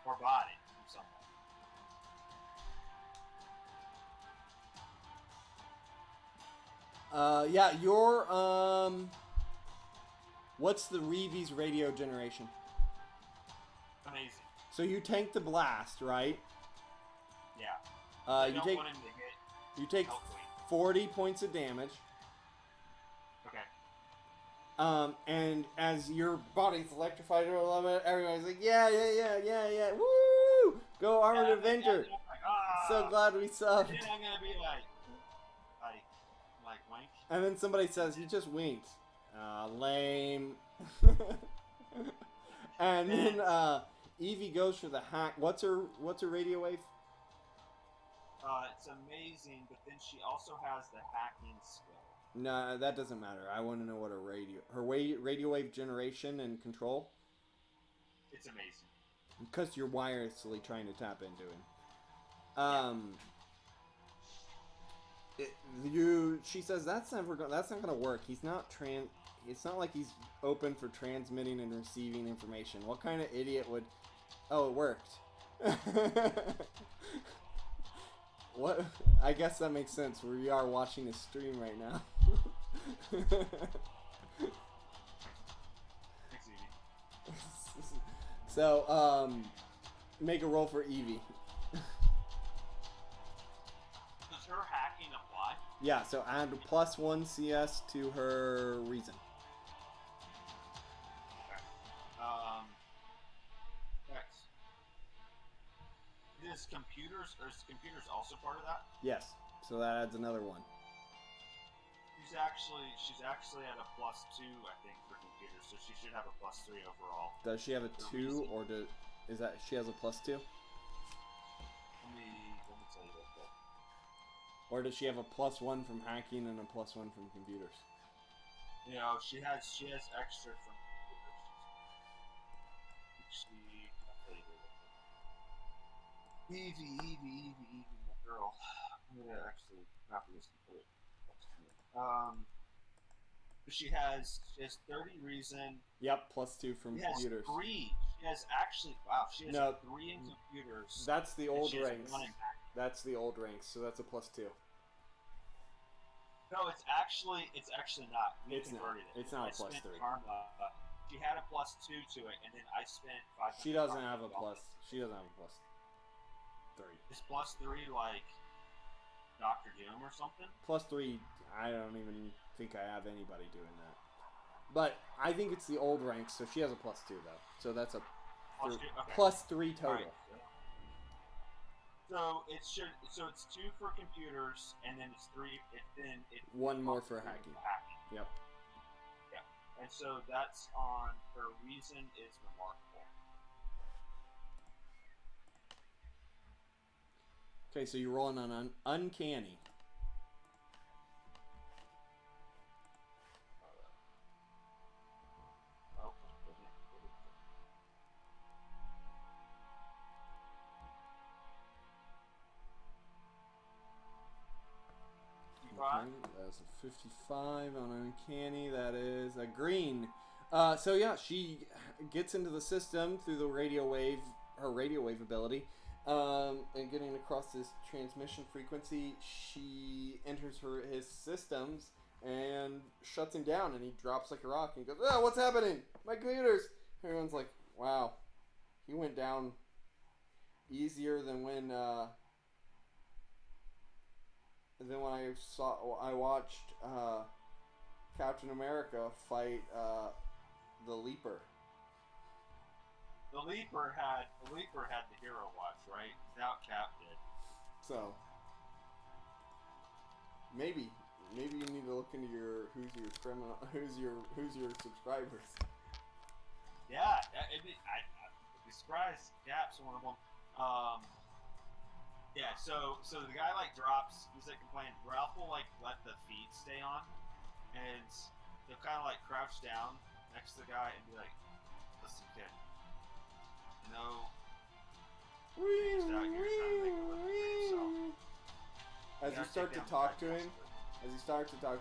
Or bought it from someone. Yeah, your, what's the Reeve's radio generation? Amazing. So you tank the blast, right? Yeah. You take 40 points of damage. Okay. And as your body's electrified a little bit, everybody's like, yeah, woo! Go Armored Avenger! So glad we subbed. And then I'm gonna be like wink. And then somebody says, he just winked. Lame. And then, Evie goes for the hack. What's her radio wave? It's amazing, but then she also has the hacking skill. No, that doesn't matter. I want to know what her radio wave generation and control. It's amazing. Because you're wirelessly trying to tap into him. She says that's not gonna work. It's not like he's open for transmitting and receiving information. What kind of idiot would? Oh, it worked. What? I guess that makes sense. We are watching a stream right now. So, make a roll for Evie. Does her hacking apply? Yeah, so add +1 CS to her reason. Okay. X. Is computers also part of that? Yes. So that adds another 1. She's actually at a +2, I think, for computers, so she should have a +3 overall. Does she have a 2, or is that she has a +2? Let me tell you real quick. Or does she have a +1 from hacking and a +1 from computers? You know, she has extra from computers. I'll tell you real quick. Evie, my girl. I'm gonna actually copy this and put it. She has 30 reason. Yep, +2 from computers. 3. She has 3 in computers. That's the old ranks. That's the old ranks, so that's a +2. No, it's actually not. It's not a +3. She had a +2 to it, and then I spent 5. She doesn't have a +3. Is +3 like Dr. Doom or something? +3, I don't even think I have anybody doing that. But I think it's the old ranks, so she has a +2 though. So that's a +3 total. Right. So it's 2 for computers, and then it's 3. Then 1 more for hacking. Yep. Yeah. And so that's on her reason is remarkable. Okay, so you're rolling on uncanny. Okay, that's a 55 on uncanny. That is a green. So yeah, she gets into the system through the radio wave, her radio wave ability, and getting across this transmission frequency. She enters his systems and shuts him down, and he drops like a rock and goes, "Oh, what's happening? My computers!" Everyone's like, "Wow, he went down easier than when And then when I watched Captain America fight the Leaper. The Leaper had the hero watch, right? Without Cap did. So maybe you need to look into who's your subscribers. Yeah, I'd be surprised. Cap's one of them. Yeah, so the guy like drops. He's like complaining. Ralph will like let the feed stay on, and he'll kind of like crouch down next to the guy and be like, "Listen, kid, you know, you're just out here trying to make a living for yourself." As you start to talk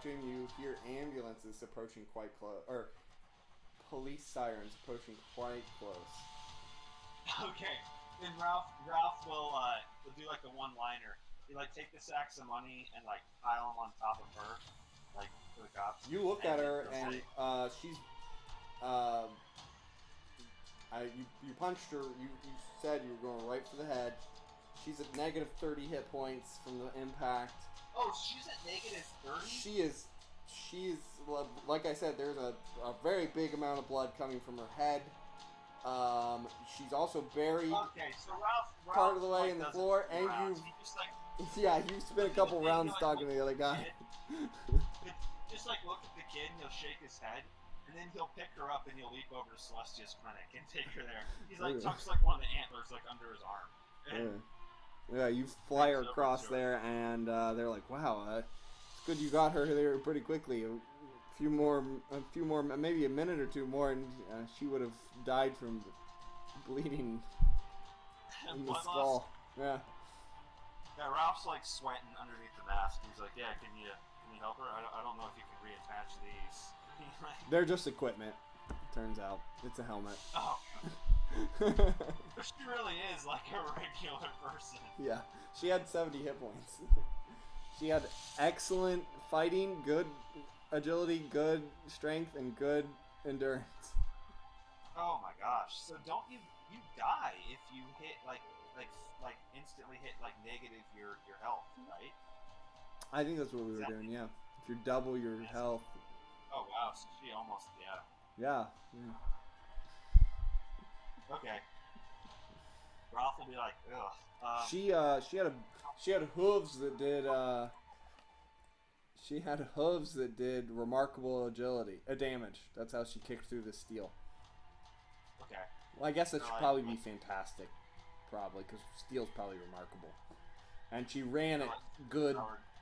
to him, you hear ambulances approaching quite close, or police sirens approaching quite close. Okay, then Ralph will do like a one-liner. He like take the sacks of money and like pile them on top of her, like for the cops. You look at her and she's you punched her. You said you were going right for the head. She's at negative 30 hit points from the impact. Oh, she's at negative 30? She is, like I said, there's a very big amount of blood coming from her head. She's also buried so Ralph part of the way in the floor, and you spent a couple rounds talking to the other guy. Just like look at the kid and he'll shake his head, and then he'll pick her up and he'll leap over to Celestia's clinic and take her there. He's like tucks like one of the antlers like under his arm. And yeah, you fly her across there, and they're like, "Wow, it's good you got her there pretty quickly. A few more, maybe a minute or two more, and she would have died from bleeding in the skull." Yeah. Yeah, Ralph's like sweating underneath the mask. He's like, "Yeah, can you help her? I don't know if you can reattach these." They're just equipment. Turns out it's a helmet. Oh. She really is like a regular person. Yeah, she had 70 hit points. She had excellent fighting, good agility, good strength, and good endurance. Oh my gosh! So don't you die if you hit like instantly hit like negative your health, right? I think that's what we were doing. Yeah, if you double your health. Oh wow! So she almost Yeah. Okay. Ralph will be like, ugh. She had hooves that did remarkable agility, damage. That's how she kicked through the steel. Okay. Well, I guess that should probably be fantastic, because steel's probably remarkable. And she ran it good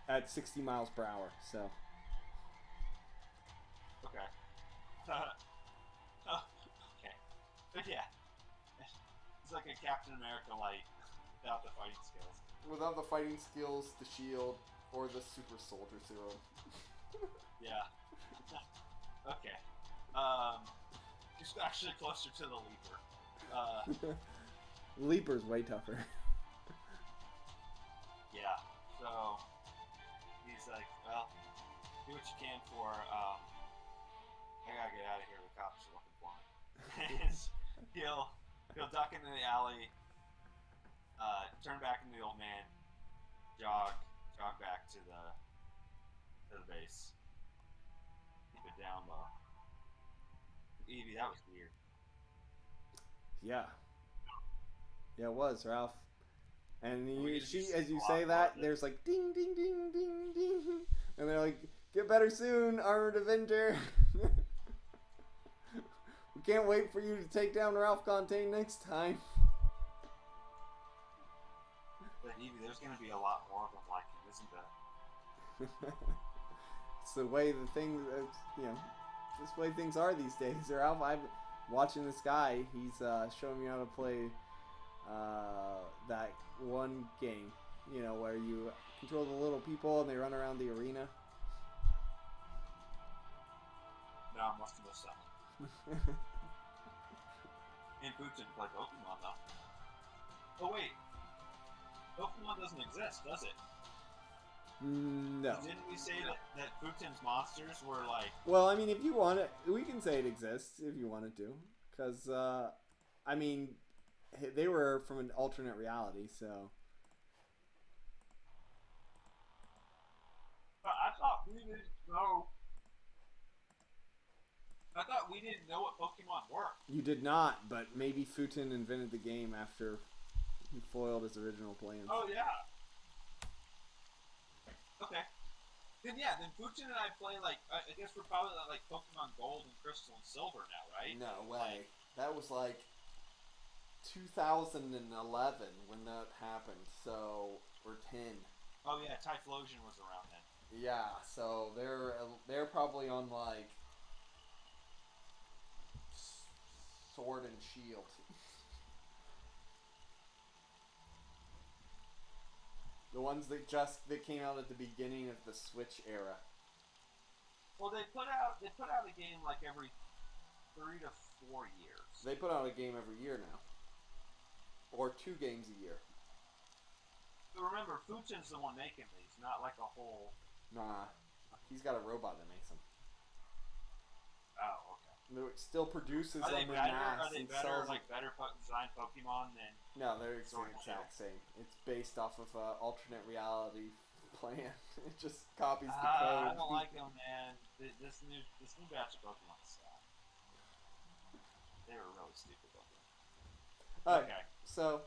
at 60 miles per hour. So. Okay. Okay. But yeah. It's like a Captain America light without the fighting skills. Without the fighting skills, the shield, or the super soldier serum. Yeah. Okay. Just actually closer to the Leaper. Leaper's way tougher. Yeah. So he's like, well, do what you can for. I gotta get out of here. The cops are looking for me. He'll duck into the alley, turn back into the old man, jog back to the base. Keep it down low. Evie, that was weird. Yeah. Yeah, it was, Ralph. And as you say that, there's like ding, ding, ding, ding, ding, and they're like, "Get better soon, Armored Avenger." We can't wait for you to take down Ralph Containe next time. But Evie, there's going to be a lot more of them like him, isn't there? It's the way this way things are these days. Ralph, I'm watching this guy. He's showing me how to play that one game, where you control the little people and they run around the arena. No, I must have missed that one. And Putin play Pokemon though. Oh wait, Pokemon doesn't exist, does it? No. Didn't we say that Putin's monsters were like? Well, I mean, if you want it, we can say it exists if you wanted to, because I mean, they were from an alternate reality, so. we didn't know. I thought we didn't know what Pokemon were. You did not, but maybe Futon invented the game after he foiled his original plans. Oh yeah. Okay. Then Futon and I play like I guess we're probably like Pokemon Gold and Crystal and Silver now, right? No way. That was like 2011 when that happened. So we're 10. Oh yeah, Typhlosion was around then. Yeah, so they're probably on like Sword and Shield. The ones that came out at the beginning of the Switch era. Well, they put out a game like every 3 to 4 years. They put out a game every year now, or 2 games a year. But remember, Futon's the one making these, not like a whole. Nah, he's got a robot that makes them. Oh, okay. It still produces Are them they in better? mass. Are they and better, sells like better designed Pokemon than? No, they're the Sword and exact same. It's based off of an alternate reality plan. It just copies the code. I don't like them, man. This new batch of Pokemon stuff. They were really stupid looking. Okay, so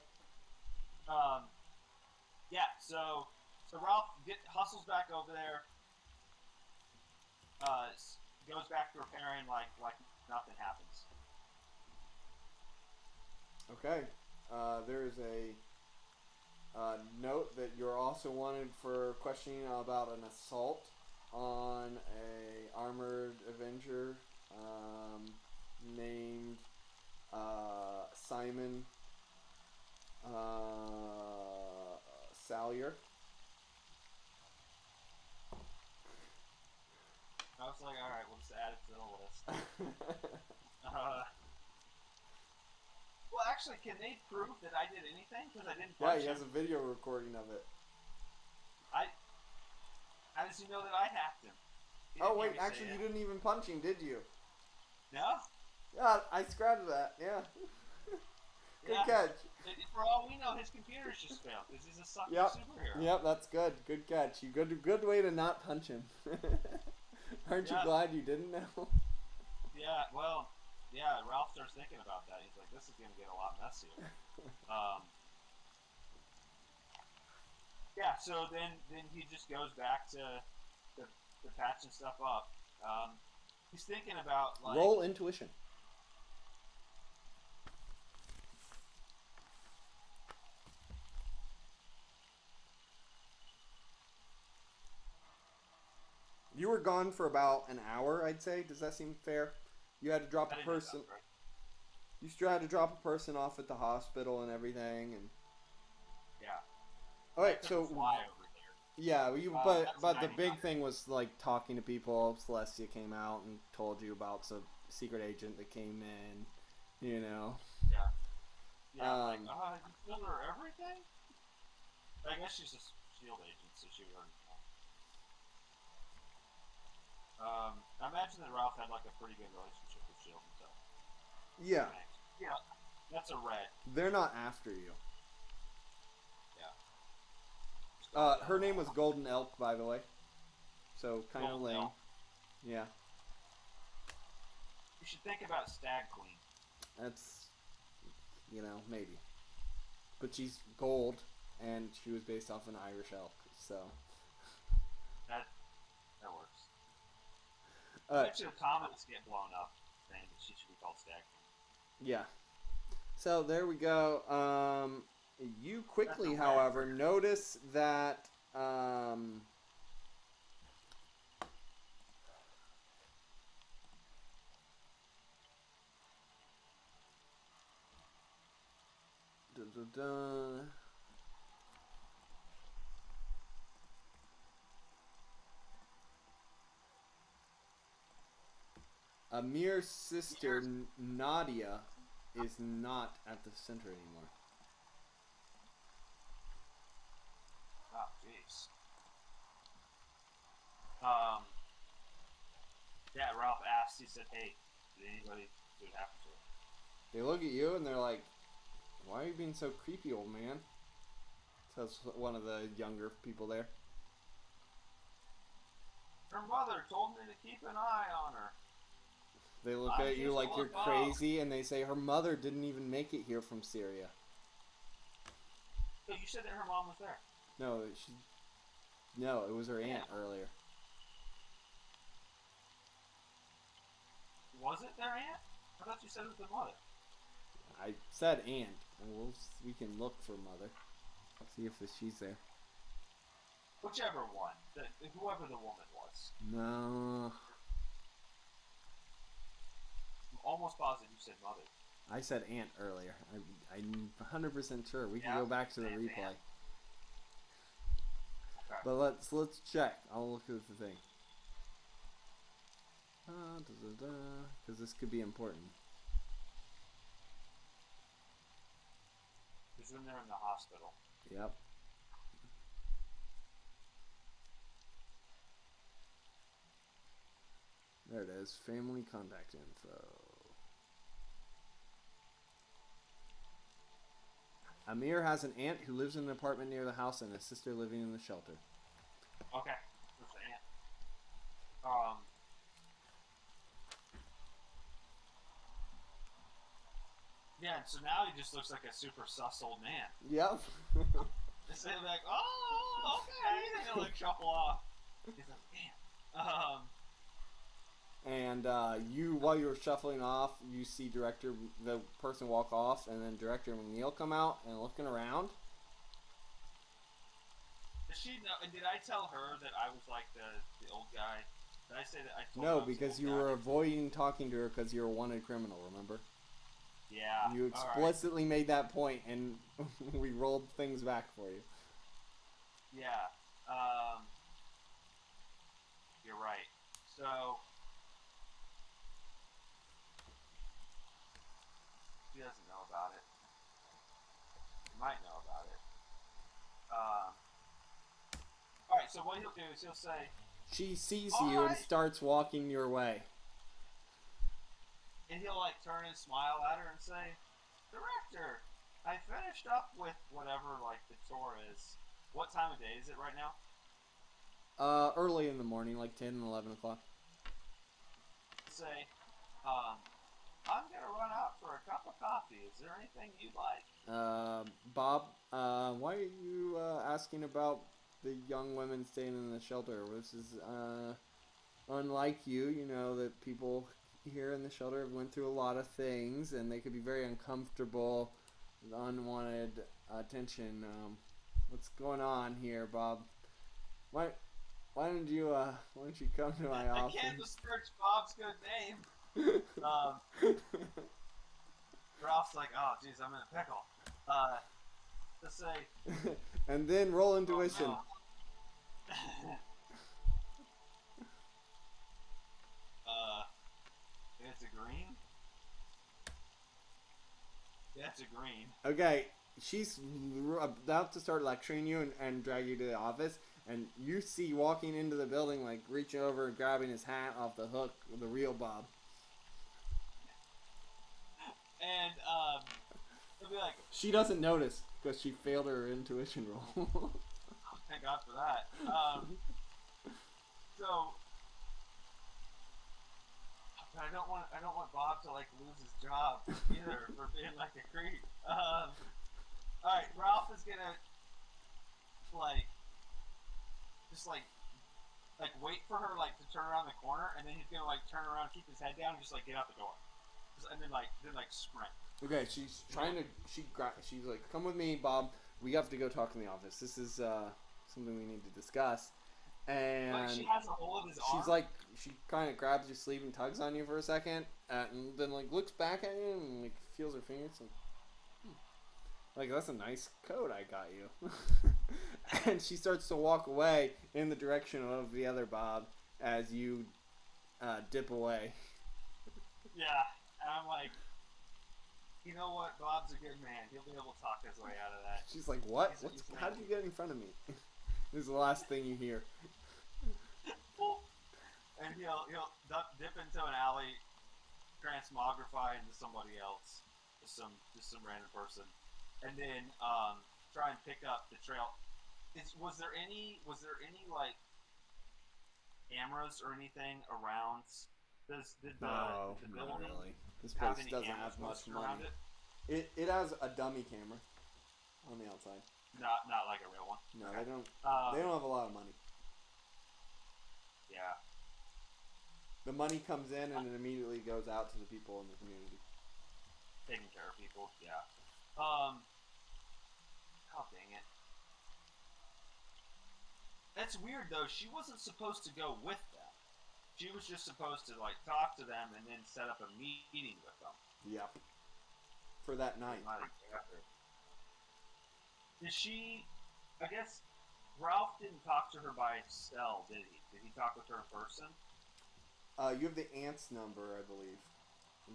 yeah, so Ralph hustles back over there. Goes back to repairing like nothing happens. okay, there is a note that you're also wanted for questioning about an assault on a armored Avenger named Simon Salyer. I was like, all right, we'll just add it to the list. Well, actually, can they prove that I did anything? Because I didn't punch Yeah, he has a him. video recording of it. How does he know that I hacked him? He Oh didn't wait, hear me say actually it. you didn't even punch him, did you? No? Yeah, I scratched that. Yeah. Good Yeah. catch. For all we know, his computer's just failed because he's a sucky Yep. superhero. Yep, that's good. Good catch. You good way to not punch him. Aren't you Yeah. glad you didn't know? Yeah, well, yeah, Ralph starts thinking about that. He's like, this is going to get a lot messier. Yeah, so then he just goes back to patching stuff up. He's thinking about, like... Roll intuition. You were gone for about an hour, I'd say. Does that seem fair? You had to drop I a didn't know person. that, right? You still had to drop a person off at the hospital and everything, and. Yeah. All right, I couldn't so fly over there. yeah, that's but the big 99. thing was like talking to people. Celestia came out and told you about some secret agent that came in. You know. Yeah. Yeah, like, Um, you told her everything? I guess she's a S.H.I.E.L.D. agent, so she already know. I imagine that Ralph had like a pretty good relationship with S.H.I.E.L.D. himself. Yeah, Yeah. That's a red. they're not after you. Yeah. Her name was Golden Elk, by the way. So kind of Golden lame. Elk. Yeah, You should think about Stag Queen. that's maybe. But she's gold, and she was based off an Irish elk, so. That works. Uh, Bet you the comments get blown up saying that she should be called Stag Queen. Yeah. So there we go. You quickly, That's a however, red. notice that Amir's sister Nadia is not at the center anymore. Oh, jeez. Yeah, Ralph asked, he said, hey, did anybody see what happened to her? They look at you and they're like, "Why are you being so creepy, old man?" Says one of the younger people there. Her mother told me to keep an eye on her. They look at you like you're crazy, and they say her mother didn't even make it here from Syria. So you said that her mom was there? No, it was her aunt earlier. Was it their aunt? I thought you said it was the mother. I said aunt, and we can look for mother. See if she's there. Whichever one, whoever the woman was. No. I'm almost positive you said mother. I said aunt earlier. I'm 100% sure. We can go back to the replay. Aunt. Okay. But let's check. I'll look at the thing. Because this could be important. Because when they're in the hospital. Yep. There it is. Family contact info. Amir has an aunt who lives in an apartment near the house and a sister living in the shelter. Okay. That's the aunt. Yeah, so now he just looks like a super sus old man. Yep. Instead of like, oh, okay, and he'll like shuffle off. He's like, damn. And while you're shuffling off, you see the person walk off, and then Director McNeil come out and looking around. Does she know? And did I tell her that I was like the old guy? Did I say that I told her? No, because you were avoiding talking to her because you're a wanted criminal. Remember? Yeah. You explicitly made that point, and we rolled things back for you. Yeah. You're right. So. He doesn't know about it. He might know about it. Alright, so what he'll do is he'll say... She sees you and starts walking your way. And he'll like turn and smile at her and say, Director, I finished up with whatever like the chore is. What time of day is it right now? Early in the morning, like 10 and 11 o'clock. Say, I'm gonna run out for a cup of coffee. Is there anything you'd like? Bob, why are you asking about the young women staying in the shelter? This is unlike you. You know that people here in the shelter have went through a lot of things, and they could be very uncomfortable with unwanted attention. What's going on here, Bob? Why don't you come to my office? I can't discourage Bob's good name. Ralph's like, oh, jeez, I'm in a pickle. Just say... and then roll intuition. Oh, no. It's a green? Yeah, it's a green. Okay, she's about to start lecturing you and drag you to the office, and you see walking into the building, like, reaching over and grabbing his hat off the hook, the real Bob. And, he'll be like... She doesn't notice, because she failed her intuition roll. Oh, thank God for that. So... But I don't want Bob to, like, lose his job, either, for being, like, a creep. Alright, Ralph is gonna, like... Just, like, wait for her, like, to turn around the corner, and then he's gonna, like, turn around, keep his head down, and just, like, get out the door. And then sprint. Okay, she's trying to. She's like, "Come with me, Bob. We have to go talk in the office. This is something we need to discuss." And like she has a hold of his arm. She's like, she kind of grabs your sleeve and tugs on you for a second, and then like looks back at you and like feels her fingers. Like that's a nice coat I got you. And she starts to walk away in the direction of the other Bob as you dip away. Yeah. And I'm like, you know what? Bob's a good man. He'll be able to talk his way out of that. She's like, what? How did you get in front of me? This is the last thing you hear. And he'll dip into an alley, transmogrify into somebody else, just some random person, and then try and pick up the trail. Was there any like cameras or anything around? Did No, the not building really. This have place any doesn't cameras have much posted around money. it? It has a dummy camera on the outside. Not like a real one. No, Okay. they don't. Um, They don't have a lot of money. yeah. The money comes in and it immediately goes out to the people in the community. Taking care of people. Yeah. Oh dang it. That's weird though. She wasn't supposed to go with them. She was just supposed to like talk to them and then set up a meeting with them. Yep. For that night. Did she? I guess Ralph didn't talk to her by cell, did he? Did he talk with her in person? You have the aunt's number, I believe.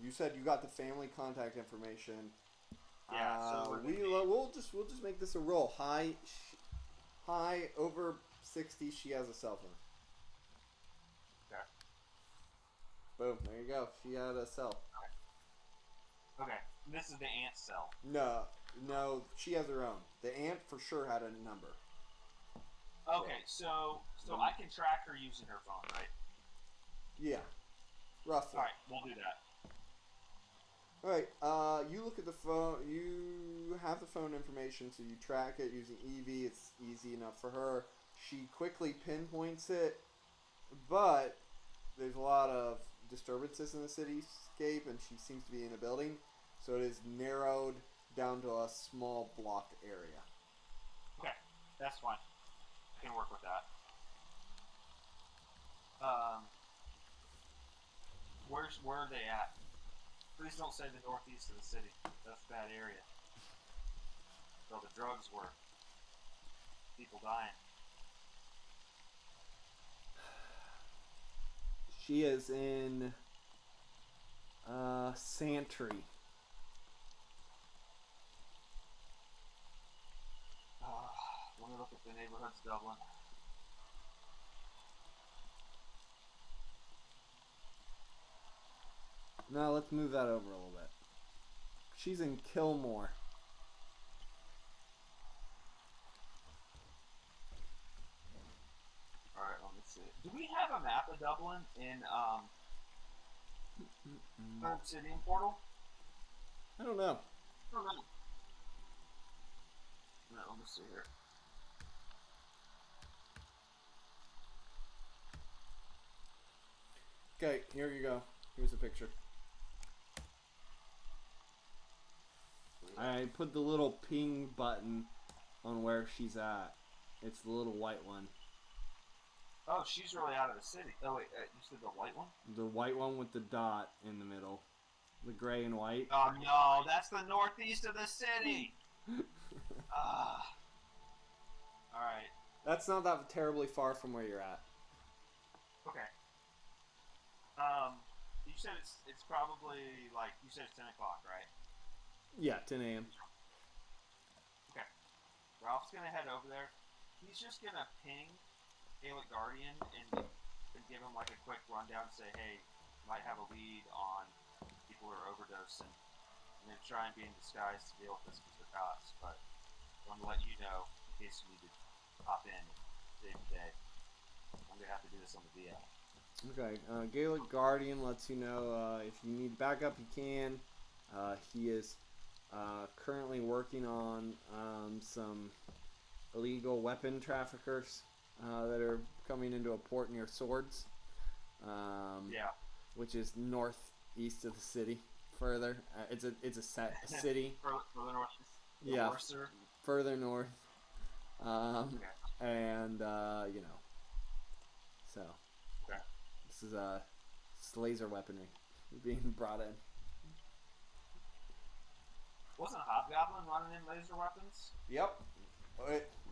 You said you got the family contact information. Yeah. So we'll just make this a roll. High over 60. She has a cell phone. Okay. Boom. There you go. She had a cell. Okay. This is the aunt's cell. No. She has her own. The aunt for sure had a number. Okay. So I can track her using her phone, right? Yeah. Roughly. All right. We'll do that. Alright, you look at the phone, you have the phone information, so you track it using Evie. It's easy enough for her. She quickly pinpoints it, but there's a lot of disturbances in the cityscape, and she seems to be in a building, so it is narrowed down to a small block area. Okay, that's fine. I can work with that. Where are they at? Please don't say the northeast of the city. That's a bad area. So the drugs were. People dying. She is in Santry. Let me look at the neighborhoods of Dublin. Now let's move that over a little bit. She's in Kilmore. Alright, let me see. Do we have a map of Dublin in Obsidian Portal? I don't know. I don't know. No, let me see here. Okay, here you go. Here's a picture. I put the little ping button on where she's at. It's the little white one. Oh, she's really out of the city. Oh wait, you said the white one? The white one with the dot in the middle. The gray and white. Oh no, that's the northeast of the city! Alright. That's not that terribly far from where you're at. Okay. You said it's probably like, you said it's 10 o'clock, right? Yeah, 10 a.m. Okay. Ralph's gonna head over there. He's just gonna ping Gaelic Guardian and give him like a quick rundown and say, hey, might have a lead on people who are overdosing. And then try and be in disguise to deal with this with the cops. But I'm gonna let you know in case you need to hop in and save the day. I'm gonna have to do this on the DL. Okay, Gaelic Guardian lets you know if you need backup, you can. He is currently working on some illegal weapon traffickers that are coming into a port near Swords, Yeah. which is northeast of the city. Further, it's a city. Further north. Yeah, North, sir. further north, Okay. and you know, so Okay. this is laser weaponry being brought in. Wasn't Hobgoblin running in laser weapons? Yep,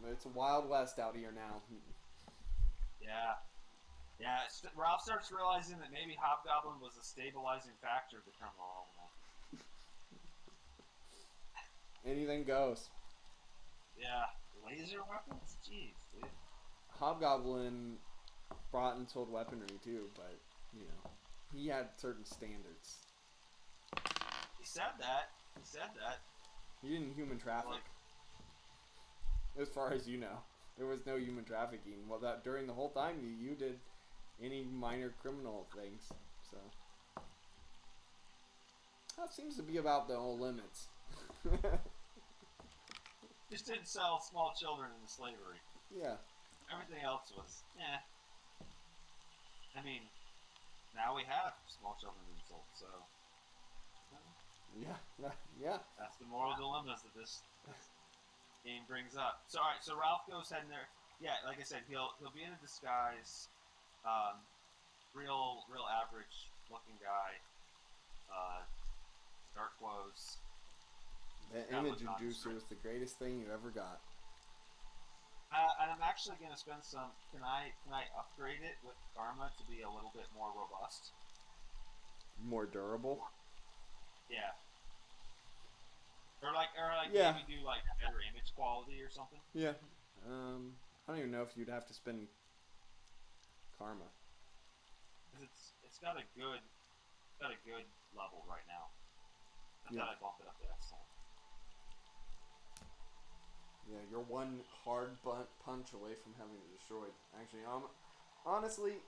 it's a Wild West out here now. Yeah. Yeah, Ralph starts realizing that maybe Hobgoblin was a stabilizing factor of the criminal element. Anything goes. Yeah. Laser weapons? Jeez, dude. Hobgoblin brought and sold weaponry too, but you know, he had certain standards. He said that. He didn't human traffic. As far as you know, there was no human trafficking. Well, that during the whole time you did any minor criminal things. So that seems to be about the whole limits. Just didn't sell small children into slavery. Yeah. Everything else was, I mean, now we have small children being sold, so. Yeah. That's the moral dilemmas that this game brings up. So, alright, so Ralph goes heading there. Yeah, like I said, he'll be in a disguise. Real average looking guy. Dark clothes. The image inducer was the greatest thing you ever got. And I'm actually going to spend some. Can I upgrade it with karma to be a little bit more robust? More durable. Yeah. Or like yeah. maybe do like better image quality or something. Yeah. I don't even know if you'd have to spend karma. Cause it's got a good level right now. I thought I'd bump it up to excellent. Yeah, you're one hard punch away from having it destroyed. Actually, honestly,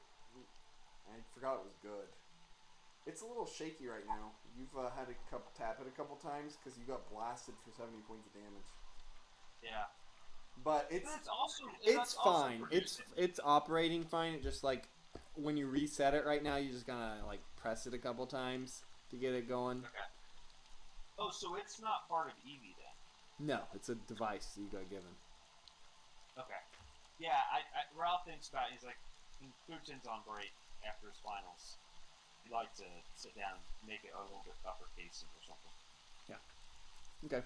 I forgot it was good. It's a little shaky right now. You've had to tap it a couple times because you got blasted for 70 points of damage. Yeah. But it's fine. It's operating fine. It just like when you reset it right now, you just gotta like press it a couple times to get it going. Okay. Oh, so it's not part of Eevee then? No, it's a device you got given. Okay. Yeah, Ralph thinks about it. He's like, Putin's on break after his finals. He'd like to sit down and make it a little bit tougher casing or something. Yeah. Okay.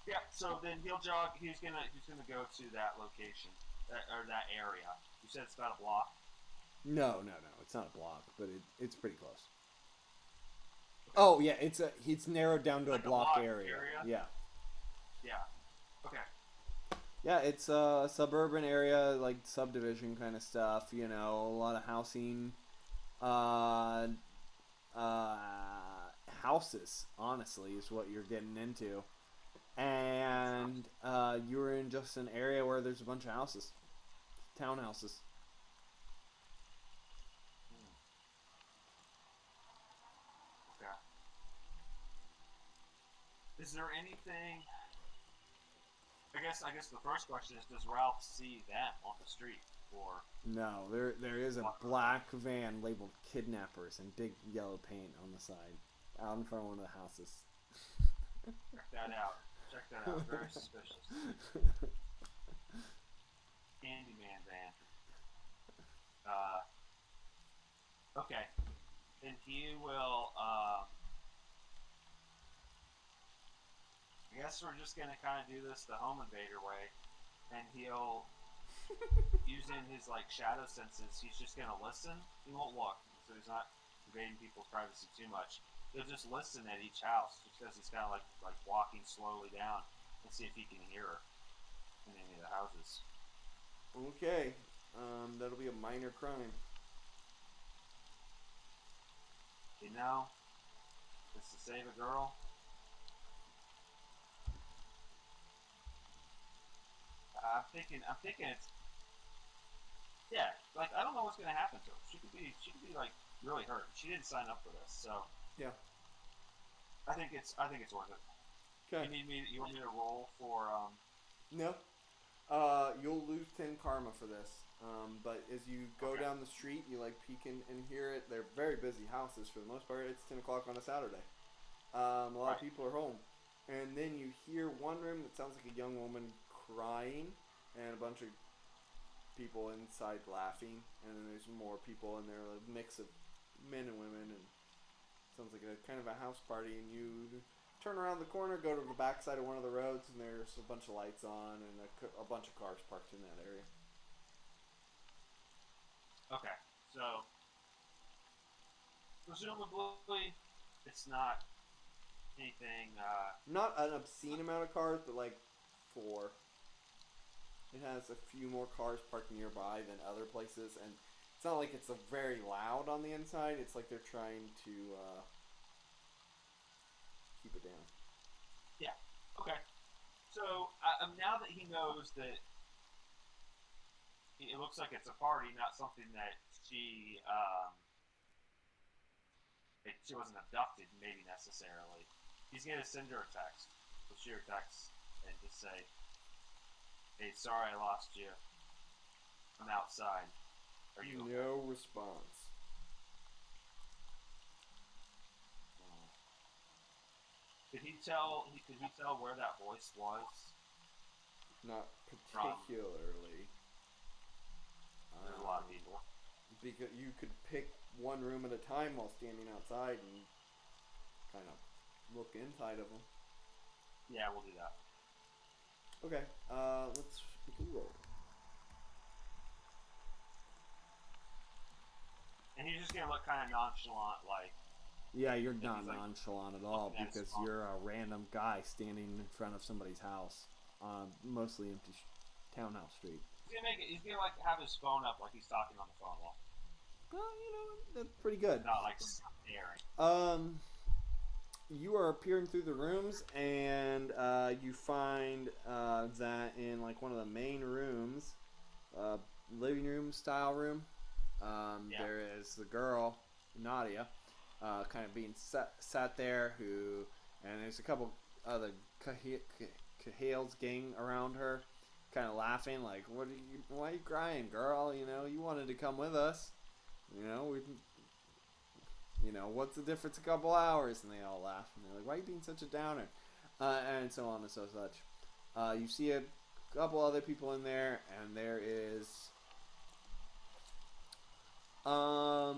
Yeah. So then he'll jog. He's gonna go to that location or that area. You said it's about a block. No. It's not a block, but it's pretty close. Okay. Oh yeah, it's narrowed down to like a block area. Yeah. Yeah. Okay. Yeah, it's a suburban area, like subdivision kind of stuff. You know, a lot of housing. Houses, honestly, is what you're getting into. And you're in just an area where there's a bunch of houses. Townhouses. Okay. Is there anything... I guess the first question is, does Ralph see them on the street? Or no, there is a black van labeled kidnappers in big yellow paint on the side, out in front of one of the houses. Check that out. Very suspicious. Candyman van. Okay. Then he will, I guess we're just gonna kind of do this the home invader way, and he'll, using his like shadow senses, he's just gonna listen. He won't look, so he's not invading people's privacy too much. He'll just listen at each house, just because he's kind of like walking slowly down and see if he can hear her in any of the houses. Okay, that'll be a minor crime. You know, it's to save a girl. I'm thinking it's, yeah, like I don't know what's gonna happen to her. She could be like really hurt. She didn't sign up for this, so yeah. I think it's worth it. Okay. You want me to roll for No. You'll lose 10 karma for this. But as you go down the street, you like peek and hear it. They're very busy houses for the most part. It's 10 o'clock on a Saturday. A lot of people are home. And then you hear one room that sounds like a young woman crying and a bunch of people inside laughing. And then there's more people in there, a mix of men and women. And sounds like a kind of a house party. And you turn around the corner, go to the backside of one of the roads, and there's a bunch of lights on and a bunch of cars parked in that area. Okay, so presumably it's not anything. Not an obscene amount of cars, but like 4. It has a few more cars parked nearby than other places, and it's not like it's very loud on the inside. It's like they're trying to keep it down. Yeah. Okay. So now that he knows that, it looks like it's a party, not something that she wasn't abducted, maybe necessarily. He's gonna send her a text. We'll shoot her a text and just say, "Hey, sorry I lost you. I'm outside. Are you okay?" No response. Did he tell where that voice was? Not particularly. There's a lot of people. Because you could pick one room at a time while standing outside and kind of look inside of them. Yeah, we'll do that. Okay, let's make a roll. And he's just gonna look kind of nonchalant, like. Yeah, you're And not he's like, nonchalant at all looking at his because phone. you're a random guy standing in front of somebody's house on mostly empty townhouse street. He's gonna like have his phone up like he's talking on the phone. Well, Well, you know, that's pretty good. not like staring. You are peering through the rooms, and you find that in like one of the main rooms, living room style room, there is the girl Nadia, kind of being sat there. And there's a couple other Cahales gang around her, kind of laughing like, why are you crying, girl? You know, you wanted to come with us. What's the difference? A couple hours. And they all laugh. And they're like, why are you being such a downer? And so on and so such. You see a couple other people in there. And there is a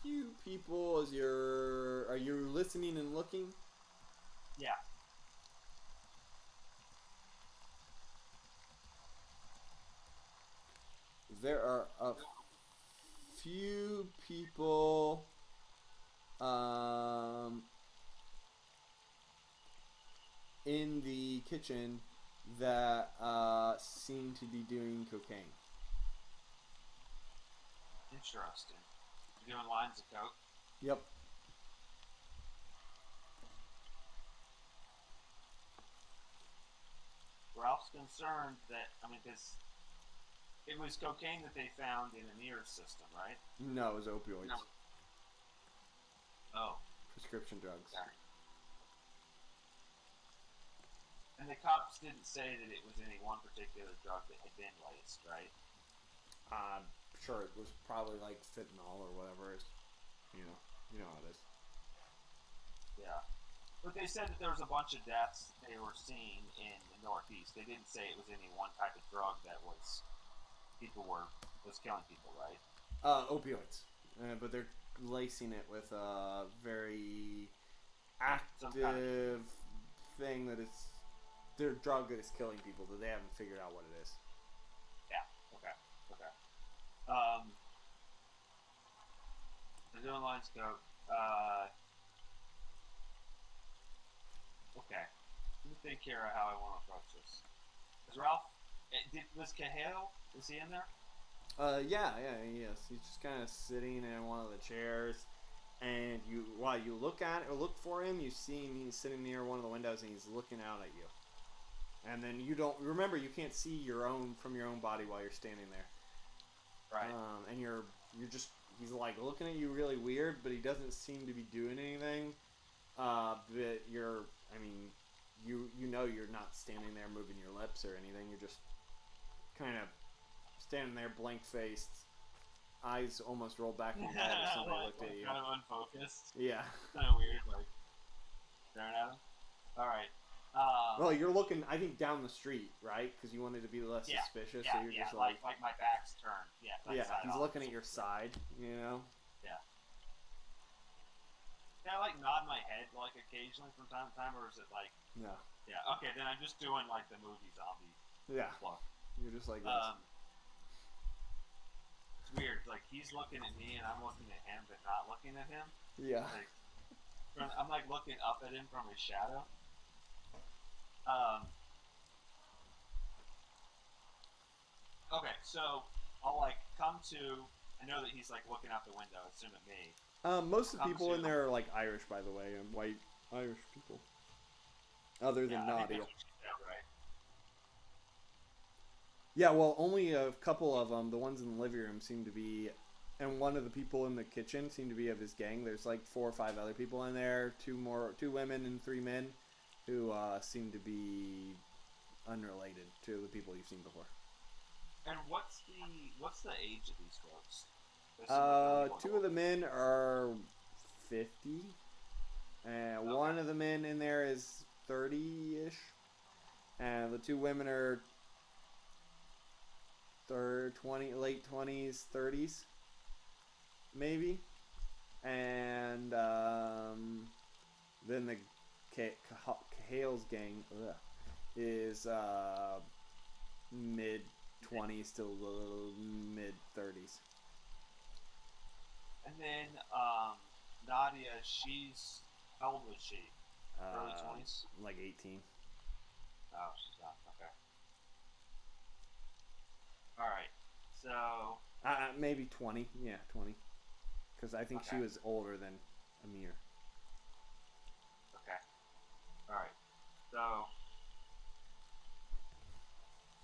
few people as are you listening and looking? Yeah. There are a few people in the kitchen that seem to be doing cocaine. Interesting. You doing lines of coke? Yep. Ralph's concerned that because it was cocaine that they found in Amir's system, right? No, it was opioids. No. Oh. Prescription drugs. Okay. And the cops didn't say that it was any one particular drug that had been laced, right? I'm sure it was probably like fentanyl or whatever. You know how it is. Yeah. But they said that there was a bunch of deaths they were seeing in the Northeast. They didn't say it was any one type of drug that was killing people, right? Opioids. But they're lacing it with a very active thing that is their drug that is killing people that they haven't figured out what it is. Yeah. Okay. They're doing lines coke. Okay. Let me think here of how I want to approach this. Is Ralph? Was Cahale? Is he in there? Yeah, yes. He's just kind of sitting in one of the chairs, and while you look for him, you see him. He's sitting near one of the windows, and he's looking out at you. And then you can't see your own body while you're standing there. Right. And he's like looking at you really weird, but he doesn't seem to be doing anything. But you're not standing there moving your lips or anything. You're just kind of standing there blank-faced, eyes almost rolled back in your head if somebody looked at you. Kind of unfocused. Yeah. Kind of weird, like staring at him. All right. Well, you're looking, I think, down the street, right? Because you wanted to be less suspicious, so you're just like my back's turned. Yeah. He's looking at your side, Yeah. Can I nod my head occasionally from time to time, or is it like? No. Yeah. Okay, then I'm just doing the movie zombie. Yeah. Look. You're just like this. It's weird. He's looking at me and I'm looking at him, but not looking at him. Yeah. I'm looking up at him from his shadow. Okay, so I'll come to. I know that he's looking out the window, assume at me. Most of the people in there are Irish, by the way, and white Irish people. Other than Nadia. Right? Yeah, well, only a couple of them. The ones in the living room seem to be, and one of the people in the kitchen seem to be of his gang. There's like 4 or 5 other people in there. 2 women and 3 men, who seem to be unrelated to the people you've seen before. And what's the age of these folks? They seem like really 2 of the men are 50, and Okay. one of the men in there is 30-ish, and the 2 women are late 20s, 30s, maybe, and then the Cahale's gang is mid 20s to mid 30s. And then Nadia, she's how old was she? Early 20s? Like 18. Oh, she's not. Okay. All right. So Maybe 20. Yeah, 20. Because I think she Okay. was older than Amir. okay. All right. So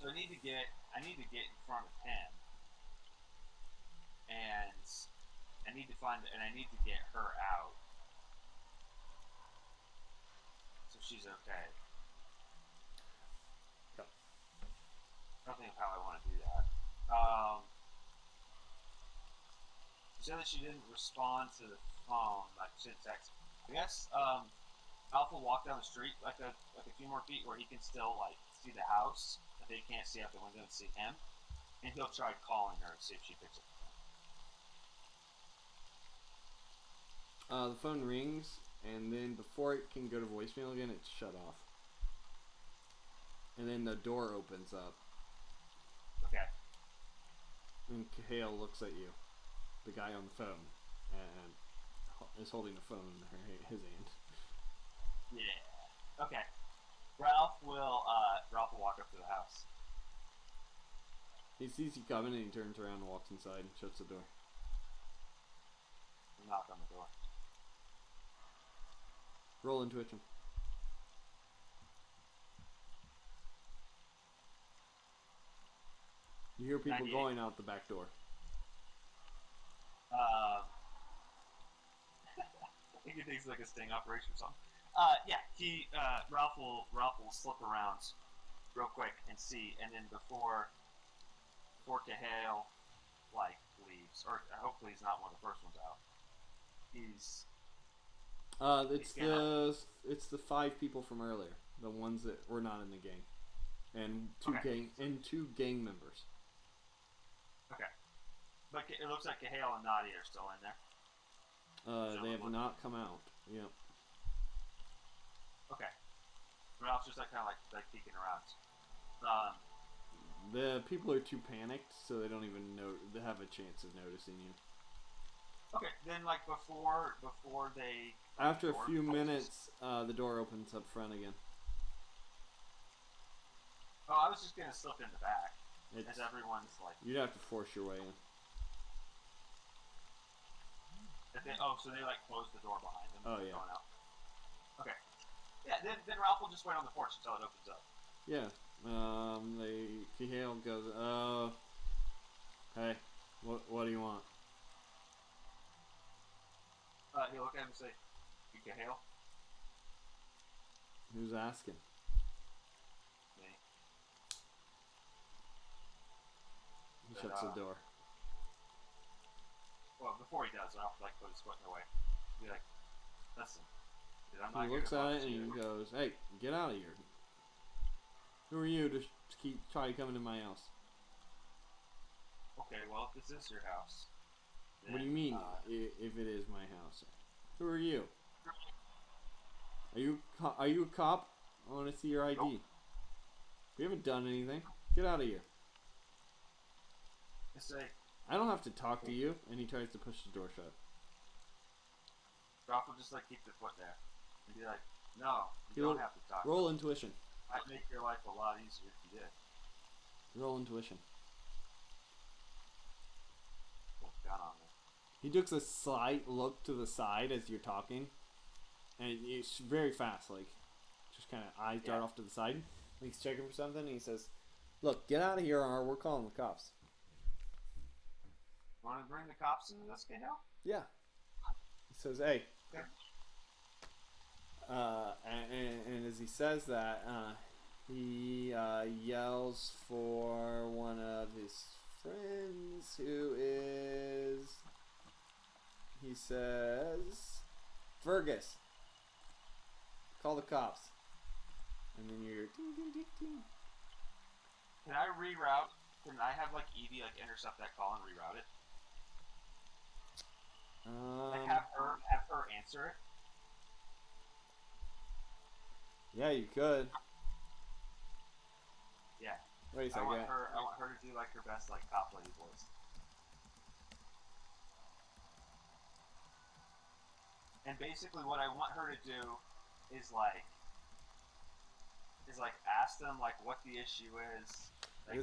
I need to get in front of him, and I need to get her out so she's okay. Yep. I don't think how I want to do that. You said that she didn't respond to the phone, like she didn't text. I guess Alpha walked down the street like a few more feet where he can still like see the house, but they can't see out the window and see him. And he'll try calling her and see if she picks up. The phone rings, and then before it can go to voicemail again, it's shut off. And then the door opens up, Okay. and Cahale looks at you, the guy on the phone, and is holding the phone in his hand. Yeah. Okay. Ralph will walk up to the house. He sees you coming, and he turns around and walks inside and shuts the door. Knock on the door. Roll intuition. You hear people 98. going out the back door. I think he thinks like a sting operation or something. Yeah, Ralph will slip around real quick and see, and then before Cahale like leaves, or hopefully he's not one of the first ones out. It's the 5 people from earlier, the ones that were not in the gang, and two gang members. Okay, but it looks like Cahale and Nadia are still in there. They have not come out. Yep. Okay, Ralph's just like kind of like peeking around. The people are too panicked, so they don't even know. They have a chance of noticing you. Okay, then like before they. After a few minutes, the door opens up front again. Oh, I was just gonna slip in the back, as everyone's like. You'd have to force your way in. So they like close the door behind them. Oh, yeah. Going out. Okay. Yeah, then Ralph will just wait on the porch until it opens up. Yeah. Cahale goes, hey, what do you want? He'll look at him and say, "You Cahale?" Who's asking? Me. He shuts the door. Well, before he does, Ralph like put his foot in the way. Be like, "Listen, dude, I'm not He here looks to at talk it to and you." he goes, hey, get out of here. Who are you to keep trying to come into my house? Okay, well, if this is your house. What do you mean, if it is my house? Who are you? Are you a cop? I want to see your ID. Nope. We haven't done anything. Get out of here. I say, I don't have to talk to you. And he tries to push the door shut. Ralph will just like keep the foot there and be like, "No, you don't have to talk. Roll intuition. I'd make your life a lot easier if you did." Roll intuition. Put a gun on me. He takes a slight look to the side as you're talking, and it's very fast. Like, just kind of eyes dart off to the side. Like he's checking for something. And he says, Look, get out of here, or we're calling the cops. Want to bring the cops into this, Cahill? Yeah. He says, hey. Okay. And as he says that, he yells for one of his friends who is, he says, Fergus, call the cops. And then you're ding, ding, ding, ding. Can I reroute? Can I have like Evie like intercept that call and reroute it? Like have her answer it. Yeah, you could. Yeah. Wait a second. I want her to do like her best like cop lady voice. And basically, what I want her to do is like ask them like what the issue is. Like,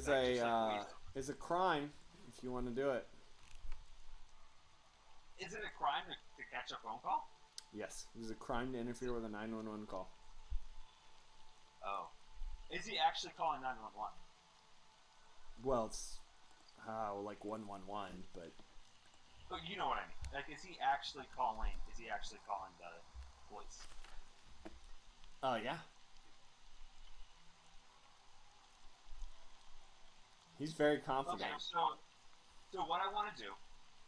It's a crime if you want to do it. Is it a crime to catch a phone call? Yes, it is a crime to interfere with a 911 call. Oh, is he actually calling 911? Well, it's like 111, but you know what I mean. Like, is he actually calling? Is he actually calling the police? Oh yeah. He's very confident. Okay, so what I want to do,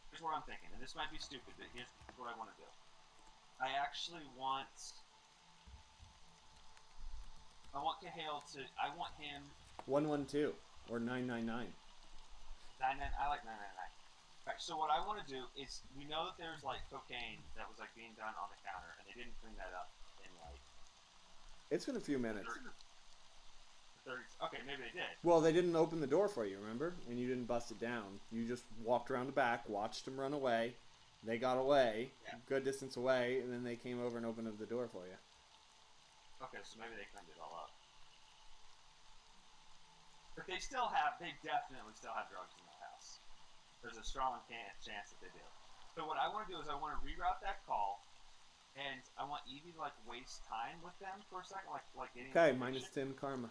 here's what I'm thinking, and this might be stupid, but here's what I want to do. I actually want Cahill to, I want him 112 or 999. I like 999. Alright, so what I want to do is, we know that there's like cocaine that was like being done on the counter, and they didn't clean that up in like It's been a few minutes. 30. Okay, maybe they did. Well, they didn't open the door for you, remember? And you didn't bust it down. You just walked around the back, watched them run away. They got away, good distance away, and then they came over and opened up the door for you. Okay, so maybe they cleaned it all up. But they definitely still have drugs in that house. There's a strong chance that they do. So what I want to do is I want to reroute that call, and I want Evie to like waste time with them for a second, like getting. Okay, minus 10 karma.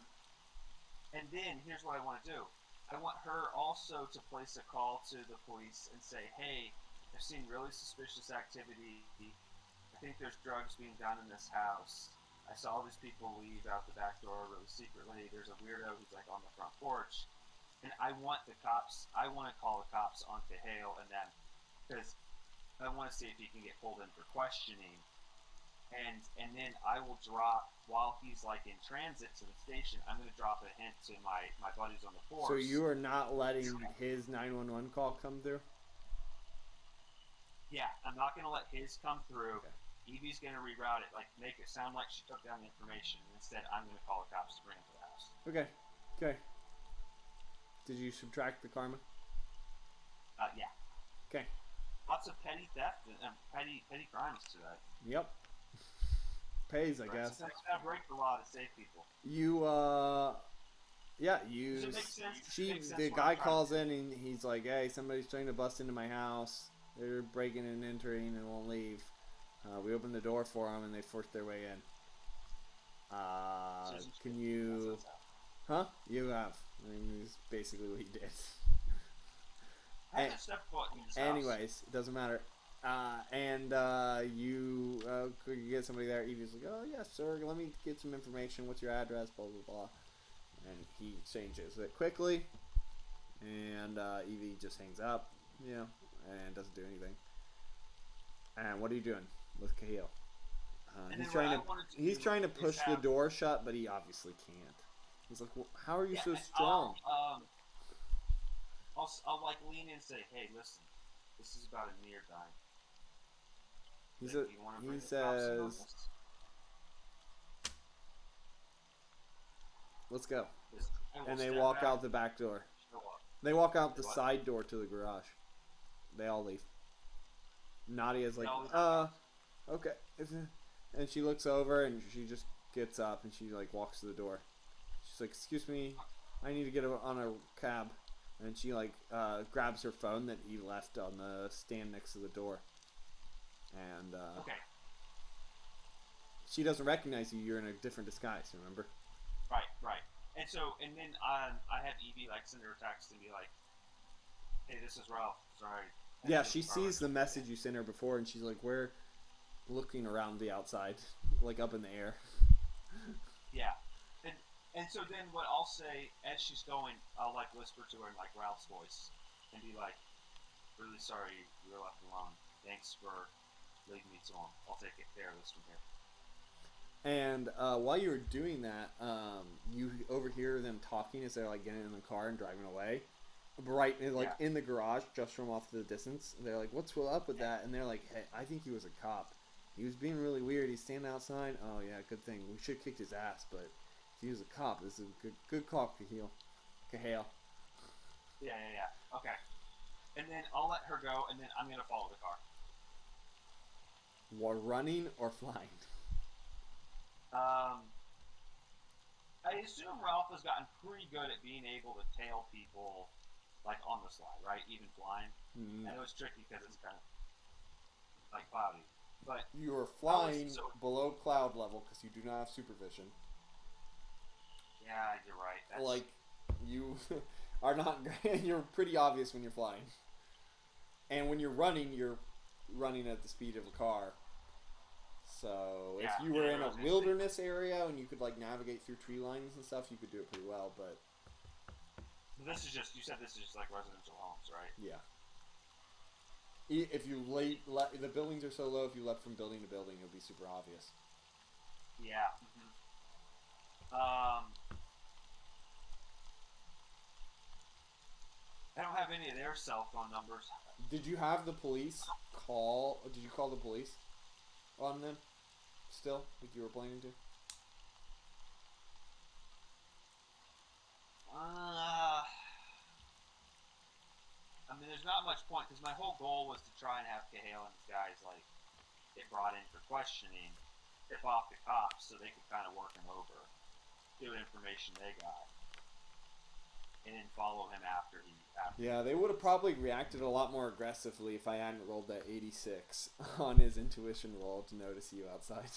And then here's what I want to do. I want her also to place a call to the police and say, hey, I've seen really suspicious activity. I think there's drugs being done in this house. I saw these people leave out the back door really secretly. There's a weirdo who's like on the front porch. And I want to call the cops on Cahill and them, because I want to see if he can get pulled in for questioning. And then I will drop, while he's like in transit to the station, I'm going to drop a hint to my buddies on the force. So you are not letting his 911 call come through? Yeah, I'm not going to let his come through. Okay. Evie's going to reroute it, like make it sound like she took down the information. Instead, I'm going to call the cops to bring him to the house. Okay. Okay. Did you subtract the karma? Yeah. Okay. Lots of petty theft and petty crimes to that. Yep. Pays, I guess. Sometimes you gotta break the law to save people. Does it make sense? The guy calls in and he's like, hey, somebody's trying to bust into my house. They're breaking and entering and won't leave. We opened the door for them and they forced their way in. Can you... Huh? You have. I mean, it's basically what he did. I haven't stepped foot in his house. Anyways, it doesn't matter. You could get somebody there. Evie's like, oh yes, sir. Let me get some information. What's your address? Blah blah blah. And he changes it quickly, and Evie just hangs up, and doesn't do anything. And what are you doing with Cahill? He's trying to push the door shut, but he obviously can't. He's like, well, how are you so strong? I'll like lean in and say, hey, listen, this is about a near dying. He says, let's go. And they walk out the back door. They walk out the side door to the garage. They all leave. Nadia's like, okay. And she looks over and she just gets up and she like walks to the door. She's like, excuse me, I need to get on a cab. And she like grabs her phone that he left on the stand next to the door. And okay. She doesn't recognize you. You're in a different disguise, remember? Right. And then I had Evie like send her a text and be like, "Hey, this is Ralph. Sorry." Yeah, she sees the message you sent her before, and she's like, "We're looking around the outside, like up in the air." Yeah, and so then what I'll say as she's going, I'll like whisper to her in like Ralph's voice, and be like, "Really sorry you were left alone. Thanks for leading me to him. I'll take care of this from here." And while you were doing that, you overhear them talking as they're like getting in the car and driving away. Right, like Yeah. in the garage, just from off to the distance. They're like, "What's up with that?" And they're like, "Hey, I think he was a cop. He was being really weird. He's standing outside. Oh yeah, good thing. We should have kicked his ass, but if he was a cop, this is a good call, Cahill. Cahill." Yeah. Okay. And then I'll let her go, and then I'm gonna follow the car. While running or flying? Um, I assume Ralph has gotten pretty good at being able to tail people, like on the slide, right? Even flying. Mm. I know it's tricky because it's kind of like cloudy, but You are flying so- below cloud level because you do not have supervision. yeah, you're right. That's, Like, you are not. You're pretty obvious when you're flying, and when you're running at the speed of a car. So if Yeah, you were yeah, in I a was gonna wilderness area and you could like navigate through tree lines and stuff, you could do it pretty well. But this is just, you said this is just like residential homes, right? yeah, if you the buildings are so low, if you leapt from building to building, it would be super obvious. Yeah. I don't have any of their cell phone numbers. Did you have the police call? Did you call the police on them? Still, like you were planning to? I mean, there's not much point because my whole goal was to try and have Cahill and his guys like get brought in for questioning, tip off the cops so they could kind of work him over, do information they got, and then follow him after he. Yeah, they would have probably reacted a lot more aggressively if I hadn't rolled that 86 on his intuition roll to notice you outside.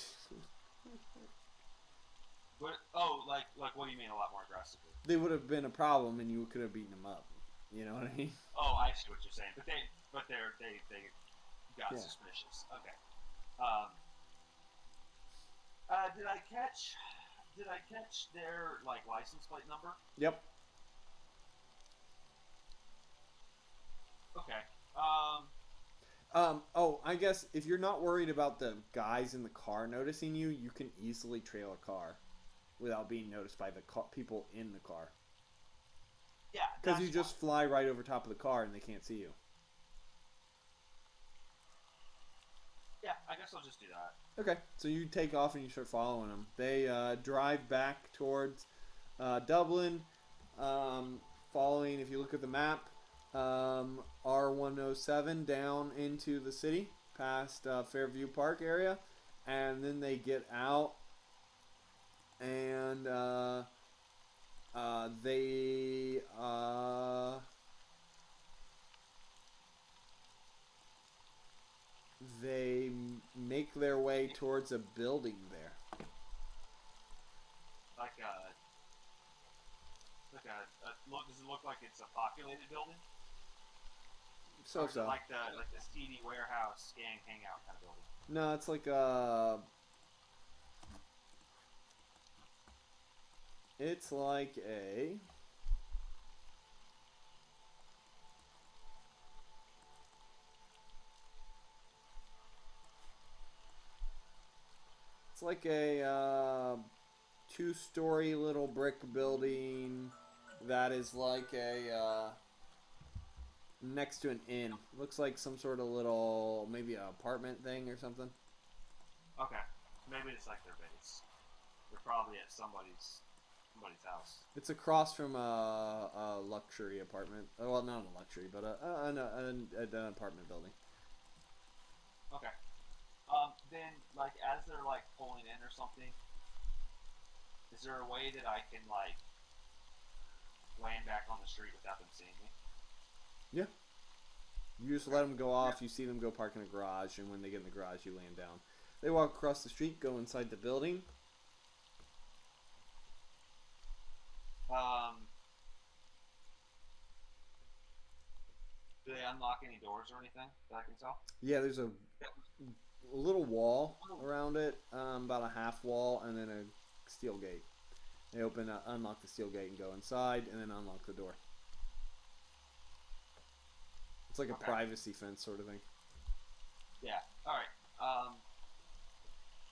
But like what do you mean a lot more aggressively? They would have been a problem, and you could have beaten them up. You know what I mean? Oh, I see what you're saying. But they got Yeah. suspicious. Okay. Did I catch their like license plate number? Yep. Okay. Oh, I guess if you're not worried about the guys in the car noticing you, you can easily trail a car without being noticed by the people in the car. Yeah. Because you just fly right over top of the car and they can't see you. Yeah, I guess I'll just do that. Okay, so you take off and you start following them. They drive back towards Dublin, following, if you look at the map, R107 down into the city, past Fairview Park area, and then they get out, and they make their way towards a building there. Does it look like it's a populated building? So. Like the seedy warehouse gang hangout kind of building. No, it's like a. It's like a. It's like a two-story little brick building that is like a next to an inn. Looks like some sort of little, maybe an apartment thing or something. Okay, maybe it's like their base. They're probably at somebody's house. It's across from a luxury apartment. Well, not a luxury, but an apartment building. Okay. Then, like, as they're, like, pulling in or something, is there a way that I can, like, land back on the street without them seeing me? Yeah. You just let them go off, you see them go park in a garage, and when they get in the garage, you land down. They walk across the street, go inside the building. Do they unlock any doors or anything that I can tell? Yeah, there's a little wall around it, about a half wall, and then a steel gate. They unlock the steel gate and go inside, and then unlock the door. It's like a privacy fence sort of thing. Yeah. All right.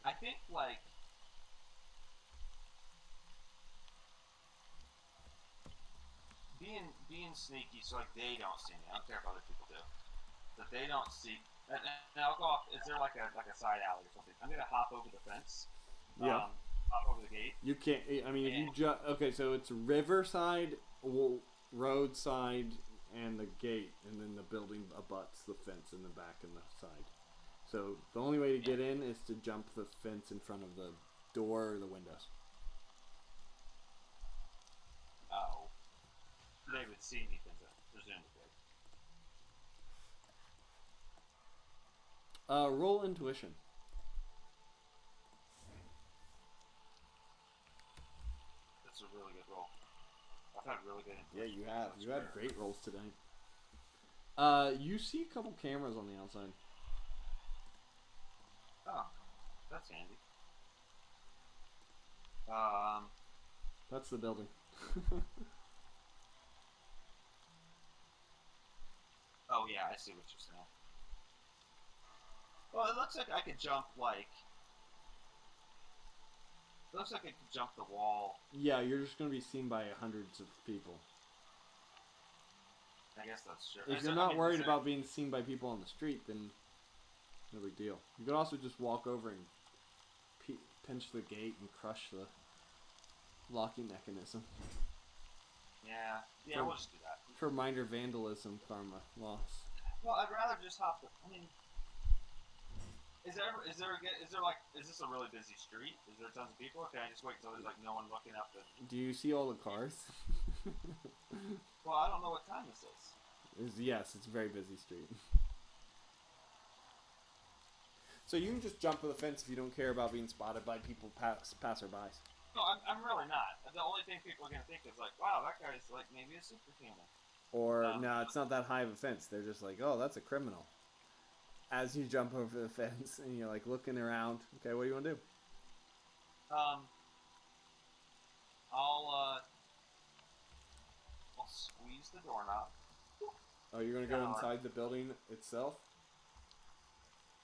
I think like being sneaky, so like they don't see me. I don't care if other people do. That they don't see. And I'll go off. Is there like a side alley or something? I'm gonna hop over the fence. Yeah. Hop over the gate. You can't. I mean, if you okay, so it's riverside, roadside, and the gate, and then the building abuts the fence in the back and the side. So the only way to get in is to jump the fence in front of the door or the windows. Oh, they would see me, presumably. Roll intuition. That's a really good roll. I've had really good intuition. Yeah, you have. You had great rolls today. You see a couple cameras on the outside. Oh, that's handy. That's the building. Oh yeah, I see what you're saying. Well, it looks like I could jump like. It looks like I could jump the wall. Yeah, you're just going to be seen by hundreds of people. I guess that's true. If you're not worried about being seen by people on the street, then no big deal. You could also just walk over and pinch the gate and crush the locking mechanism. Yeah, we'll just do that. For minor vandalism, karma loss. Well, I'd rather just hop. I mean, is this a really busy street? Is there tons of people, or can I just wait until there's like no one looking up? Do you see all the cars? Well, I don't know what time this is. Yes, it's a very busy street. So you can just jump over the fence if you don't care about being spotted by people passerbys. No, I'm really not. The only thing people are gonna think is like, wow, that guy's like maybe a superhuman. Or no, it's not that high of a fence. They're just like, oh, that's a criminal. As you jump over the fence and you're like looking around, okay, what do you want to do? I'll squeeze the doorknob. Oh, you're gonna go inside the building itself?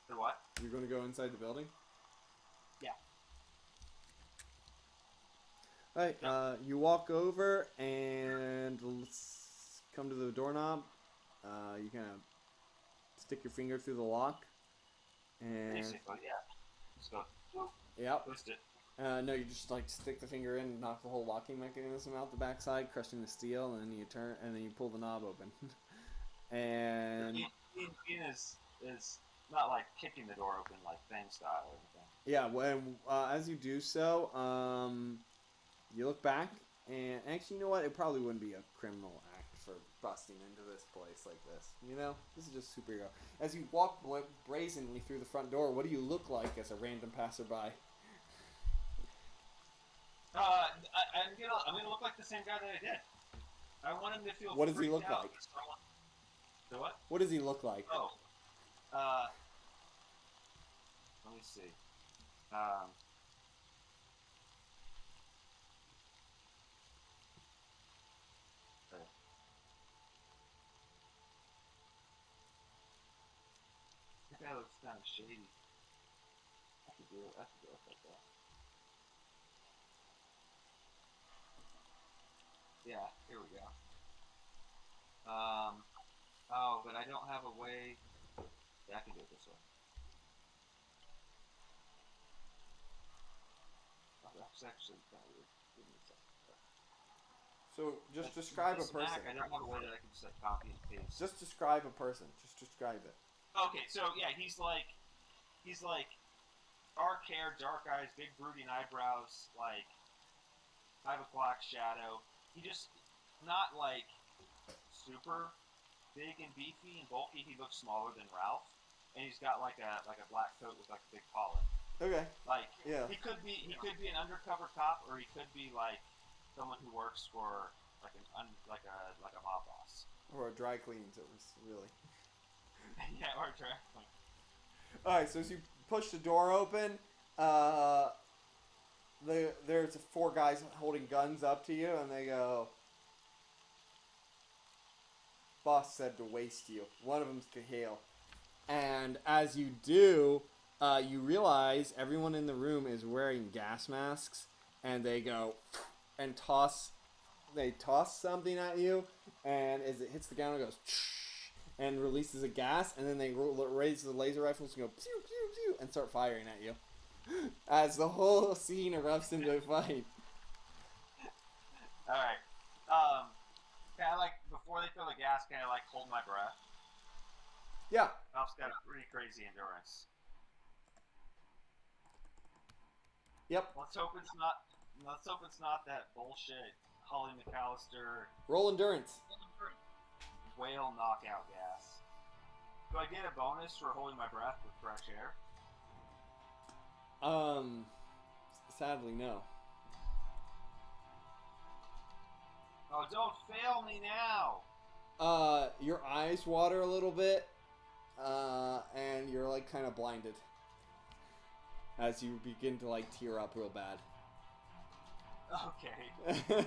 The what? You're gonna go inside the building? Yeah. Alright, you walk over and let's come to the doorknob. You kind of stick your finger through the lock. And basically, yeah. Just go. Yep. Twist it. No, you just like stick the finger in and knock the whole locking mechanism out the backside, crushing the steel, and then you turn and then you pull the knob open. And Ian is not like kicking the door open like Fang style or anything. yeah, when as you do so, you look back, and actually, you know what? It probably wouldn't be a criminal act for busting into this place like this. You know, this is just superhero. As you walk brazenly through the front door, what do you look like as a random passerby? I'm gonna look like the same guy that I did. I want him to feel. What does he look out. like? The what? What does he look like? Oh, let me see. That guy looks kind of shady. I could do it like that. Yeah, here we go. Oh, but I don't have a way. Yeah, I can do it this way. Oh, that's actually kind of weird. Give me a second. So, just describe a person. I don't have a way that I can just like copy and paste. Just describe a person. Just describe it. Okay, so yeah, he's like dark hair, dark eyes, big brooding eyebrows, like 5 o'clock shadow. He just not like super big and beefy and bulky. He looks smaller than Ralph, and he's got like a black coat with like a big collar. Okay. Like yeah, he could be an undercover cop, or he could be like someone who works for like like a mob boss. Or a dry clean service, really. Yeah, or directly. Alright, so as you push the door open, there's 4 guys holding guns up to you, and they go, "Boss said to waste you." One of them's Kahale. And as you do, you realize everyone in the room is wearing gas masks, and they go and toss something at you, and as it hits the ground, it goes and releases a gas, and then they raise the laser rifles and go pew pew pew and start firing at you. As the whole scene erupts into a fight. All right. Kind of like before they throw the gas, kind of like hold my breath. Yeah. Ralph's got a pretty crazy endurance. Yep. Let's hope it's not that bullshit Holly McAllister Roll endurance. whale knockout gas. Do I get a bonus for holding my breath with fresh air? Sadly, no. Oh, don't fail me now! Your eyes water a little bit, and you're like kind of blinded as you begin to like tear up real bad. Okay.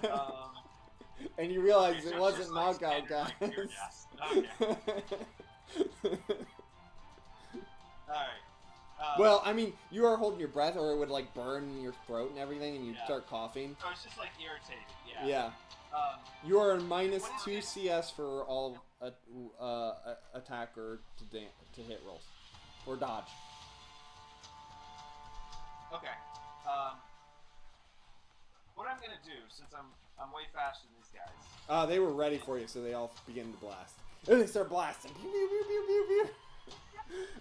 And you realize Okay, it so wasn't just, like, knockout standard, like, tear gas. gas. Okay. Alright. Well, I mean, you are holding your breath, or it would like burn your throat and everything, and you'd Yeah. start coughing. So it's just like irritated, yeah. Yeah. You are minus 2 CS for all attack or to hit rolls, or dodge. Okay. What I'm gonna do, since I'm way faster than these guys. They were ready for you, so they all begin to blast. And they start blasting. Pew, pew, pew, pew, pew, pew.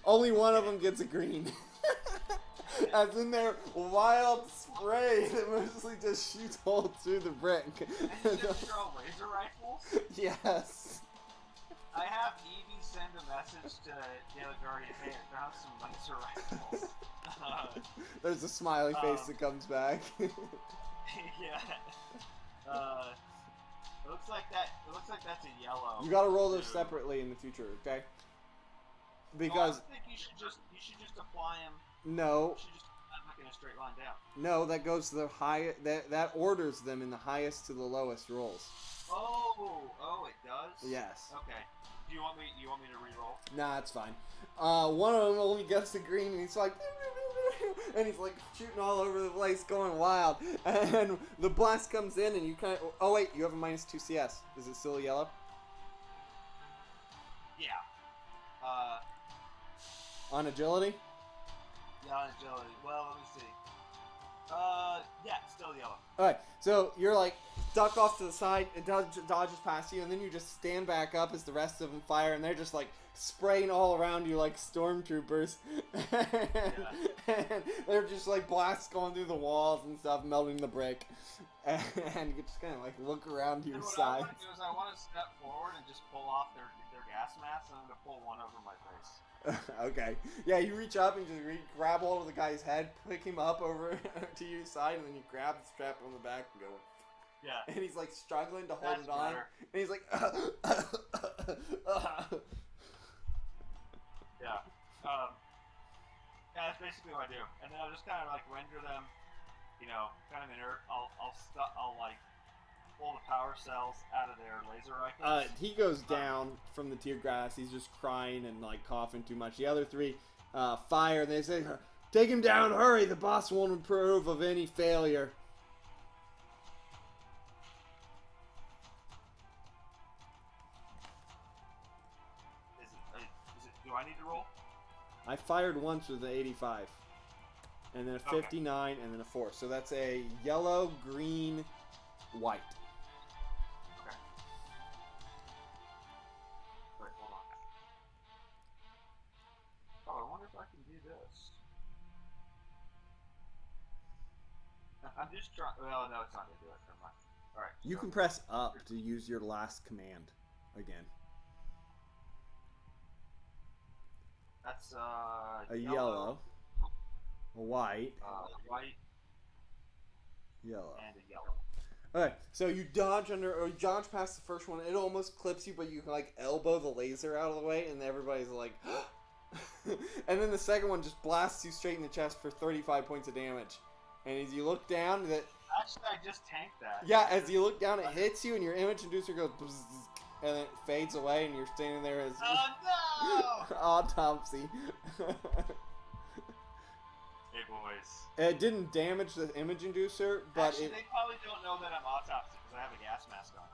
Only one of them gets a green. As in their wild spray that mostly just shoots holes through the brick. And you just throw laser rifles? Yes. I have Evie send a message to the other guardian, hey, I found some laser rifles. There's a smiley face that comes back. Yeah. It looks like that's a yellow. You gotta roll those too. separately in the future, okay? Oh, Because I think you should just apply them. no, You should just apply them like in a straight line down. no, that goes to the high. That orders them in the highest to the lowest rolls. Oh, it does. Yes. Okay. Do you want me to re-roll? Nah, it's fine. One of them only gets the green, and he's like, and he's like shooting all over the place, going wild. And the blast comes in, and you kind of. Oh wait, you have a minus 2 CS. Is it still yellow? Yeah. On agility? Yeah, on agility. Well, let me see. Yeah, it's still yellow. Alright, so you're like, duck off to the side, it dodges past you, and then you just stand back up as the rest of them fire, and they're just like spraying all around you like stormtroopers. And they're just like blasts going through the walls and stuff, melting the brick. And you just kind of like look around to your What I side. want to do is I want to step forward and just pull off their gas mask, and I'm going to pull one over my face. Okay. Yeah, you reach up and just grab hold of the guy's head, pick him up over to your side, and then you grab the strap on the back and go. Yeah. And he's like struggling to hold That's it on. better. And he's like, Yeah. Yeah, that's basically what I do. And then I'll just kind of like render them, kind of inert. I'll like pull the power cells out of their laser rifles. he goes down from the tear gas. He's just crying and like coughing too much. The other 3 fire, and they say, "Take him down, hurry! The boss won't approve of any failure." Do I need to roll? I fired once with an 85, and then a 59, and then a 4. So that's a yellow, green, white. Okay. Wait, hold on. Oh, I wonder if I can do this. I'm just trying. Well, no, it's not gonna do it. Never mind. All right. You so- can press up to use your last command again. That's A yellow, a white, white, yellow. and a yellow. Okay, so you dodge past the first one. It almost clips you, but you like elbow the laser out of the way, and everybody's like, and then the second one just blasts you straight in the chest for 35 points of damage. And as you look down, Actually, I just tanked that. yeah, as you look down, it hits you, and your image inducer goes, and then it fades away, and you're standing there as Oh no! autopsy. Hey boys. It didn't damage the image inducer, but Actually, they probably don't know that I'm autopsy because I have a gas mask on.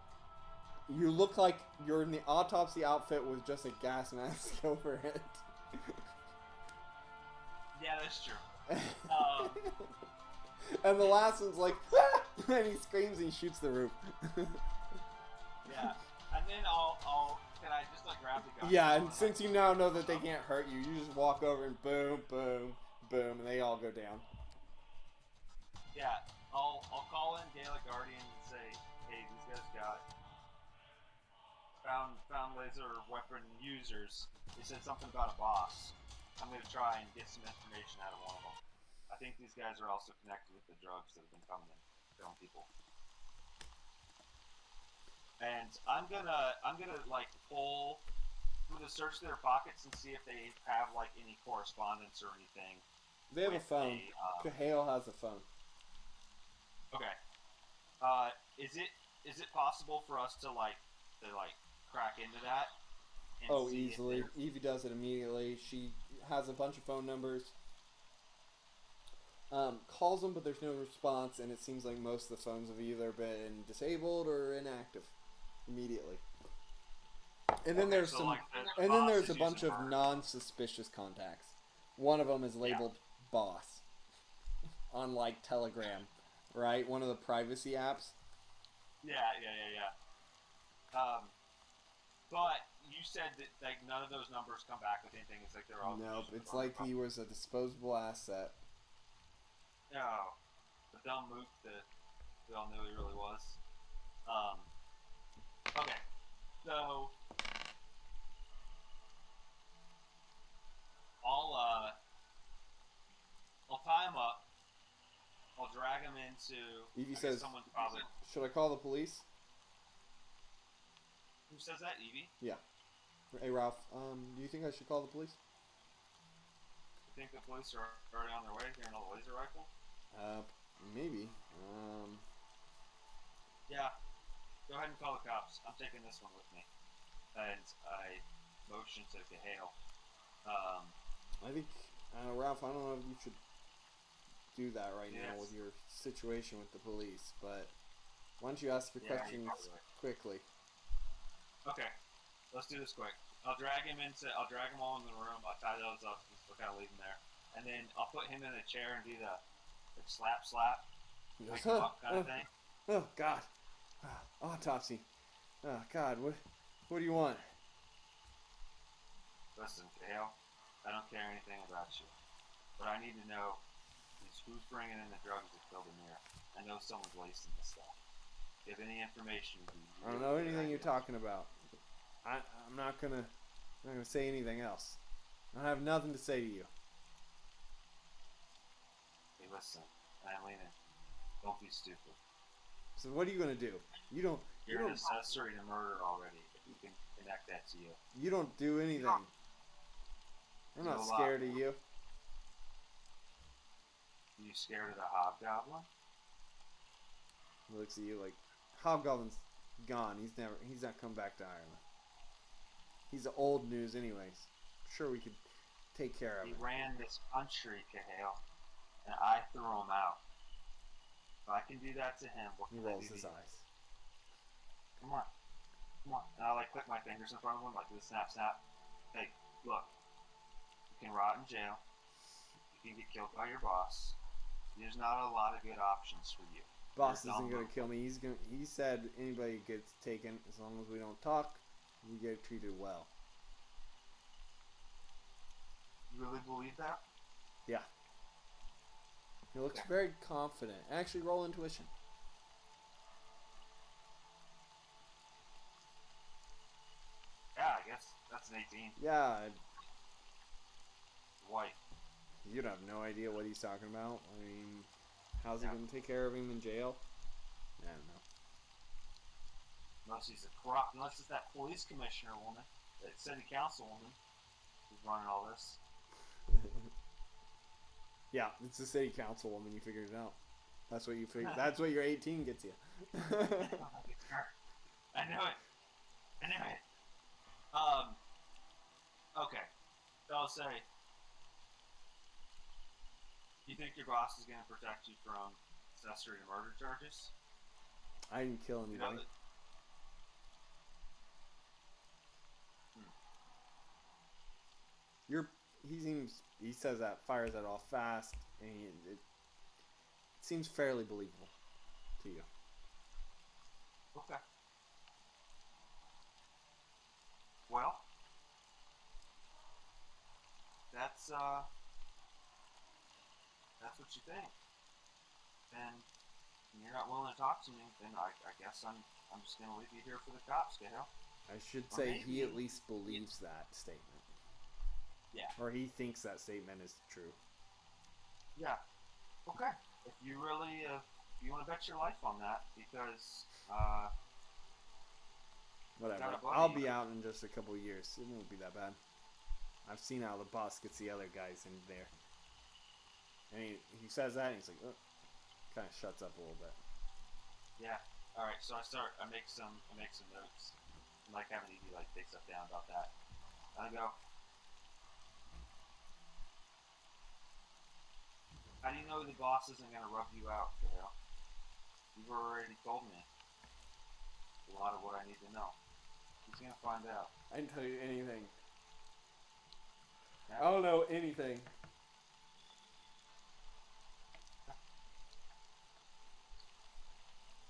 you look like you're in the autopsy outfit with just a gas mask over it. Yeah, that's true. And the last one's like, and he screams and he shoots the roof. Yeah, and then can I just like grab the gun? Yeah, and since you now know that they can't hurt you, you just walk over and boom, boom, boom, and they all go down. Yeah, I'll call in Gaelic Guardian and say, hey, these guys got found laser weapon users. They said something about a boss. I'm gonna try and get some information out of one of them. I think these guys are also connected with the drugs that have been coming in, killing people. And I'm gonna like search their pockets and see if they have like any correspondence or anything. They have a phone. Cahill has a phone. Okay. Is it possible for us to crack into that? And Oh, see easily. Evie does it immediately. She has a bunch of phone numbers. Calls them, but there's no response, and it seems like most of the phones have either been disabled or inactive immediately. And then there's there's a bunch of non-suspicious contacts. One of them is labeled boss on like Telegram, right? One of the privacy apps. Yeah. But you said that like none of those numbers come back with anything. It's like they're all. Nope, it's like he was a disposable asset. No, the dumb mook that we all knew he really was. Okay, so I'll tie him up. I'll drag him into. Evie says, someone's probably. "Should I call the police?" Who says that, Evie? Yeah. Hey Ralph, do you think I should call the police? You think the police are already on their way here in a laser rifle? Maybe. Yeah. Go ahead and call the cops. I'm taking this one with me. And I motion to Cahill. I think, Ralph, I don't know if you should do that right now with your situation with the police, but why don't you ask your questions quickly? Okay, let's do this quick. I'll drag him all in the room. I'll tie those up. We'll kind of leave him there, and then I'll put him in a chair and do the slap, wake him up kind of thing. Oh God, autopsy. Oh God, what do you want? Listen, Cahill, I don't care anything about you, but I need to know who's bringing in the drugs that killed Amir. I know someone's wasting this stuff. Give any information. I don't know anything you're talking about. I'm not gonna say anything else. I have nothing to say to you. Hey, listen, Eileen, don't be stupid. So what are you gonna do? You're an accessory to murder already. If you can connect that to you. You don't do anything. I'm not scared of you. Are you scared of the hobgoblin? He looks at you like, Hobgoblin's gone. He's not come back to Ireland. He's old news anyways. Sure, we could take care of him. He ran this country, Cahill, and I threw him out. If I can do that to him, what He can I rolls do to his you? eyes. Come on. And I click my fingers in front of him, like do the snap, snap. Hey, look. You can rot in jail. You can get killed by your boss. There's not a lot of good options for you. Boss isn't gonna kill me. He said anybody gets taken as long as we don't talk, we get treated well. You really believe that? Yeah. He looks very confident. Actually, roll intuition. Yeah, I guess that's an 18. Yeah. White. You'd have no idea what he's talking about. I mean, how's he gonna take care of him in jail? I don't know. Unless he's a corrupt, unless it's that police commissioner woman, that city council woman, who's running all this. Yeah, it's the city council woman. You figured it out. That's what you figured. That's what your 18 gets you. I knew it. Okay. So I'll say, you think your boss is going to protect you from accessory to murder charges? I didn't kill You know anybody. that. He says that, fires that off fast, and it seems fairly believable to you. Okay. Well, that's what you think. And you're not willing to talk to me, then I guess I'm just gonna leave you here for the cops, Gail. I should Or say he maybe- at least believes that statement. Yeah. Or he thinks that statement is true. Yeah. Okay. If you really, you want to bet your life on that, because Whatever. Got a buddy, I'll be but- out in just a couple of years. It won't be that bad. I've seen how the boss gets the other guys in there. And he says that, and he's like, oh, kind of shuts up a little bit. yeah. All right. So I make some notes. I'm like having Evie like take stuff down about that. I go. How do you know the boss isn't gonna rub you out, Gail? You've already told me a lot of what I need to know. He's gonna find out. I didn't tell you anything. Yeah. I don't know anything.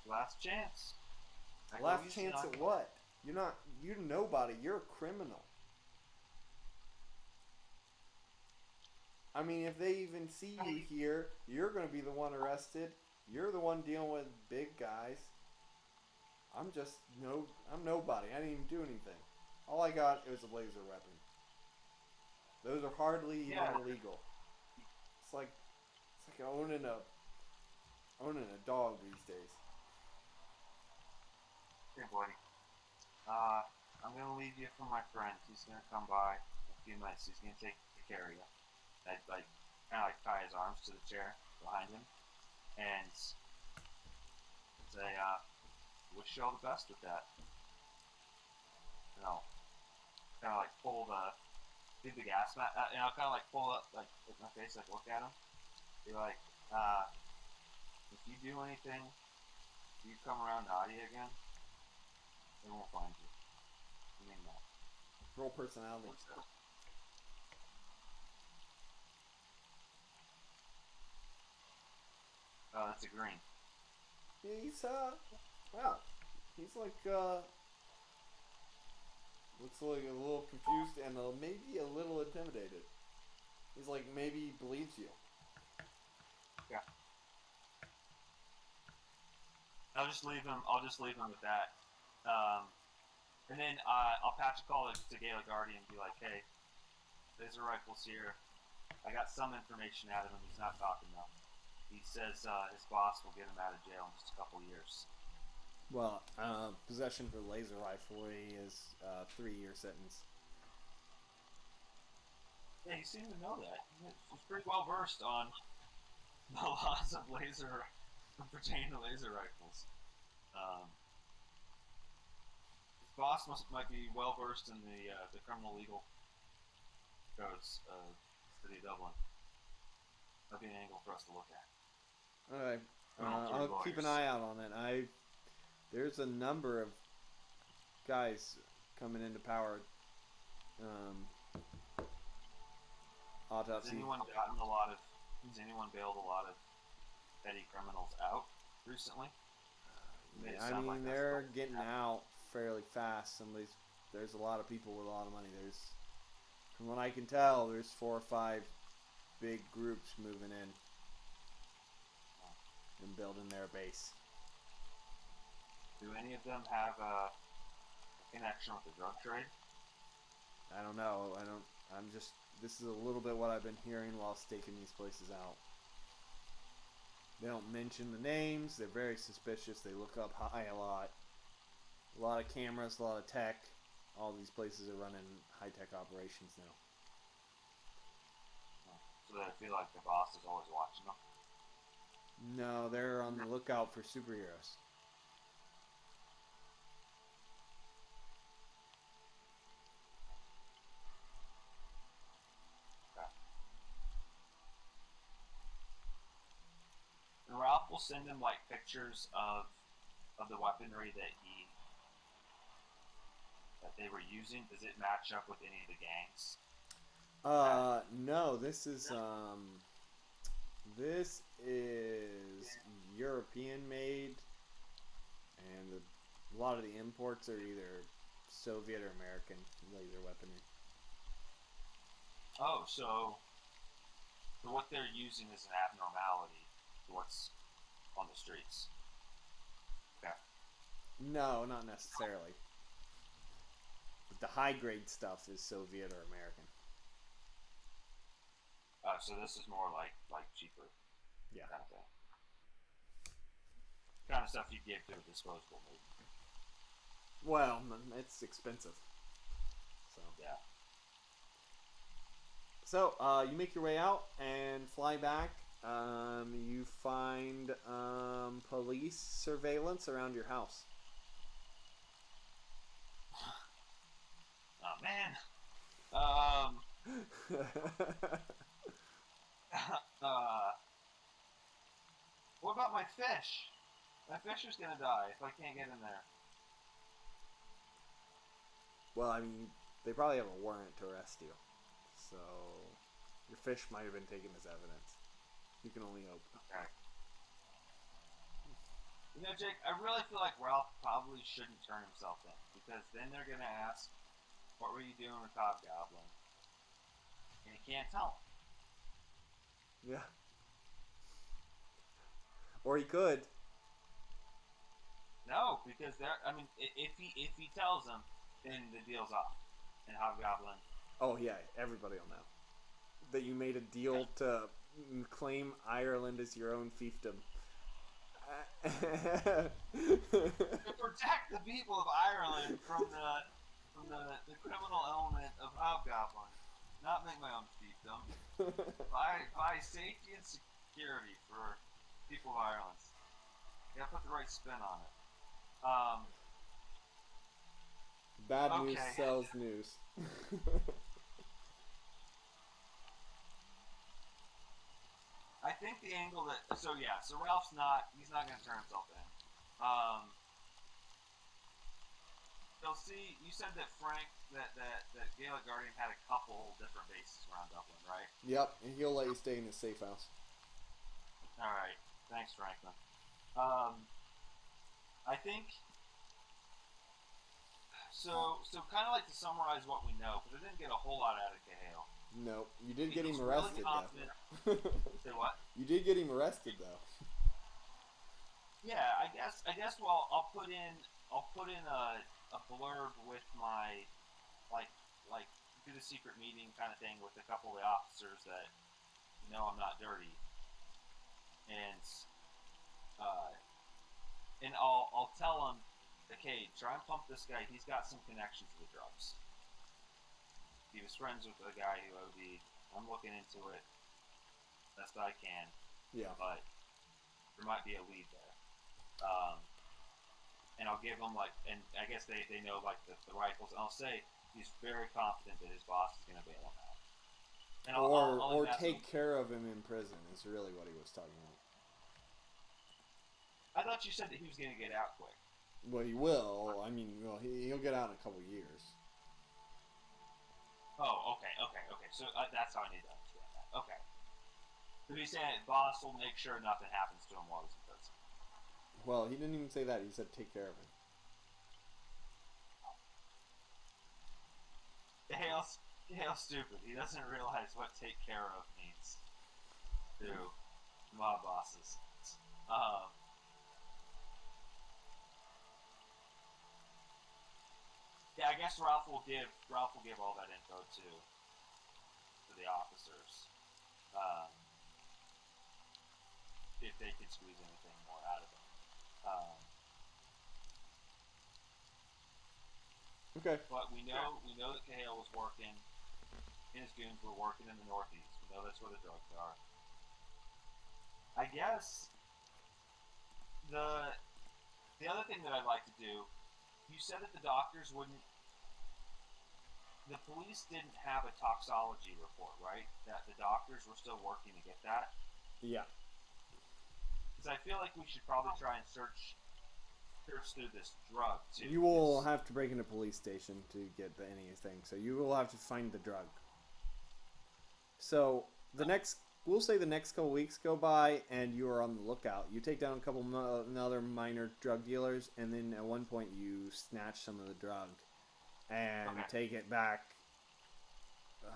Last chance. I go Last easy chance on at you. what? You're nobody. You're a criminal. I mean, if they even see you here, you're going to be the one arrested. You're the one dealing with big guys. I'm nobody. I didn't even do anything. All I got was a laser weapon. Those are hardly even Yeah. illegal. It's like owning a dog these days. Hey, buddy. I'm gonna leave you for my friend. He's gonna come by in a few minutes. He's gonna take care of you. I kind of tie his arms to the chair behind him and say, wish you all the best with that. You know, kind of like do the gas mask, kind of like pull up, like, with my face, like, look at him. Be like, if you do anything, if you come around Nadia again, they won't find you. I mean that. Roll personality. That's a green. He's wow. He's like looks like a little confused and maybe a little intimidated. He's like maybe he believes you. Yeah. I'll just leave him with that. And then I'll patch a call to Gala Guardian and be like, hey, laser rifle's here. I got some information out of him. He's not talking though. He says his boss will get him out of jail in just a couple years. Well, possession for laser riflery is 3-year sentence. Yeah, you seem to know that. He's pretty well versed on the laws of laser pertaining to laser rifles. His boss might be well versed in the criminal legal codes of the city of Dublin. That'd be an angle for us to look at. Alright. Well, I'll lawyers. keep an eye out on it. There's a number of guys coming into power. Has Autopsy. anyone bailed a lot of petty criminals out recently? Made it I sound mean, like that's they're what- getting out fairly fast. There's a lot of people with a lot of money. From what I can tell, there's 4 or 5 big groups moving in and building their base. Do any of them have a connection with the drug trade? I don't know. This is a little bit what I've been hearing while staking these places out. They don't mention the names. They're very suspicious. They look up high a lot. A lot of cameras, a lot of tech. All these places are running high-tech operations now. So they feel like the boss is always watching them. No, they're on the lookout for superheroes. And Ralph will send him like pictures of the weaponry that they were using. Does it match up with any of the gangs? No, this is European made, and a lot of the imports are either Soviet or American laser weaponry. Oh, so what they're using is an abnormality to what's on the streets. Okay. No, not necessarily. But the high grade stuff is Soviet or American. So this is more like cheaper. Yeah. Kind of thing. Kind of stuff you give to a disposable maybe. Well, it's expensive. So yeah. So you make your way out and fly back. You find police surveillance around your house. Oh man. What about my fish? My fish is gonna die if I can't get in there. Well, I mean, they probably have a warrant to arrest you. So, your fish might have been taken as evidence. You can only hope. Okay. You know, Jake, I really feel like Ralph probably shouldn't turn himself in. Because then they're going to ask, what were you doing with Hobgoblin? And he can't tell them. Yeah. Or he could. No, because if he tells them, then the deal's off. And Hobgoblin. Oh yeah, everybody will know that you made a deal to claim Ireland as your own fiefdom. To protect the people of Ireland from the criminal element of Hobgoblin, not make my own fiefdom. Buy safety and security for people of Ireland. You gotta put the right spin on it. Bad Okay. news sells news. I think the angle so Ralph's he's not gonna turn himself in. You'll see. You said that Frank, that Gaelic Guardian had a couple different bases around Dublin, right? Yep, and he'll let you stay in his safe house. All right. Thanks, Franklin. I think. So kind of like to summarize what we know, because I didn't get a whole lot out of Cahill. No, you did get him He's really arrested confident. though. Say what? You did get him arrested though. Yeah, I guess. Well, I'll put in a blurb with my like do the secret meeting kind of thing with a couple of the officers that know I'm not dirty, and I'll tell them, okay, try and pump this guy. He's got some connections to the drugs. He was friends with a guy who OD'd. I'm looking into it best I can. Yeah. But there might be a lead there. And I'll give him and I guess they know the rifles. And I'll say he's very confident that his boss is going to bail him out. And I'll take care of him in prison is really what he was talking about. I thought you said that he was going to get out quick. Well, he will. I mean, well, he'll get out in a couple years. Oh, okay. So that's how I need to understand that. Okay. So he's saying boss will make sure nothing happens to him while he's in prison. Well, he didn't even say that. He said take care of him. Hale's stupid. He doesn't realize what take care of means to mob bosses. Yeah, I guess Ralph will give all that info to the officers, if they can squeeze anything more out of him. Okay. But we know that Cahill was working, and his goons were working in the Northeast. We know that's where the drugs are. I guess the other thing that I'd like to do, you said that the doctors wouldn't. The police didn't have a toxology report, right? That the doctors were still working to get that. Yeah. Because I feel like we should probably try and search through this drug too. You will have to break into a police station to get anything, so you will have to find the drug. So we'll say the next couple weeks go by, and you are on the lookout. You take down a couple other minor drug dealers, and then at one point you snatch some of the drug and take it back.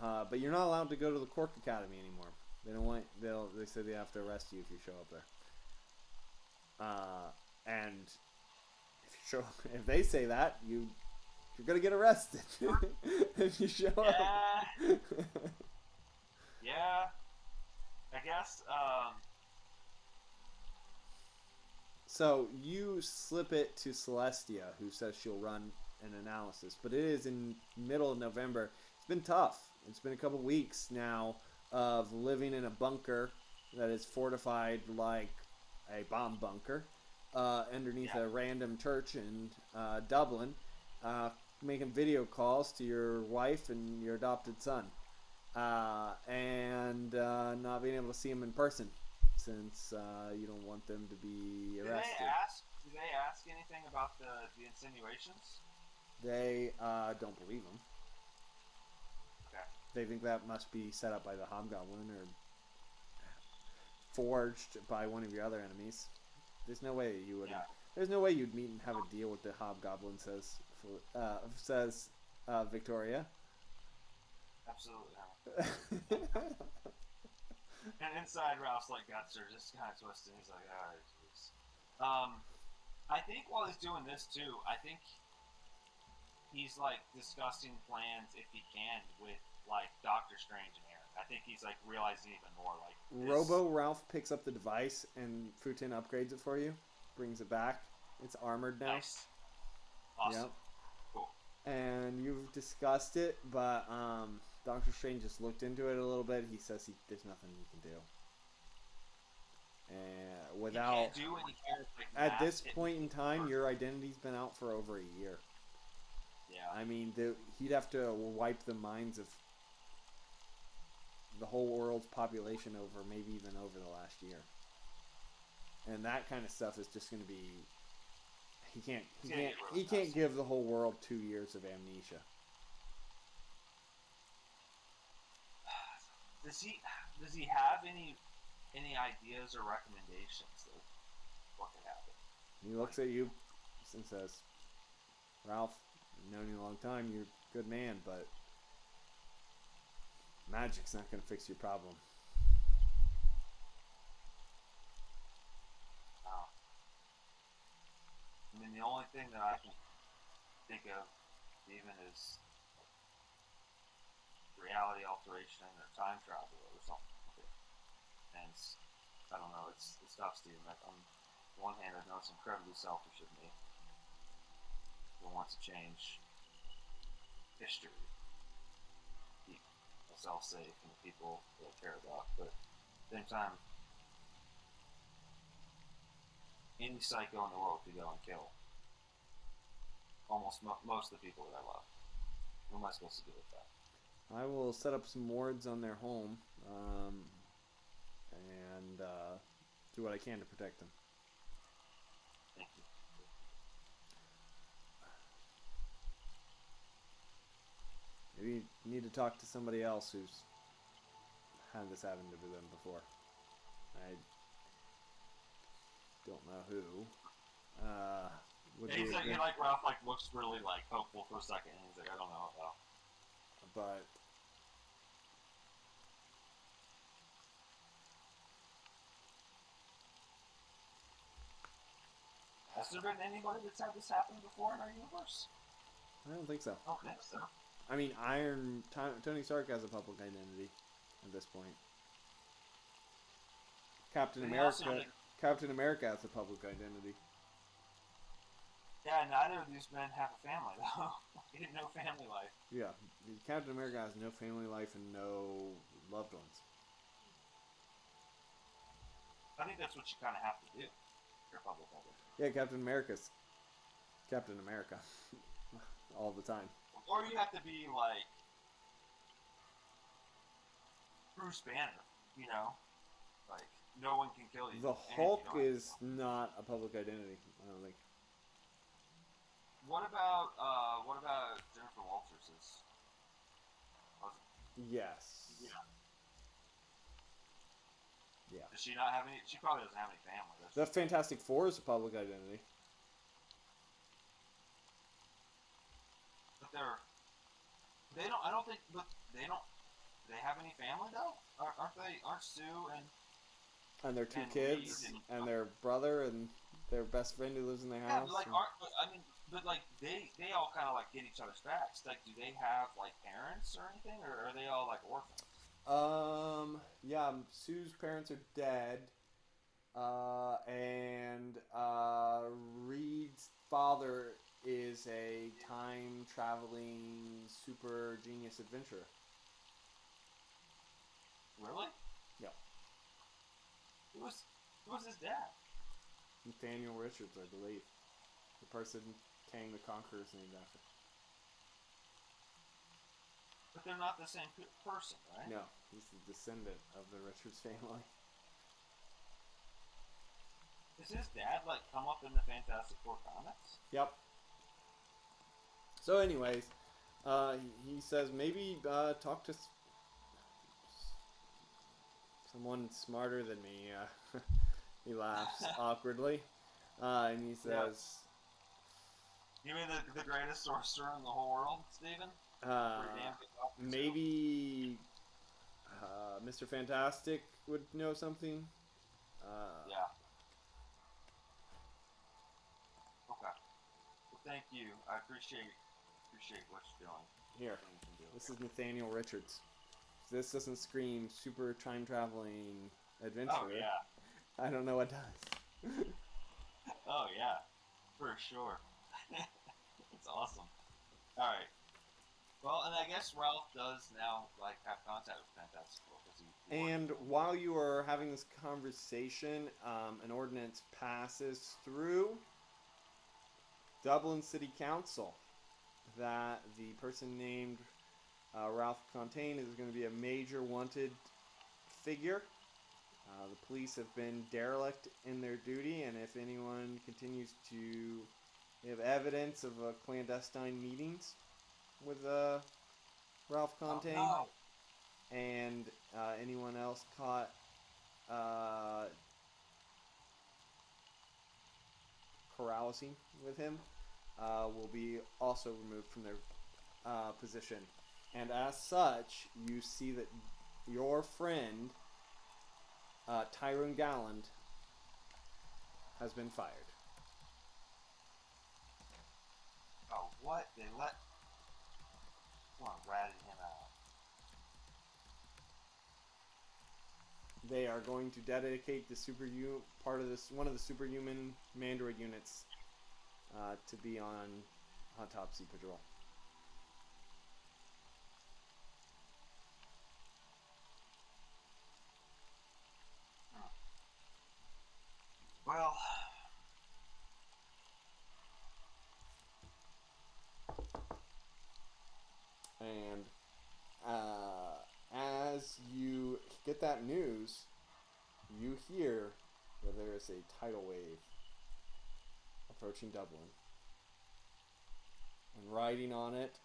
But you're not allowed to go to the Cork Academy anymore. They don't want. They say they have to arrest you if you show up there. And if they say that, you're gonna get arrested if you show up. Yeah. I guess. So you slip it to Celestia, who says she'll run an analysis, but it is in middle of November. It's been tough. It's been a couple weeks now of living in a bunker that is fortified like a bomb bunker underneath a random church in Dublin, making video calls to your wife and your adopted son, and not being able to see them in person since you don't want them to be arrested. Do they ask anything about the insinuations? They don't believe them. Okay. They think that must be set up by the Hobgoblin or forged by one of your other enemies. There's no way you would. Yeah. There's no way you'd meet and have a deal with the Hobgoblin. Says Victoria. Absolutely not. And inside, Ralph's like guts are just kind of twisting. He's like, all right, jeez. I think while he's doing this too, I think he's like discussing plans if he can with like Doctor Strange and Aaron. I think he's like realizing even more like this. Robo Ralph picks up the device and Futin upgrades it for you, brings it back. It's armored now. Nice. Awesome. Yep. Cool. And you've discussed it, but Doctor Strange just looked into it a little bit. He says there's nothing he can do. And without, you can't do any kind of, like, at this mass point in time, your identity's been out for over a year. Yeah. I mean, he'd have to wipe the minds of the whole world's population over, maybe even over the last year. And that kind of stuff is just going to be. He can't give the whole world 2 years of amnesia. Does he have any ideas or recommendations of what could happen? He looks at you and says, "Ralph, I've known you a long time. You're a good man, but magic's not going to fix your problem." Wow. I mean, the only thing that I can think of even is reality alteration or time travel or something. And I don't know, it's tough, Steven. Like, on one hand, I know it's incredibly selfish of me to want to change history, keep myself safe and the people that I care about, but at the same time, any psycho in the world could go and kill almost most of the people that I love. What am I supposed to do with that? I will set up some wards on their home and do what I can to protect them. Thank you. Maybe you need to talk to somebody else who's had this happen to them before. I don't know who. Yeah, he's like Ralph looks really hopeful for a second, and he's like, I don't know though. But has there been anybody that's had this happen before in our universe? I don't think so. I don't think so. I mean, Tony Stark has a public identity at this point. Captain America has a public identity. Yeah, neither of these men have a family though. No family life. Yeah, Captain America has no family life and no loved ones. I think that's what you kind of have to do. If you're a public figure. Yeah, Captain America's Captain America all the time. Or you have to be like Bruce Banner, you know, like no one can kill you. The and Hulk you know it. is not a public identity. I don't think. What about Jennifer Walters? Yes. Yeah. Yeah. Does she not have any? She probably doesn't have any family. Does she? The Fantastic Four is a public identity. But they don't. I don't think. But they don't. They have any family though? Aren't they? Aren't Sue And their two and kids, Reed and their brother, and their best friend who lives in their yeah, house. but like and- but like they all kind of like get each other's backs. Like, do they have like parents or anything, or are they all like orphans? Yeah, Sue's parents are dead. And Reed's father is a time traveling super genius adventurer. Really? Yeah. Who was his dad? Nathaniel Richards, I believe. The person Kang the Conqueror is named after. But they're not the same person, right? No, he's the descendant of the Richards family. Does his dad like come up in the Fantastic Four comics? Yep. So, anyways, he says maybe talk to someone smarter than me. He laughs awkwardly, and he says, You mean the greatest sorcerer in the whole world, Steven? maybe Mr. Fantastic would know something. Yeah. Okay. Well, thank you. I appreciate what you're doing. Here, Everything you can do. this is Nathaniel Richards. This doesn't scream super time traveling adventure. Oh yeah. I don't know what does. Oh yeah. For sure. It's awesome. All right. Well, and I guess Ralph does now like have contact with Fantastic Four because he And while you are having this conversation, an ordinance passes through Dublin City Council that the person named Ralph Containe is going to be a major wanted figure. The police have been derelict in their duty, and if anyone continues to have evidence of clandestine meetings with Ralph Containe, Oh, and anyone else caught carousing with him will be also removed from their position. And as such, you see that your friend, Tyrone Galland, has been fired. oh, what? They let. Come on, ratted him out. They are going to dedicate the part of this one of the superhuman Mandra units to be on autopsy patrol. Well, And as you get that news, you hear that there is a tidal wave approaching Dublin. And riding on it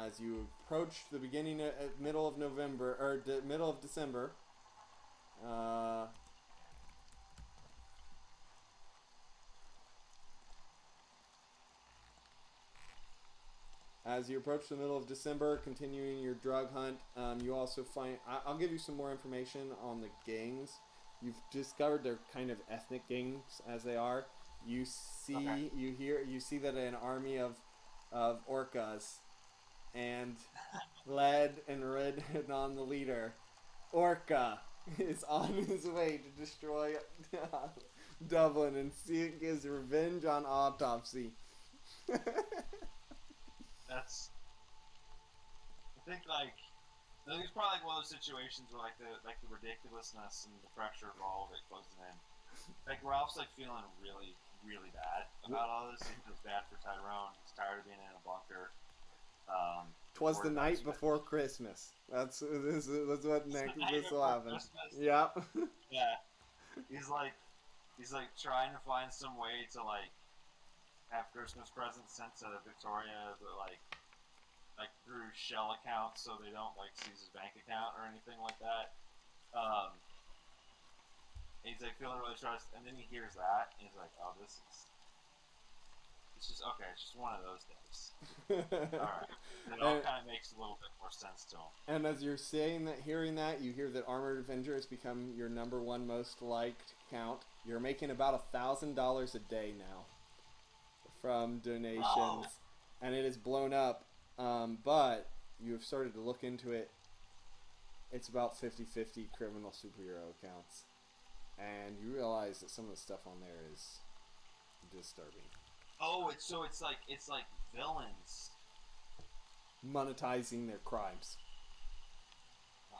as you approach the beginning middle of November or middle of December, as you approach the middle of December, continuing your drug hunt, you also find. I'll give you some more information on the gangs. You've discovered they're kind of ethnic gangs as they are. You see, Okay. you see that an army of orcas, and led and ridden on the leader, Orca, is on his way to destroy Dublin and seek his revenge on Autopsy. That's. I think it's probably like one of those situations where the ridiculousness and the pressure of all of it closing in. Like Ralph's feeling really, really bad about all this. He feels bad for Tyrone. He's tired of being in a bunker. 'Twas the night before Christmas. That's what next this will happen. Yep. Yeah. He's trying to find some way to have Christmas presents sent to Victoria, but through shell accounts, so they don't seize his bank account or anything like that. He's feeling really stressed, and then he hears that, and he's like, "Oh, it's just okay. It's just one of those days." All right, it all kind of makes a little bit more sense to him. And as you're saying that, hearing that, you hear that Armored Avenger has become your #1 most liked account. You're making about $1,000 a day now from donations, Wow. and it has blown up. But you've started to look into it. It's about 50-50 criminal superhero accounts, and you realize that some of the stuff on there is disturbing. Oh, it's like villains Monetizing their crimes. Wow.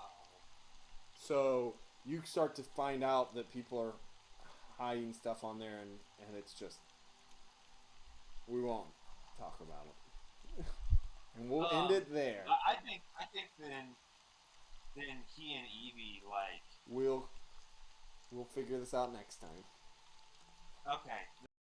So you start to find out that people are hiding stuff on there, and it's just, we won't talk about it, and we'll end it there. I think then he and Evie We'll figure this out next time. okay.